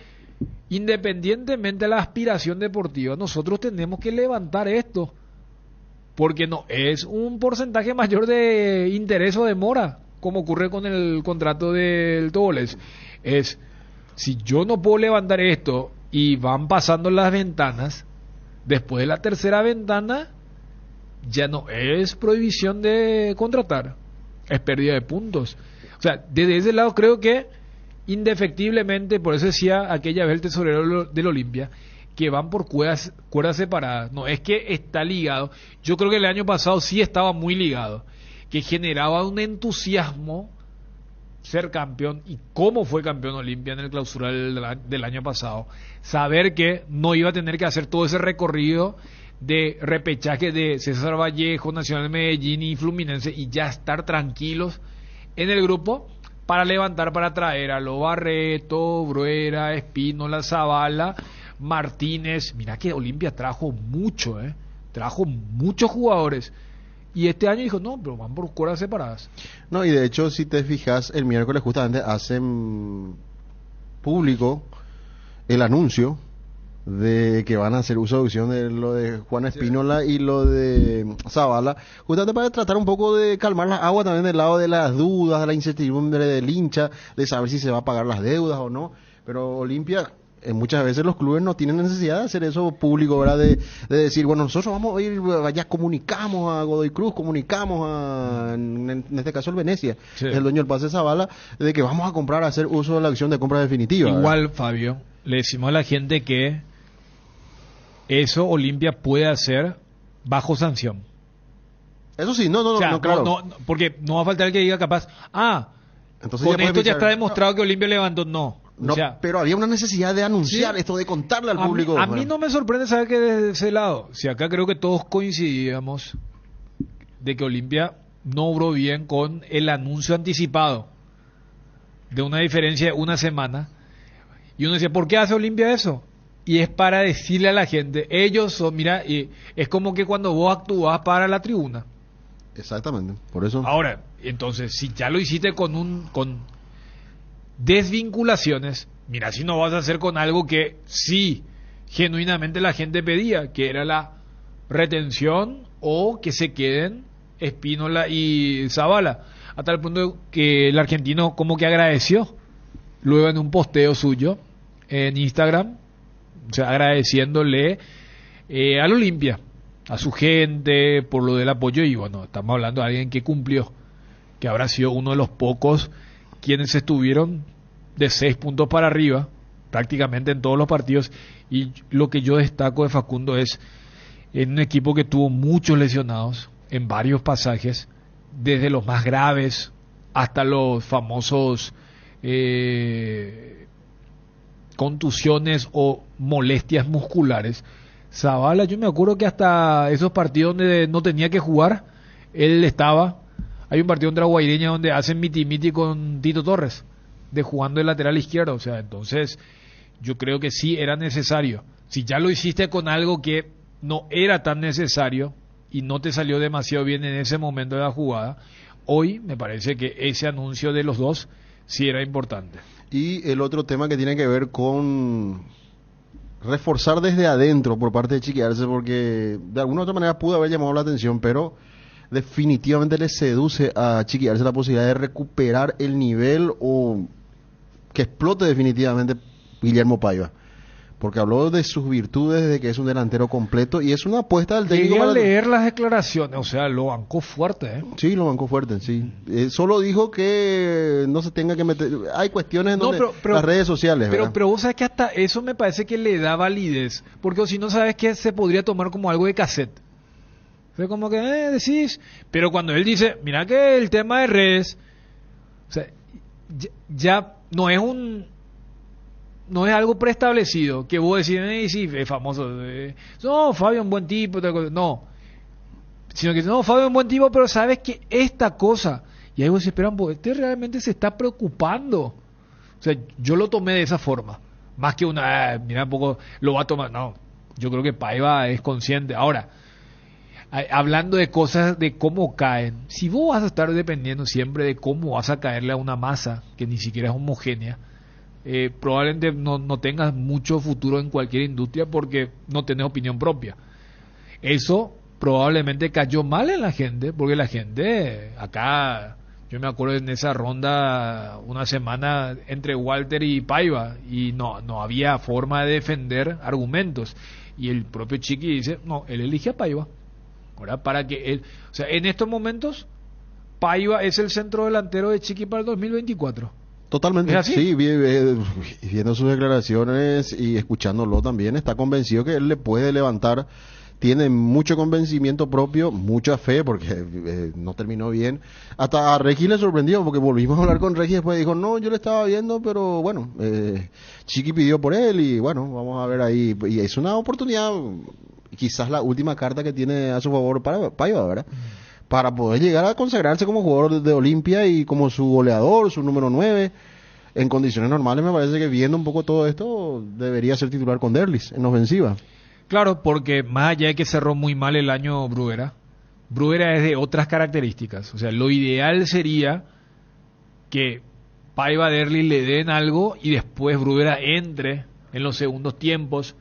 independientemente de la aspiración deportiva, nosotros tenemos que levantar esto, porque no es un porcentaje mayor de interés o demora, como ocurre con el contrato del Toboles. Es, si yo no puedo levantar esto y van pasando las ventanas, después de la tercera ventana ya no es prohibición de contratar, es pérdida de puntos. O sea, desde ese lado creo que indefectiblemente, por eso decía aquella vez el tesorero del Olimpia, que van por cuerdas separadas. No es que está ligado, yo creo que el año pasado sí estaba muy ligado, que generaba un entusiasmo ser campeón, y cómo fue campeón Olimpia en el clausura del año pasado, saber que no iba a tener que hacer todo ese recorrido de repechaje de César Vallejo, Nacional de Medellín y Fluminense, y ya estar tranquilos en el grupo para levantar, para traer a Lo Barreto, Bruera, Espínola, Zavala, Martínez. Mira que Olimpia trajo mucho, trajo muchos jugadores. Y este año dijo, no, pero van por cuerdas separadas. No, y de hecho, si te fijas, el miércoles justamente hacen público el anuncio de que van a hacer uso de opción de lo de Juan Espínola y lo de Zavala, justamente para tratar un poco de calmar las aguas también del lado de las dudas, de la incertidumbre del hincha, de saber si se va a pagar las deudas o no. Pero Olimpia, muchas veces los clubes no tienen necesidad de hacer eso público, ¿verdad? De decir, bueno, nosotros vamos a ir, ya comunicamos a Godoy Cruz, comunicamos en este caso el Venecia, el dueño del pase Zavala, de que vamos a comprar, a hacer uso de la acción de compra definitiva. Igual, ¿verdad? Fabio, le decimos a la gente que eso Olimpia puede hacer bajo sanción. Eso sí, no, claro. No, porque no va a faltar el que diga capaz, entonces con esto ya está demostrado que Olimpia levantó, no. No, o sea, pero había una necesidad de anunciar esto, de contarle al público. A mí no me sorprende saber que desde ese lado, si acá creo que todos coincidíamos de que Olimpia no obró bien con el anuncio anticipado de una diferencia de una semana. Y uno dice, ¿por qué hace Olimpia eso? Y es para decirle a la gente, ellos son, mira, y es como que cuando vos actúas para la tribuna. Exactamente, por eso. Ahora, entonces, si ya lo hiciste con desvinculaciones, mira, si no vas a hacer con algo que sí, genuinamente la gente pedía, que era la retención o que se queden Espínola y Zavala, a tal punto que el argentino como que agradeció luego en un posteo suyo en Instagram, o sea, agradeciéndole al Olimpia, a su gente por lo del apoyo. Y bueno, estamos hablando de alguien que cumplió, que habrá sido uno de los pocos quienes estuvieron de 6 puntos para arriba prácticamente en todos los partidos. Y lo que yo destaco de Facundo es en un equipo que tuvo muchos lesionados en varios pasajes, desde los más graves hasta los famosos contusiones o molestias musculares. Zavala, yo me acuerdo que hasta esos partidos donde no tenía que jugar, él estaba. Hay un partido contra Guaireña donde hacen miti-miti con Tito Torres, de jugando de lateral izquierdo. O sea, entonces yo creo que sí era necesario. Si ya lo hiciste con algo que no era tan necesario y no te salió demasiado bien en ese momento de la jugada, hoy me parece que ese anuncio de los dos sí era importante. Y el otro tema que tiene que ver con reforzar desde adentro por parte de Chiqui Arce, porque de alguna u otra manera pudo haber llamado la atención, pero definitivamente le seduce a Chiqui Arce la posibilidad de recuperar el nivel o que explote definitivamente Guillermo Paiva, porque habló de sus virtudes, de que es un delantero completo y es una apuesta del técnico. Llegué a leer las declaraciones, o sea, lo bancó fuerte, ¿eh? Sí, lo bancó fuerte, sí. Solo dijo que no se tenga que meter. Hay cuestiones en donde las redes sociales, ¿verdad? Pero vos sabes que hasta eso me parece que le da validez, porque si no, sabes que se podría tomar como algo de cassette. Fue como que decís, pero cuando él dice, mira que el tema de redes, o sea, ya no es no es algo preestablecido, que vos decís, sí, es famoso, no, Fabio es un buen tipo, no, sino que no, Fabio es un buen tipo, pero sabes que esta cosa, y ahí vos decís, espera, este realmente se está preocupando. O sea, yo lo tomé de esa forma, más que una, mira un poco, lo va a tomar, no, yo creo que Paiva es consciente. Ahora, hablando de cosas de cómo caen, si vos vas a estar dependiendo siempre de cómo vas a caerle a una masa que ni siquiera es homogénea, probablemente no tengas mucho futuro en cualquier industria porque no tenés opinión propia. Eso probablemente cayó mal en la gente, porque la gente acá, yo me acuerdo en esa ronda una semana entre Walter y Paiva y no había forma de defender argumentos, y el propio Chiqui dice, no, él elige a Paiva. Ahora, para que él, o sea, en estos momentos Paiva es el centro delantero de Chiqui para el 2024. Totalmente, sí, viendo sus declaraciones y escuchándolo también, está convencido que él le puede levantar, tiene mucho convencimiento propio, mucha fe, porque no terminó bien. Hasta a Regi le sorprendió, porque volvimos a hablar con Regi, después dijo, no, yo le estaba viendo, pero bueno, Chiqui pidió por él y bueno, vamos a ver ahí, y es una oportunidad, quizás la última carta que tiene a su favor para Paiva, ¿verdad? Para poder llegar a consagrarse como jugador de Olimpia y como su goleador, su número 9. En condiciones normales me parece que viendo un poco todo esto debería ser titular con Derlis en ofensiva. Claro, porque más allá de que cerró muy mal el año Bruguera es de otras características. O sea, lo ideal sería que Paiva, Derlis le den algo y después Bruguera entre en los segundos tiempos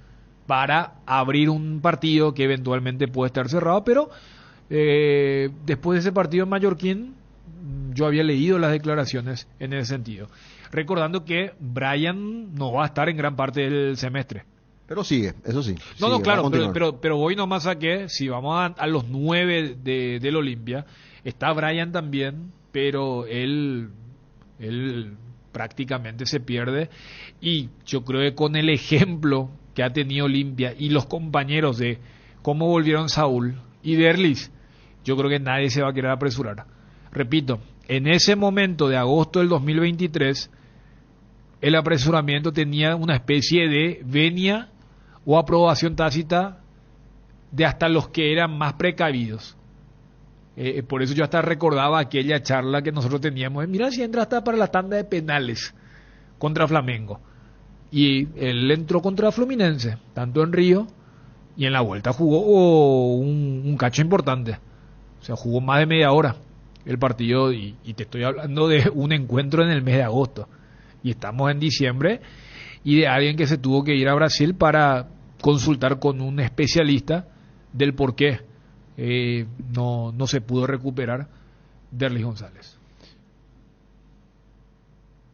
para abrir un partido que eventualmente puede estar cerrado, pero después de ese partido en Mallorquín yo había leído las declaraciones en ese sentido, recordando que Brian no va a estar en gran parte del semestre, pero sigue, eso sí, no, claro, pero voy nomás a que si vamos a los 9 del Olimpia, está Brian también, pero él prácticamente se pierde, y yo creo que con el ejemplo que ha tenido Olimpia y los compañeros de cómo volvieron Saúl y Derlis, yo creo que nadie se va a querer apresurar. Repito, en ese momento de agosto del 2023, el apresuramiento tenía una especie de venia o aprobación tácita de hasta los que eran más precavidos. Por eso yo hasta recordaba aquella charla que nosotros teníamos. Mira si entra hasta para la tanda de penales contra Flamengo. Y él entró contra Fluminense, tanto en Río y en la vuelta jugó un cacho importante. O sea, jugó más de media hora el partido y te estoy hablando de un encuentro en el mes de agosto. Y estamos en diciembre y de alguien que se tuvo que ir a Brasil para consultar con un especialista del por qué no se pudo recuperar Derlis González.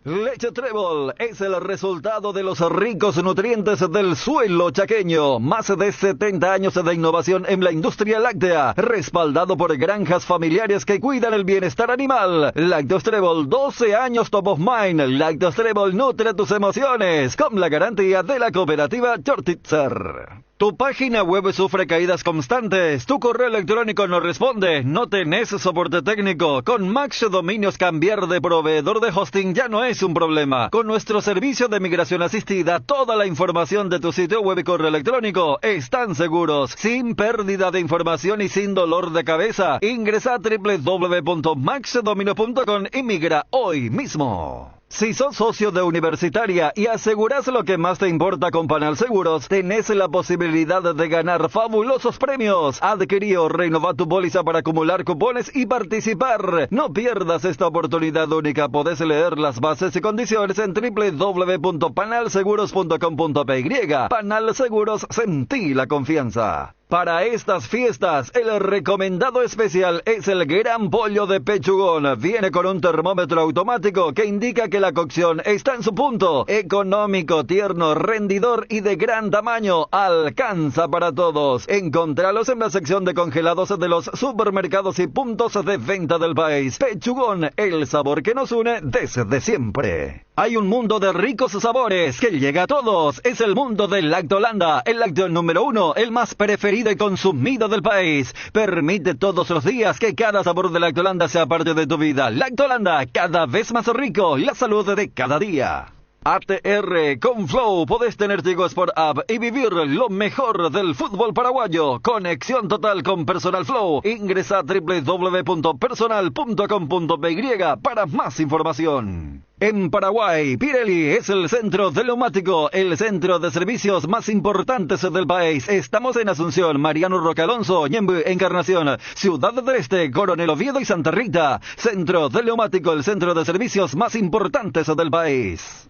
Leche Trébol es el resultado de los ricos nutrientes del suelo chaqueño. Más de 70 años de innovación en la industria láctea, respaldado por granjas familiares que cuidan el bienestar animal. Lácteos Trébol, 12 años top of mind. Lácteos Trébol nutre tus emociones, con la garantía de la cooperativa Chortitzer. Tu página web sufre caídas constantes, tu correo electrónico no responde, no tenés soporte técnico. Con Max Dominios cambiar de proveedor de hosting ya no es un problema. Con nuestro servicio de migración asistida, toda la información de tu sitio web y correo electrónico están seguros, sin pérdida de información y sin dolor de cabeza. Ingresa a www.maxdominios.com y migra hoy mismo. Si sos socio de Universitaria y aseguras lo que más te importa con Panal Seguros, tenés la posibilidad de ganar fabulosos premios. Adquirí o renová tu póliza para acumular cupones y participar. No pierdas esta oportunidad única. Podés leer las bases y condiciones en www.panalseguros.com.py. Panal Seguros, sentí la confianza. Para estas fiestas, el recomendado especial es el Gran Pollo de Pechugón. Viene con un termómetro automático que indica que la cocción está en su punto. Económico, tierno, rendidor y de gran tamaño. Alcanza para todos. Encontralos en la sección de congelados de los supermercados y puntos de venta del país. Pechugón, el sabor que nos une desde siempre. Hay un mundo de ricos sabores que llega a todos. Es el mundo del Lactolanda, el lácteo número 1, el más preferido y consumido del país. Permite todos los días que cada sabor de Lactolanda sea parte de tu vida. Lactolanda, cada vez más rico, la salud de cada día. ATR con Flow, podés tener Tigo Sport App y vivir lo mejor del fútbol paraguayo. Conexión total con Personal Flow. Ingresa a www.personal.com.py para más información. En Paraguay, Pirelli es el centro del neumático, el centro de servicios más importantes del país. Estamos en Asunción, Mariano Roque Alonso, Ñemby, Encarnación, Ciudad del Este, Coronel Oviedo y Santa Rita. Centro del neumático, el centro de servicios más importantes del país.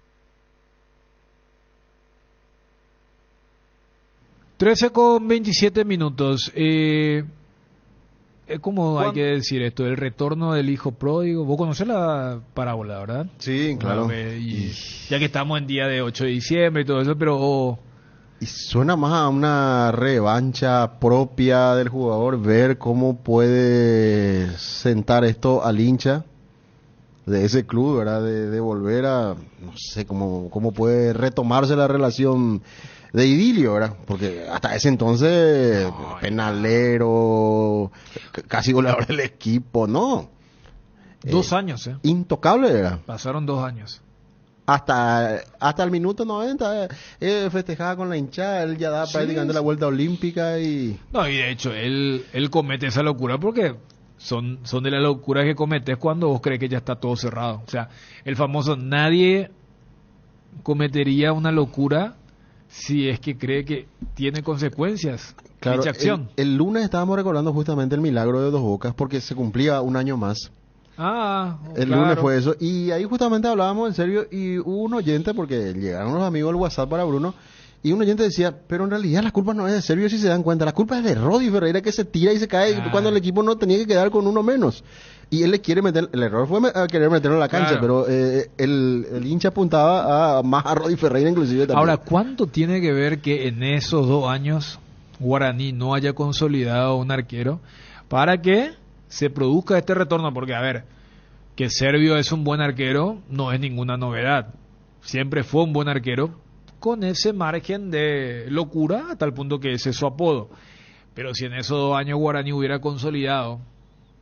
13:27. ¿Cómo hay que decir esto? El retorno del hijo pródigo. Vos conocés la parábola, ¿verdad? Sí, claro. Ya que estamos en día de 8 de diciembre y todo eso, pero... Y suena más a una revancha propia del jugador, ver cómo puede sentar esto al hincha de ese club, ¿verdad? De volver a, no sé, cómo puede retomarse la relación de idilio, ¿verdad? Porque hasta ese entonces, penalero, casi goleador del equipo, ¿no? 2 años, Intocable, ¿verdad? Pasaron 2 años. Hasta el minuto 90 festejaba con la hinchada, él ya da prácticamente la vuelta olímpica y... No, y de hecho, él comete esa locura porque son de las locuras que cometes cuando vos crees que ya está todo cerrado. O sea, el famoso, nadie cometería una locura si es que cree que tiene consecuencias. Claro, dicha acción. El lunes estábamos recordando justamente el milagro de Dos Bocas porque se cumplía un año más. El lunes fue eso. Y ahí justamente hablábamos en serio y hubo un oyente, porque llegaron los amigos del WhatsApp para Bruno, y un oyente decía, pero en realidad la culpa no es de Servio si se dan cuenta, la culpa es de Rodi Ferreira que se tira y se cae cuando el equipo no tenía que quedar con uno menos. Y él le quiere meter, el error fue querer meterlo en la cancha, pero el hincha apuntaba más a Rodi Ferreira inclusive también. Ahora, ¿cuánto tiene que ver que en esos 2 años Guaraní no haya consolidado un arquero para que se produzca este retorno? Porque, a ver, que Servio es un buen arquero no es ninguna novedad. Siempre fue un buen arquero con ese margen de locura a tal punto que ese es su apodo. Pero si en esos 2 años Guaraní hubiera consolidado...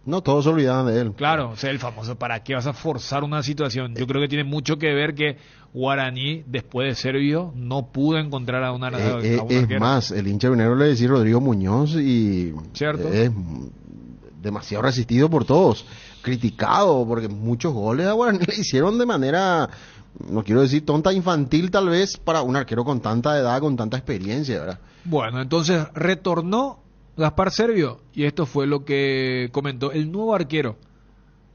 No, todos se olvidaban de él. Claro, o sea, el famoso, ¿para qué vas a forzar una situación? Yo creo que tiene mucho que ver que Guaraní, después de Servio, no pudo encontrar a una es más, el hincha minero le decía Rodrigo Muñoz y... ¿Cierto? demasiado resistido por todos, criticado, porque muchos goles a Guaraní le hicieron de manera, no quiero decir tonta, infantil tal vez, para un arquero con tanta edad, con tanta experiencia, ¿verdad? Bueno, entonces retornó Gaspar Servio y esto fue lo que comentó el nuevo arquero,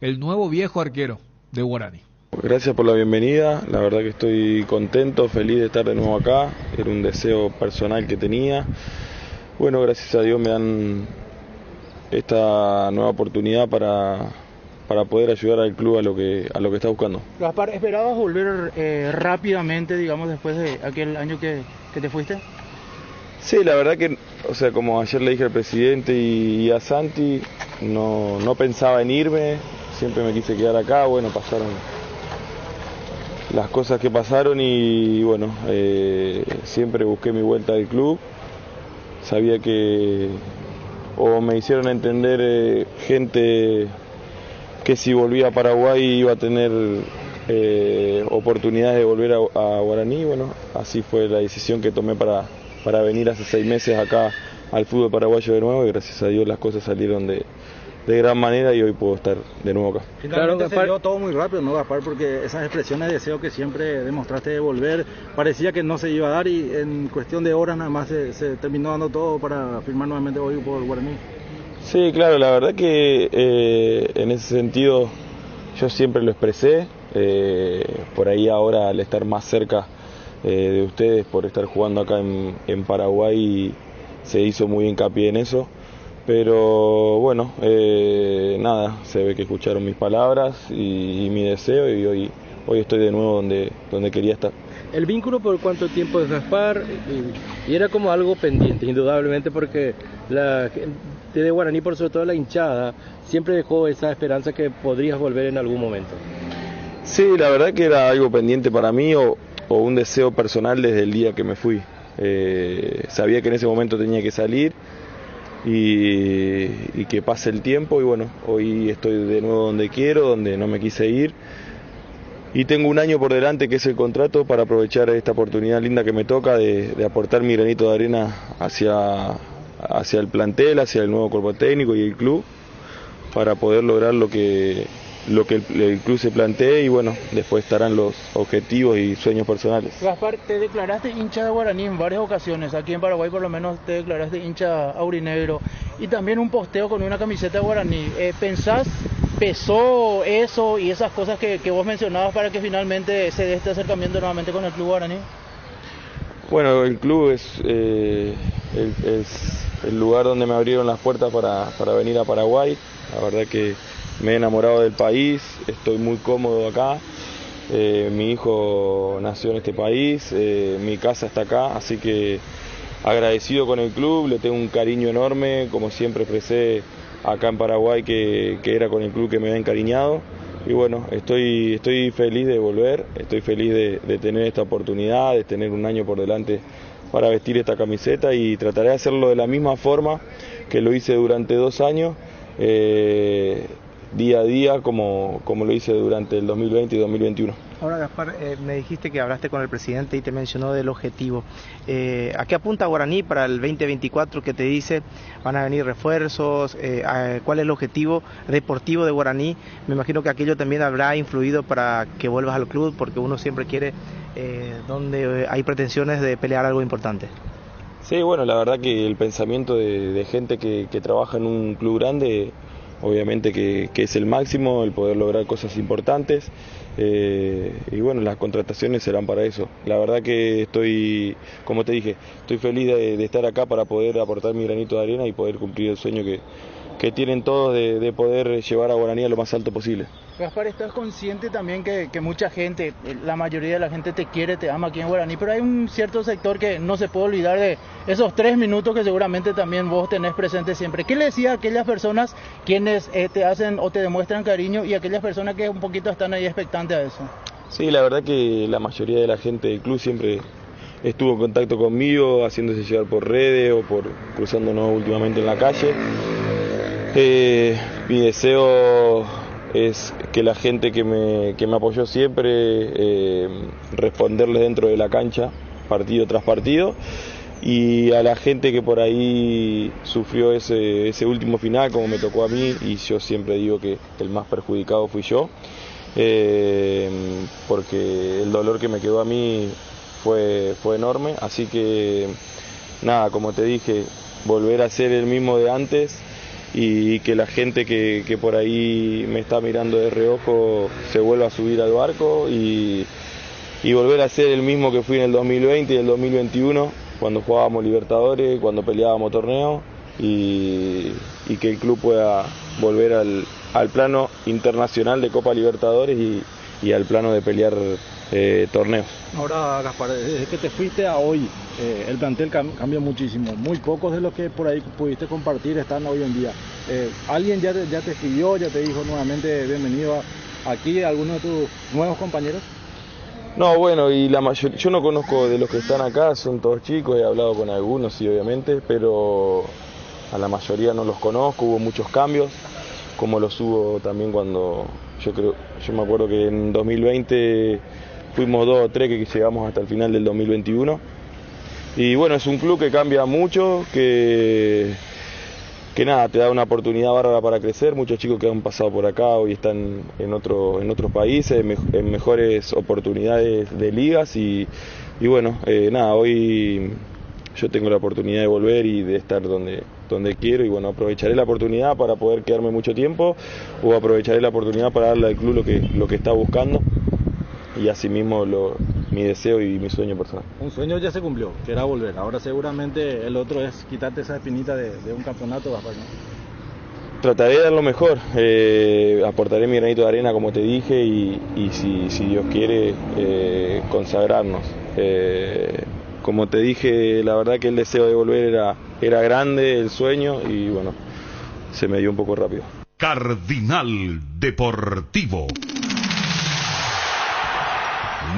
el nuevo viejo arquero de Guaraní. Gracias por la bienvenida, la verdad que estoy contento, feliz de estar de nuevo acá, era un deseo personal que tenía. Bueno, gracias a Dios me dan esta nueva oportunidad para poder ayudar al club a lo que está buscando. Gaspar, ¿esperabas volver rápidamente, digamos, después de aquel año que te fuiste? Sí, la verdad que, o sea, como ayer le dije al presidente y a Santi, no pensaba en irme, siempre me quise quedar acá, bueno, pasaron las cosas que pasaron y bueno, siempre busqué mi vuelta al club, sabía que, o me hicieron entender gente que si volvía a Paraguay iba a tener oportunidades de volver a Guaraní, bueno, así fue la decisión que tomé para venir hace 6 meses acá al fútbol paraguayo de nuevo y gracias a Dios las cosas salieron de gran manera y hoy puedo estar de nuevo acá. Finalmente se dio todo muy rápido, ¿no, Gaspar? Porque esas expresiones de deseo que siempre demostraste de volver, parecía que no se iba a dar y en cuestión de horas nada más se terminó dando todo para firmar nuevamente hoy por Guaraní. Sí, claro, la verdad que en ese sentido yo siempre lo expresé, por ahí ahora al estar más cerca de ustedes, por estar jugando acá en Paraguay, se hizo muy hincapié en eso. Pero bueno, nada, se ve que escucharon mis palabras y mi deseo y hoy estoy de nuevo donde quería estar. ¿El vínculo por cuánto tiempo es Gaspar? Y era como algo pendiente, indudablemente, porque la gente de Guaraní, por sobre todo la hinchada, siempre dejó esa esperanza que podrías volver en algún momento. Sí, la verdad que era algo pendiente para mí o un deseo personal desde el día que me fui. Sabía que en ese momento tenía que salir. Y que pase el tiempo y bueno, hoy estoy de nuevo donde quiero, donde no me quise ir y tengo un año por delante que es el contrato para aprovechar esta oportunidad linda que me toca de aportar mi granito de arena hacia el plantel, hacia el nuevo cuerpo técnico y el club para poder lograr lo que el club se plantee y bueno, después estarán los objetivos y sueños personales. Gaspar, te declaraste hincha de Guaraní en varias ocasiones, aquí en Paraguay por lo menos te declaraste hincha aurinegro y también un posteo con una camiseta de Guaraní. ¿Pesó eso y esas cosas que vos mencionabas para que finalmente se dé este acercamiento nuevamente con el club Guaraní? Bueno, el club es el lugar donde me abrieron las puertas para venir a Paraguay, la verdad que me he enamorado del país, estoy muy cómodo acá, mi hijo nació en este país, mi casa está acá, así que agradecido con el club, le tengo un cariño enorme, como siempre expresé acá en Paraguay que era con el club que me había encariñado y bueno, estoy feliz de volver, estoy feliz de tener esta oportunidad, de tener un año por delante para vestir esta camiseta y trataré de hacerlo de la misma forma que lo hice durante 2 años. Día a día como lo hice durante el 2020 y 2021. Ahora, Gaspar, me dijiste que hablaste con el presidente y te mencionó del objetivo. ¿A qué apunta Guaraní para el 2024 que te dice van a venir refuerzos? ¿Cuál es el objetivo deportivo de Guaraní? Me imagino que aquello también habrá influido para que vuelvas al club porque uno siempre quiere donde hay pretensiones de pelear algo importante. Sí, bueno, la verdad que el pensamiento de gente que trabaja en un club grande obviamente que es el máximo, el poder lograr cosas importantes y bueno, las contrataciones serán para eso. La verdad que estoy, como te dije, estoy feliz de estar acá para poder aportar mi granito de arena y poder cumplir el sueño que tienen todos de poder llevar a Guaraní a lo más alto posible. Gaspar, ¿estás consciente también que mucha gente, la mayoría de la gente te quiere, te ama aquí en Guaraní, pero hay un cierto sector que no se puede olvidar de esos 3 minutos que seguramente también vos tenés presente siempre? ¿Qué le decía a aquellas personas quienes te hacen o te demuestran cariño y a aquellas personas que un poquito están ahí expectantes a eso? Sí, la verdad que la mayoría de la gente del club siempre estuvo en contacto conmigo, haciéndose llegar por redes o por cruzándonos últimamente en la calle. Mi deseo es que la gente que me apoyó siempre, responderles dentro de la cancha, partido tras partido, y a la gente que por ahí sufrió ese último final como me tocó a mí, y yo siempre digo que el más perjudicado fui yo, porque el dolor que me quedó a mí fue enorme. Así que nada, como te dije, volver a ser el mismo de antes, y que la gente que por ahí me está mirando de reojo se vuelva a subir al barco y volver a ser el mismo que fui en el 2020 y el 2021, cuando jugábamos Libertadores, cuando peleábamos torneos, y que el club pueda volver al plano internacional de Copa Libertadores y al plano de pelear torneos. Ahora, Gaspar, desde que te fuiste a hoy, el plantel cambia muchísimo. Muy pocos de los que por ahí pudiste compartir están hoy en día. ¿Alguien ya te escribió, ya te dijo nuevamente bienvenido aquí, alguno de tus nuevos compañeros? No, bueno, y la mayoría, yo no conozco de los que están acá, son todos chicos, he hablado con algunos, sí, obviamente, pero a la mayoría no los conozco. Hubo muchos cambios, como los hubo también cuando, yo me acuerdo que en 2020 fuimos 2 o 3 que llegamos hasta el final del 2021. Y bueno, es un club que cambia mucho, que nada, te da una oportunidad bárbara para crecer. Muchos chicos que han pasado por acá hoy están en otros países, en mejores oportunidades de ligas, y bueno, nada, hoy yo tengo la oportunidad de volver y de estar donde quiero, y bueno, aprovecharé la oportunidad para poder quedarme mucho tiempo, o aprovecharé la oportunidad para darle al club lo que está buscando, y así mismo mi deseo y mi sueño personal. Un sueño ya se cumplió, que era volver. Ahora seguramente el otro es quitarte esa espinita de un campeonato, ¿no? Trataré de dar lo mejor, aportaré mi granito de arena, como te dije, y si Dios quiere, consagrarnos. Como te dije, la verdad que el deseo de volver era grande, el sueño, y bueno, se me dio un poco rápido. Cardinal Deportivo.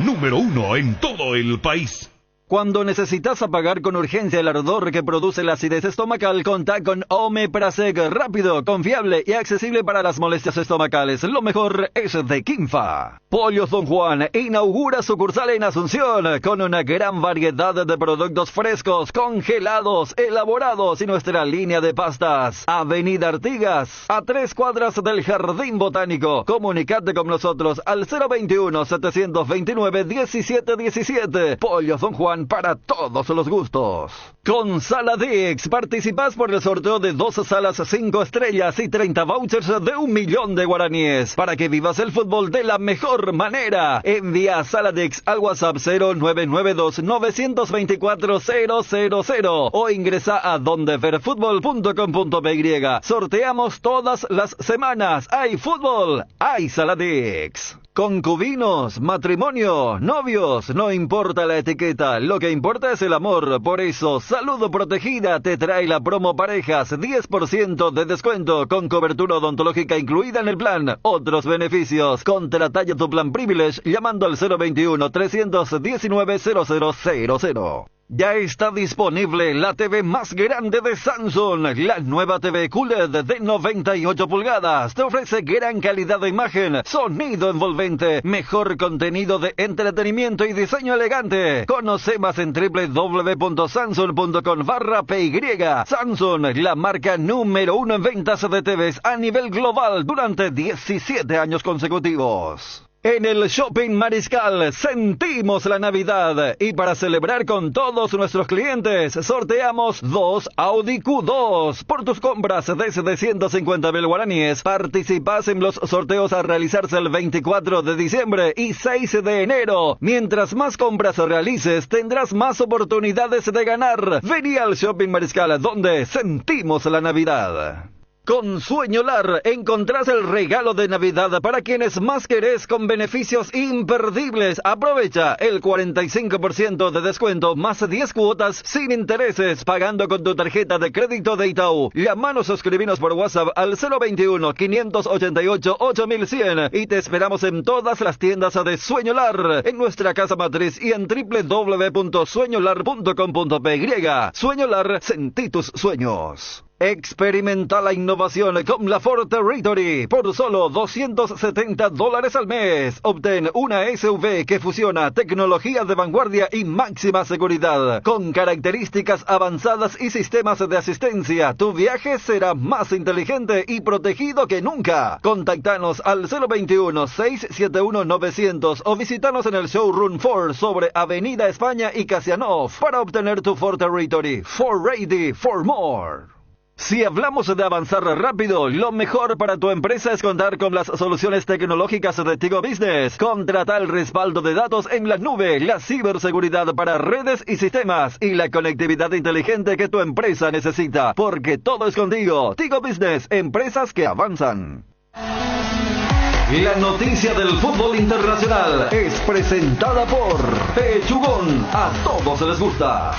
Número 1 en todo el país. Cuando necesitas apagar con urgencia el ardor que produce la acidez estomacal, contá con Omeprazeg, rápido, confiable y accesible para las molestias estomacales. Lo mejor es de Quimfa. Pollos Don Juan inaugura sucursal en Asunción con una gran variedad de productos frescos, congelados, elaborados y nuestra línea de pastas. Avenida Artigas, a 3 cuadras del Jardín Botánico. Comunicate con nosotros al 021-729-1717. Pollos Don Juan, para todos los gustos. Con Saladix participás por el sorteo de 2 salas 5 estrellas y 30 vouchers de 1.000.000 de guaraníes para que vivas el fútbol de la mejor manera. Envía Saladix al WhatsApp 0992-924-000 o ingresa a dondeverfutbol.com.py. Sorteamos todas las semanas. Hay fútbol, hay Saladix. Concubinos, matrimonio, novios, no importa la etiqueta, lo que importa es el amor. Por eso, Salud Protegida te trae la promo parejas, 10% de descuento con cobertura odontológica incluida en el plan. Otros beneficios, contrata ya tu plan Privilege llamando al 021-319-0000. Ya está disponible la TV más grande de Samsung, la nueva TV QLED de 98 pulgadas. Te ofrece gran calidad de imagen, sonido envolvente, mejor contenido de entretenimiento y diseño elegante. Conoce más en www.samsung.com/PY. Samsung, la marca número 1 en ventas de TVs a nivel global durante 17 años consecutivos. En el Shopping Mariscal sentimos la Navidad y para celebrar con todos nuestros clientes sorteamos 2 Audi Q2. Por tus compras desde 150.000 guaraníes participás en los sorteos a realizarse el 24 de diciembre y 6 de enero. Mientras más compras realices tendrás más oportunidades de ganar. Vení al Shopping Mariscal donde sentimos la Navidad. Con Sueñolar encontrás el regalo de Navidad para quienes más querés con beneficios imperdibles. Aprovecha el 45% de descuento más 10 cuotas sin intereses pagando con tu tarjeta de crédito de Itaú. Llamanos o escribinos por WhatsApp al 021-588-8100 y te esperamos en todas las tiendas de Sueñolar, en nuestra casa matriz y en www.sueñolar.com.py. Sueñolar, sentí tus sueños. Experimenta la innovación con la Ford Territory. Por solo $270 al mes. Obtén una SUV que fusiona tecnología de vanguardia y máxima seguridad. Con características avanzadas y sistemas de asistencia, tu viaje será más inteligente y protegido que nunca. Contactanos al 021-671-900 o visítanos en el Showroom Ford sobre Avenida España y Casianov para obtener tu Ford Territory. Ford Ready for More. Si hablamos de avanzar rápido, lo mejor para tu empresa es contar con las soluciones tecnológicas de Tigo Business. Contrata el respaldo de datos en la nube, la ciberseguridad para redes y sistemas y la conectividad inteligente que tu empresa necesita. Porque todo es contigo. Tigo Business, empresas que avanzan. La noticia del fútbol internacional es presentada por Pechugón. A todos les gusta.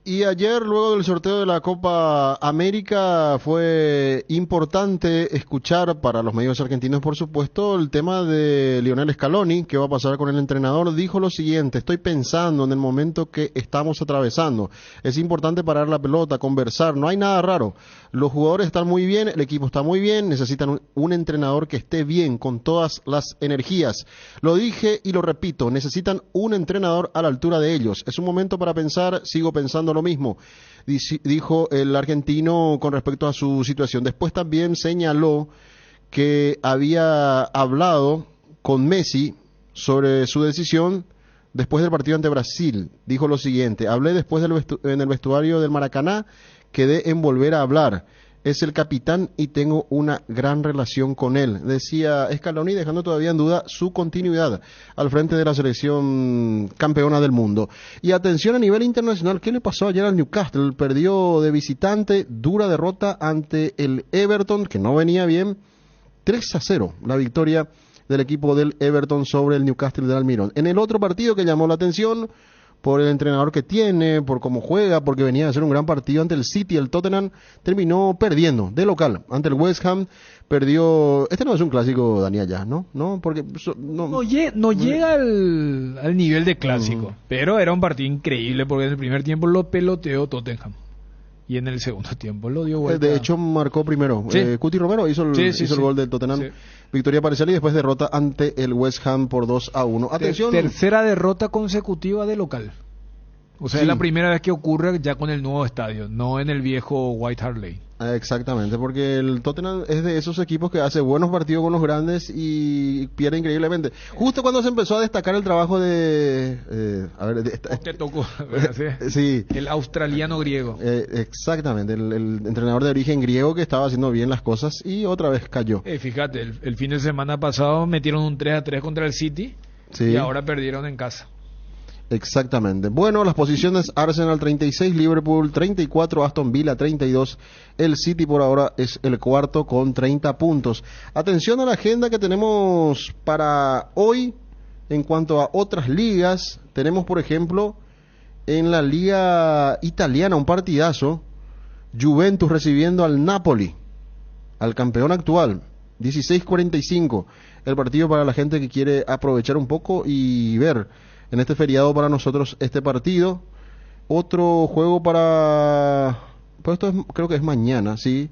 Y ayer, luego del sorteo de la Copa América, fue importante escuchar para los medios argentinos, por supuesto, el tema de Lionel Scaloni. ¿Qué va a pasar con el entrenador? Dijo lo siguiente: estoy pensando en el momento que estamos atravesando. Es importante parar la pelota, conversar, no hay nada raro. Los jugadores están muy bien, el equipo está muy bien, necesitan un entrenador que esté bien, con todas las energías. Lo dije y lo repito, necesitan un entrenador a la altura de ellos. Es un momento para pensar, sigo pensando lo mismo, dijo el argentino con respecto a su situación. Después también señaló que había hablado con Messi sobre su decisión después del partido ante Brasil. Dijo lo siguiente: hablé después en el vestuario del Maracaná, quedé en volver a hablar. Es el capitán y tengo una gran relación con él, decía Scaloni, dejando todavía en duda su continuidad al frente de la selección campeona del mundo. Y atención a nivel internacional, ¿qué le pasó ayer al Newcastle? Perdió de visitante, dura derrota ante el Everton, que no venía bien, 3-0, la victoria del equipo del Everton sobre el Newcastle del Almirón. En el otro partido que llamó la atención por el entrenador que tiene, por cómo juega, porque venía a hacer un gran partido ante el City, el Tottenham terminó perdiendo de local ante el West Ham. Perdió, este no es un clásico, Daniel, ya, ¿no? Porque no llega al nivel de clásico, pero era un partido increíble porque en el primer tiempo lo peloteó Tottenham y en el segundo tiempo lo dio vuelta. De hecho marcó primero, sí. Cuti Romero hizo el gol del Tottenham, sí. Victoria parcial y después derrota ante el West Ham por 2-1. Atención. Tercera derrota consecutiva de local. O sea, sí. Es la primera vez que ocurre ya con el nuevo estadio, no en el viejo White Hart Lane. Exactamente, porque el Tottenham es de esos equipos que hace buenos partidos con los grandes y pierde increíblemente. Justo cuando se empezó a destacar el trabajo de... te tocó, sí. El australiano griego. Exactamente, el entrenador de origen griego que estaba haciendo bien las cosas y otra vez cayó. Fíjate, el fin de semana pasado metieron un 3-3 contra el City, sí. Y ahora perdieron en casa. Exactamente. Bueno, las posiciones: Arsenal 36, Liverpool 34, Aston Villa 32, el City por ahora es el cuarto con 30 puntos. Atención a la agenda que tenemos para hoy en cuanto a otras ligas. Tenemos, por ejemplo, en la liga italiana un partidazo: Juventus recibiendo al Napoli, al campeón actual, 16:45. El partido para la gente que quiere aprovechar un poco y ver en este feriado para nosotros este partido. Otro juego para... pues esto creo que es mañana, ¿sí?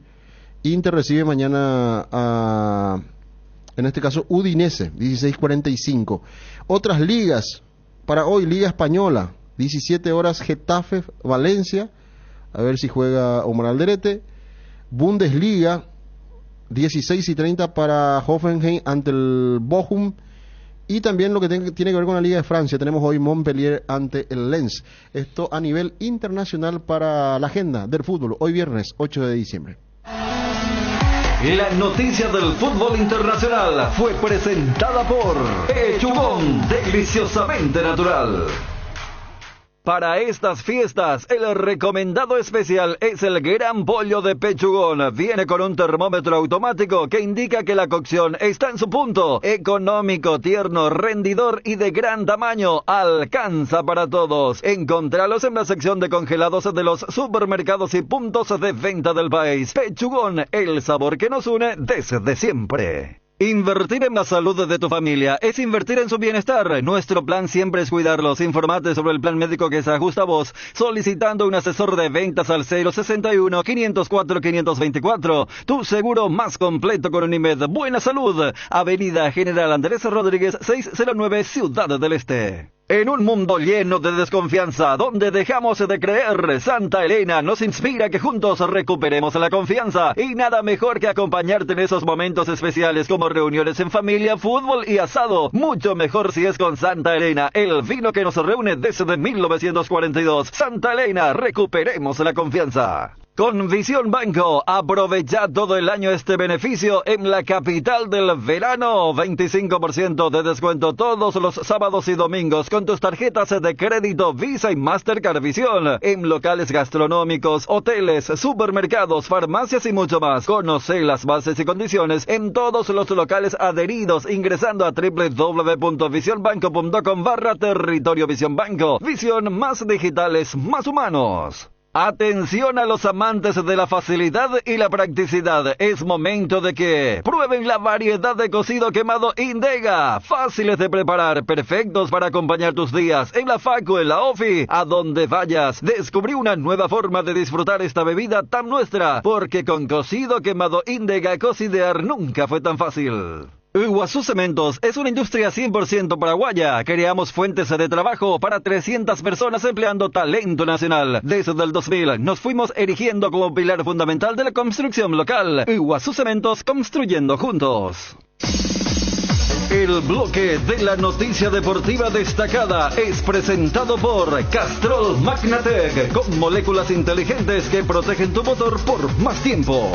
Inter recibe mañana a... en este caso Udinese, 16:45. Otras ligas para hoy: Liga Española, 17 horas, Getafe, Valencia, a ver si juega Omar Alderete. Bundesliga, 16:30 para Hoffenheim ante el Bochum. Y también lo que tiene que ver con la Liga de Francia, tenemos hoy Montpellier ante el Lens. Esto a nivel internacional para la agenda del fútbol, hoy viernes 8 de diciembre. La noticia del fútbol internacional fue presentada por Pechugón, deliciosamente natural. Para estas fiestas, el recomendado especial es el Gran Pollo de Pechugón. Viene con un termómetro automático que indica que la cocción está en su punto. Económico, tierno, rendidor y de gran tamaño. Alcanza para todos. Encontralos en la sección de congelados de los supermercados y puntos de venta del país. Pechugón, el sabor que nos une desde siempre. Invertir en la salud de tu familia es invertir en su bienestar. Nuestro plan siempre es cuidarlos. Informate sobre el plan médico que se ajusta a vos, solicitando un asesor de ventas al 061-504-524. Tu seguro más completo con Unimed. Buena salud. Avenida General Andrés Rodríguez, 609, Ciudad del Este. En un mundo lleno de desconfianza, donde dejamos de creer, Santa Elena nos inspira que juntos recuperemos la confianza. Y nada mejor que acompañarte en esos momentos especiales como reuniones en familia, fútbol y asado. Mucho mejor si es con Santa Elena, el vino que nos reúne desde 1942. Santa Elena, recuperemos la confianza. Con Visión Banco, aprovecha todo el año este beneficio en la capital del verano. 25% de descuento todos los sábados y domingos con tus tarjetas de crédito Visa y Mastercard Visión. En locales gastronómicos, hoteles, supermercados, farmacias y mucho más. Conoce las bases y condiciones en todos los locales adheridos ingresando a www.visionbanco.com/territorio Visión Banco. Visión, más digitales, más humanos. Atención a los amantes de la facilidad y la practicidad. Es momento de que prueben la variedad de cocido quemado Indega. Fáciles de preparar, perfectos para acompañar tus días en la facu, en la ofi, a donde vayas. Descubrí una nueva forma de disfrutar esta bebida tan nuestra, porque con cocido quemado Indega cocidear nunca fue tan fácil. Iguazú Cementos es una industria 100% paraguaya. Creamos fuentes de trabajo para 300 personas empleando talento nacional. Desde el 2000 nos fuimos erigiendo como pilar fundamental de la construcción local. Iguazú Cementos, construyendo juntos. El bloque de la noticia deportiva destacada es presentado por Castrol Magnatec, con moléculas inteligentes que protegen tu motor por más tiempo.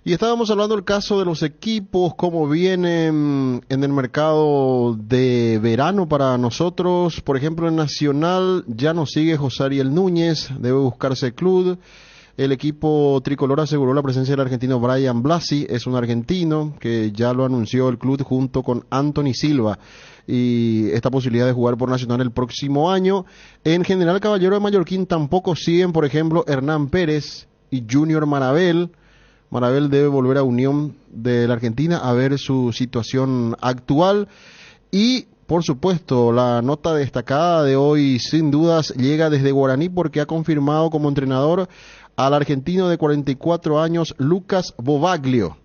Y estábamos hablando del caso de los equipos, cómo vienen en el mercado de verano para nosotros. Por ejemplo, en Nacional ya no sigue José Ariel Núñez, debe buscarse club. El equipo tricolor aseguró la presencia del argentino Brian Blasi, es un argentino que ya lo anunció el club junto con Anthony Silva. Y esta posibilidad de jugar por Nacional el próximo año. En General Caballero de Mallorquín tampoco siguen, por ejemplo, Hernán Pérez y Junior Marabel. Marabel debe volver a Unión de la Argentina a ver su situación actual. Y, por supuesto, la nota destacada de hoy, sin dudas, llega desde Guaraní porque ha confirmado como entrenador al argentino de 44 años, Lucas Bovaglio.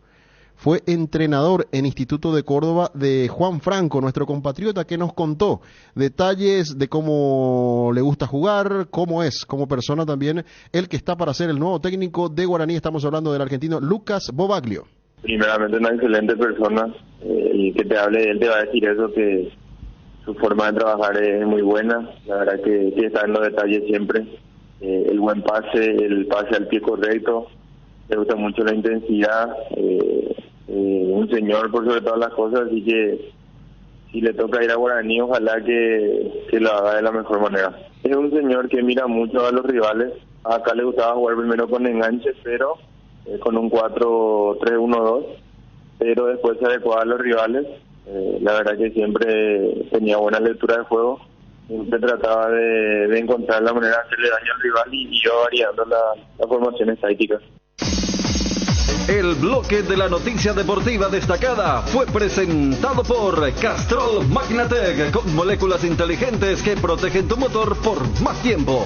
Fue entrenador en Instituto de Córdoba de Juan Franco, nuestro compatriota, que nos contó detalles de cómo le gusta jugar, cómo es como persona también, el que está para ser el nuevo técnico de Guaraní. Estamos hablando del argentino Lucas Bovaglio. Primeramente una excelente persona, el que te hable, él te va a decir eso, que su forma de trabajar es muy buena, la verdad que está en los detalles siempre, el buen pase, el pase al pie correcto, le gusta mucho la intensidad, un señor por sobre todas las cosas, así que si le toca ir a Guaraní, ojalá que lo haga de la mejor manera. Es un señor que mira mucho a los rivales. Acá le gustaba jugar primero con enganches, pero con un 4-3-1-2, pero después se adecuaba a los rivales. La verdad que siempre tenía buena lectura de juego, siempre trataba de encontrar la manera de hacerle daño al rival y iba variando las formaciones tácticas. El bloque de la noticia deportiva destacada fue presentado por Castrol Magnatec, con moléculas inteligentes que protegen tu motor por más tiempo.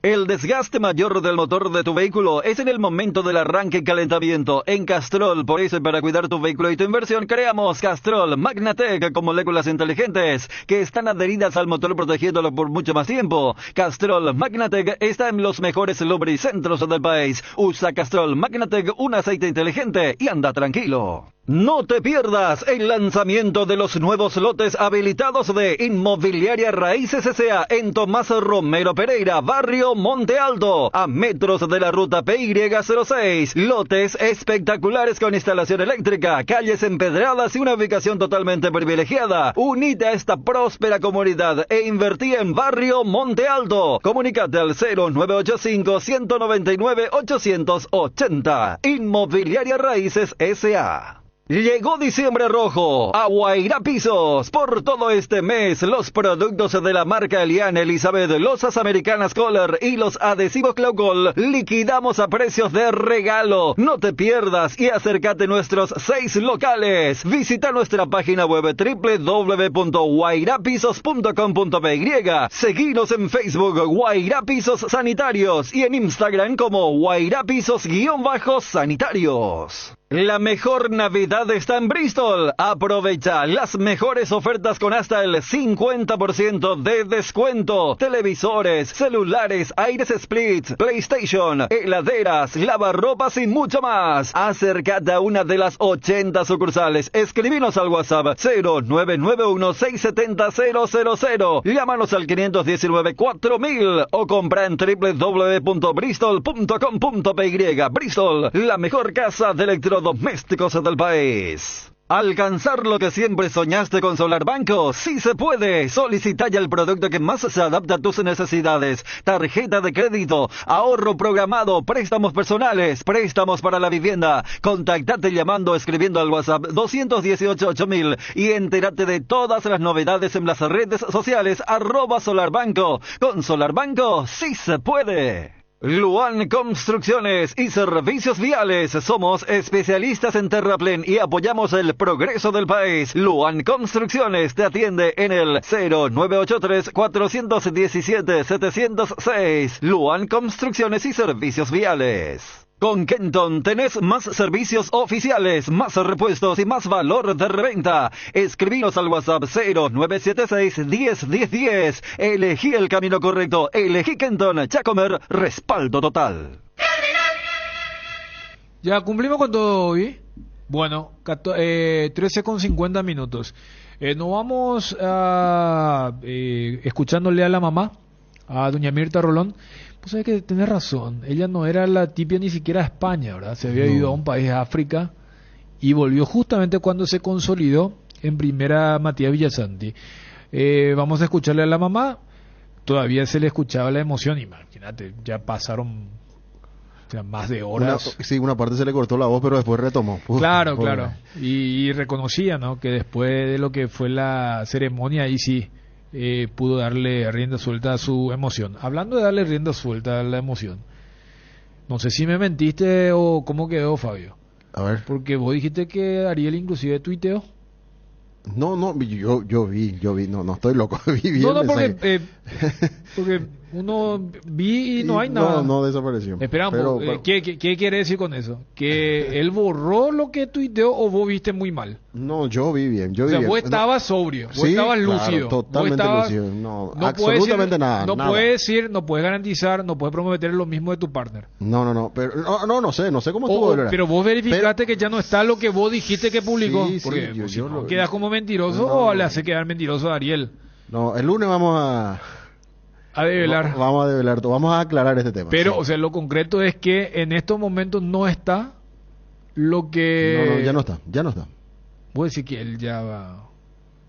El desgaste mayor del motor de tu vehículo es en el momento del arranque y calentamiento. En Castrol, por eso, para cuidar tu vehículo y tu inversión, creamos Castrol Magnatec con moléculas inteligentes que están adheridas al motor protegiéndolo por mucho más tiempo. Castrol Magnatec está en los mejores lubricentros del país. Usa Castrol Magnatec, un aceite inteligente, y anda tranquilo. No te pierdas el lanzamiento de los nuevos lotes habilitados de Inmobiliaria Raíces S.A. en Tomás Romero Pereira, barrio Monte Alto, a metros de la ruta PY06. Lotes espectaculares con instalación eléctrica, calles empedradas y una ubicación totalmente privilegiada. Unite a esta próspera comunidad e invertí en barrio Monte Alto. Comunícate al 0985-199-880. Inmobiliaria Raíces S.A. Llegó diciembre rojo a Guairá Pisos. Por todo este mes, los productos de la marca Eliane Elizabeth, losas americanas Kohler y los adhesivos Claugol liquidamos a precios de regalo. No te pierdas y acércate a nuestros 6 locales. Visita nuestra página web www.guairapisos.com.py. Seguinos en Facebook Guairá Pisos Sanitarios y en Instagram como Guairá Pisos_sanitarios. La mejor Navidad está en Bristol. Aprovecha las mejores ofertas con hasta el 50% de descuento. Televisores, celulares, aires split, PlayStation, heladeras, lavarropas y mucho más. Acércate a una de las 80 sucursales. Escribinos al WhatsApp 0991-670-000. Llámanos al 519-4000 o compra en www.bristol.com.py. Bristol, la mejor casa de electrodomésticos del país. Alcanzar lo que siempre soñaste con Solar Banco, sí se puede. Solicita ya el producto que más se adapta a tus necesidades. Tarjeta de crédito, ahorro programado, préstamos personales, préstamos para la vivienda. Contactate llamando o escribiendo al WhatsApp 218-8000 y entérate de todas las novedades en las redes sociales @Solarbanco. Con Solar Banco, sí se puede. Luan Construcciones y Servicios Viales. Somos especialistas en terraplén y apoyamos el progreso del país. Luan Construcciones te atiende en el 0983-417-706. Luan Construcciones y Servicios Viales. Con Kenton tenés más servicios oficiales, más repuestos y más valor de reventa. Escribinos al WhatsApp 0976-101010. Elegí el camino correcto. Elegí Kenton. Chacomer, respaldo total. Ya cumplimos con todo hoy. Bueno, 13:50 minutos. Nos vamos a escuchándole a la mamá, a doña Mirta Rolón. Pues hay que tener razón, ella no era la tipia ni siquiera a España, ¿verdad? Se había ido a un país de África y volvió justamente cuando se consolidó en primera Matías Villasanti. Vamos a escucharle a la mamá, todavía se le escuchaba la emoción, imagínate, ya pasaron más de horas. Una parte se le cortó la voz, pero después retomó. Claro. Y reconocía, ¿no?, que después de lo que fue la ceremonia, ahí sí pudo darle rienda suelta a su emoción. Hablando de darle rienda suelta a la emoción, no sé si me mentiste o cómo quedó, Fabio. A ver. Porque vos dijiste que Ariel inclusive tuiteó. No, yo vi, no estoy loco. Vi no, porque uno vi y no hay nada. No desapareció. Espera, pero... ¿Qué quiere decir con eso? ¿Que él borró lo que tuiteó o vos viste muy mal? No, yo vi bien. Vos estabas sobrio, vos estabas lúcido. Claro, totalmente lúcido. No absolutamente nada. No puedes decir, no puedes garantizar, no puedes prometer lo mismo de tu partner. No, pero no sé cómo estuvo. Pero vos verificaste que ya no está lo que vos dijiste que publicó. Sí, porque yo quedas como mentiroso o le hace quedar mentiroso a Ariel. No, el lunes vamos a develar. Vamos a develar todo, vamos a aclarar este tema. Pero, o sea, lo concreto es que en estos momentos no está lo que... No, ya no está. Voy a decir que él ya va...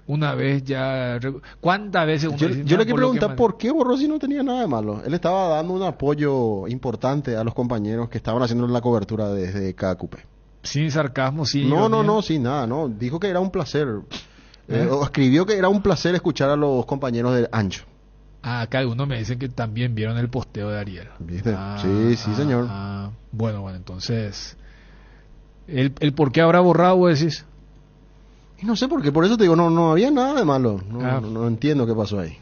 Una vez ya... ¿Cuántas veces uno dice, yo le quiero preguntar por qué borró si no tenía nada de malo. Él estaba dando un apoyo importante a los compañeros que estaban haciendo la cobertura desde KQP. Sin sarcasmo, sí. No, sin nada, no. Dijo que era un placer. Escribió que era un placer escuchar a los compañeros de Ancho. Acá algunos me dicen que también vieron el posteo de Ariel. ¿Viste? Sí, señor. Bueno, entonces... ¿El por qué habrá borrado, vos decís? Y no sé por qué, por eso te digo, no había nada de malo. No entiendo qué pasó ahí.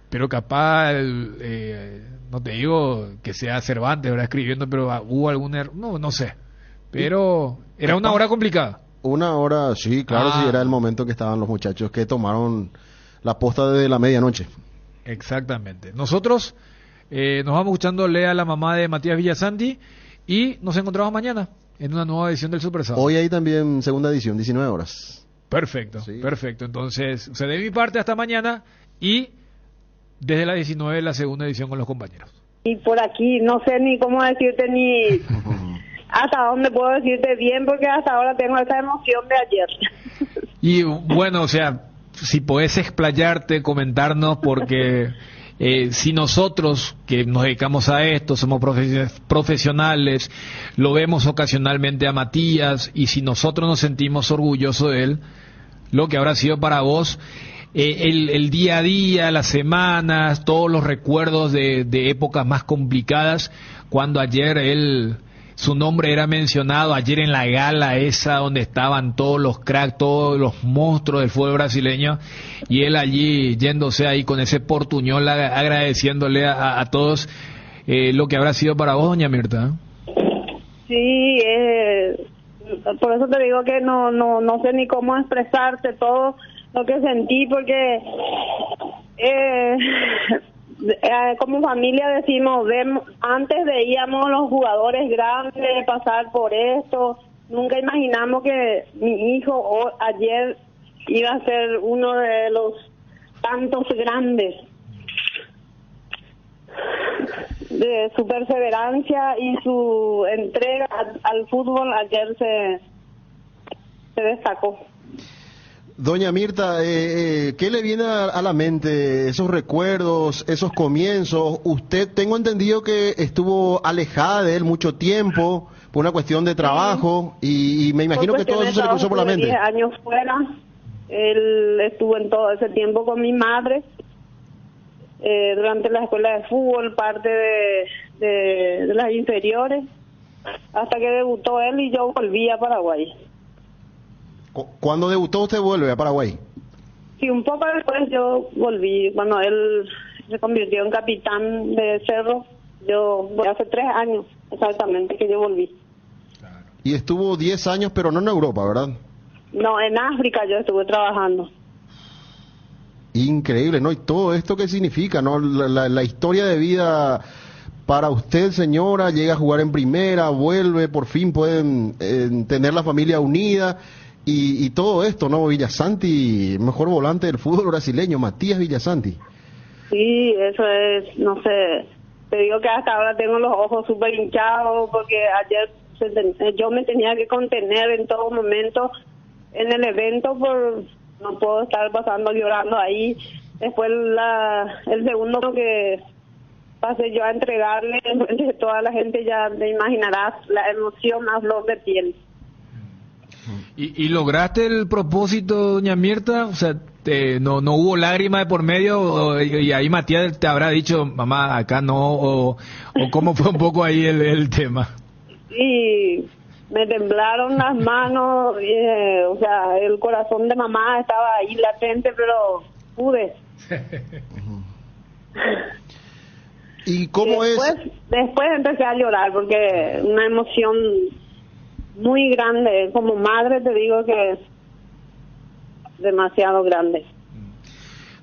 Pero capaz, no te digo que sea Cervantes, ¿verdad? Escribiendo, pero hubo algún error. No sé. Pero era una hora complicada. Una hora, sí, claro, sí, era el momento que estaban los muchachos que tomaron la posta desde la medianoche. Exactamente. Nosotros nos vamos escuchándole a la mamá de Matías Villasanti y nos encontramos mañana en una nueva edición del Super Sábado. Hoy hay también segunda edición, 19 horas. Perfecto, sí. Perfecto. Entonces, de mi parte hasta mañana y desde las 19 la segunda edición con los compañeros. Y por aquí no sé ni cómo decirte ni hasta dónde puedo decirte bien porque hasta ahora tengo esa emoción de ayer. Y bueno, o sea, si podés explayarte, comentarnos porque si nosotros que nos dedicamos a esto, somos profesionales, lo vemos ocasionalmente a Matías, y si nosotros nos sentimos orgullosos de él, lo que habrá sido para vos el día a día, las semanas, todos los recuerdos de épocas más complicadas, cuando ayer su nombre era mencionado, ayer en la gala esa donde estaban todos los cracks, todos los monstruos del fútbol brasileño, y él allí yéndose ahí con ese portuñol agradeciéndole a todos, lo que habrá sido para vos, doña Mirta. Sí, por eso te digo que no sé ni cómo expresarte todo lo que sentí, porque como familia decimos, antes veíamos los jugadores grandes pasar por esto, nunca imaginamos que mi hijo ayer iba a ser uno de los tantos grandes. De su perseverancia y su entrega al fútbol ayer se destacó. Doña Mirta, ¿qué le viene a la mente? Esos recuerdos, esos comienzos. Usted, tengo entendido que estuvo alejada de él mucho tiempo por una cuestión de trabajo, y me imagino que todo eso se le cruzó por la mente. 10 años fuera, él estuvo en todo ese tiempo con mi madre, durante la escuela de fútbol, parte de las inferiores, hasta que debutó él y yo volví a Paraguay. ¿Cuándo debutó usted vuelve a Paraguay? Sí, un poco después yo volví, cuando él se convirtió en capitán de Cerro, hace 3 años exactamente que yo volví. Y estuvo 10 años, pero no en Europa, ¿verdad? No, en África yo estuve trabajando. Increíble, ¿no? Y todo esto que significa, ¿no? La historia de vida para usted, señora, llega a jugar en primera, vuelve, por fin pueden tener la familia unida. Y todo esto, ¿no? Villasanti, mejor volante del fútbol brasileño, Matías Villasanti. Sí, eso es, no sé, te digo que hasta ahora tengo los ojos súper hinchados, porque ayer yo me tenía que contener en todo momento en el evento, no puedo estar pasando llorando ahí. Después el segundo que pasé yo a entregarle, de toda la gente, ya te imaginarás la emoción a flor de piel. ¿Y lograste el propósito, doña Mirta? O sea, no hubo lágrima de por medio, y ahí Matías te habrá dicho, mamá, acá no, o cómo fue un poco ahí el tema. Sí, me temblaron las manos, o sea, el corazón de mamá estaba ahí latente, pero pude. ¿Y cómo Después empecé a llorar, porque una emoción muy grande, como madre te digo que es demasiado grande.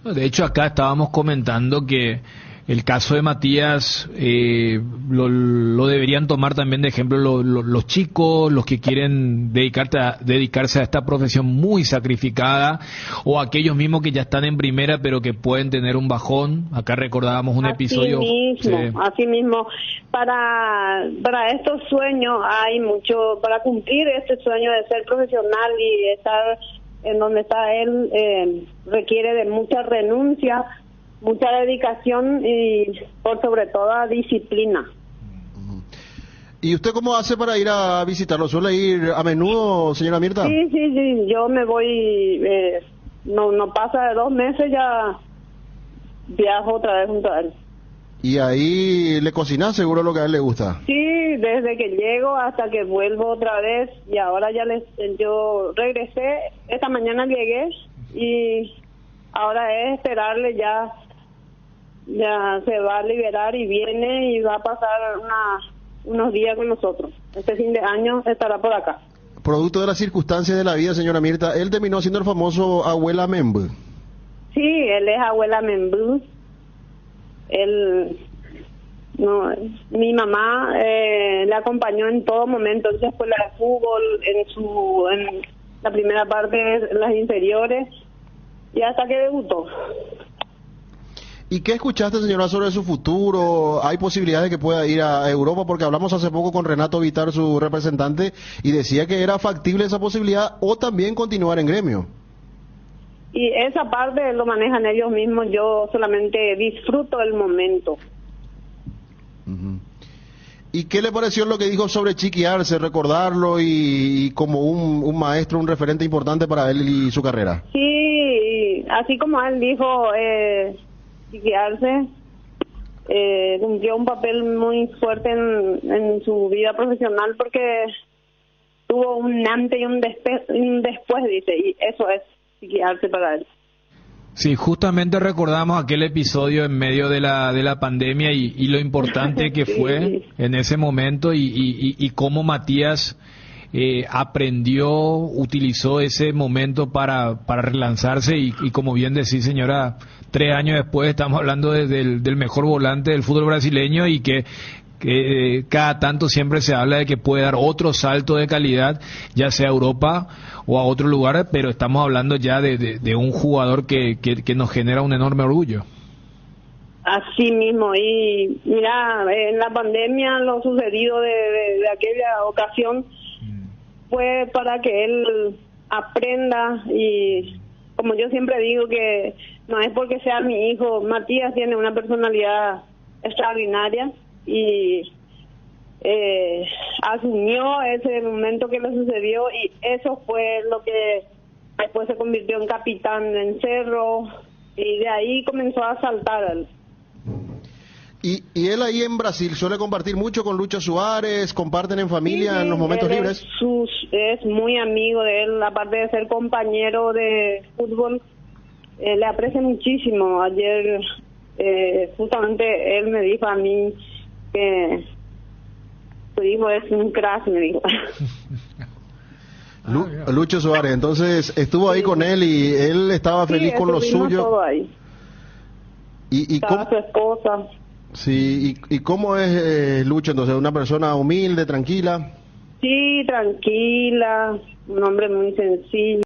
De hecho, acá estábamos comentando que el caso de Matías lo deberían tomar también de ejemplo los chicos, los que quieren dedicarse a esta profesión muy sacrificada, o aquellos mismos que ya están en primera pero que pueden tener un bajón. Acá recordábamos un episodio. Así mismo, para estos sueños hay mucho, para cumplir este sueño de ser profesional y estar en donde está él, requiere de mucha renuncia, mucha dedicación y por sobre todo disciplina. ¿Y usted cómo hace para ir a visitarlo? ¿Suele ir a menudo, señora Mirta? Sí, yo me voy, no pasa de 2 meses, ya viajo otra vez junto a él. ¿Y ahí le cocina seguro lo que a él le gusta? Sí, desde que llego hasta que vuelvo otra vez, y ahora ya yo regresé, esta mañana llegué y ahora es esperarle, ya se va a liberar y viene y va a pasar unos días con nosotros. Este fin de año estará por acá. Producto de las circunstancias de la vida, señora Mirta, él terminó siendo el famoso abuela Membú. Sí, él es abuela Membú. Mi mamá le acompañó en todo momento en su escuela de fútbol, en la primera parte de las inferiores, y hasta que debutó. ¿Y qué escuchaste, señora, sobre su futuro? ¿Hay posibilidades de que pueda ir a Europa? Porque hablamos hace poco con Renato Vitar, su representante, y decía que era factible esa posibilidad, o también continuar en Gremio. Y esa parte lo manejan ellos mismos, yo solamente disfruto el momento. ¿Y qué le pareció lo que dijo sobre Chiqui Arce, recordarlo y como un maestro, un referente importante para él y su carrera? Sí, así como él dijo, Chiqui Arce cumplió un papel muy fuerte en su vida profesional porque tuvo un antes y un después, dice, y eso es Chiqui Arce para él. Sí, justamente recordamos aquel episodio en medio de la pandemia y lo importante que fue en ese momento y cómo Matías aprendió, utilizó ese momento para relanzarse y como bien decís, señora, 3 años después estamos hablando del mejor volante del fútbol brasileño y que cada tanto siempre se habla de que puede dar otro salto de calidad, ya sea a Europa o a otro lugar, pero estamos hablando ya de un jugador que nos genera un enorme orgullo. Así mismo, y mira, en la pandemia lo sucedido de aquella ocasión fue para que él aprenda, y como yo siempre digo que no es porque sea mi hijo, Matías tiene una personalidad extraordinaria y asumió ese momento que le sucedió y eso fue lo que después se convirtió en capitán en Cerro y de ahí comenzó a saltar. Y él ahí en Brasil suele compartir mucho con Lucho Suárez, comparten en familia sí, en los momentos libres. Es muy amigo de él, aparte de ser compañero de fútbol, le aprecia muchísimo. Ayer justamente él me dijo a mí que su hijo es un crack, me dijo. Lucho Suárez, entonces estuvo ahí con él y él estaba feliz con lo suyo. Todo ahí. Y estaba su esposa. Sí, ¿y cómo es Lucho entonces? ¿Una persona humilde, tranquila? Sí, tranquila, un hombre muy sencillo.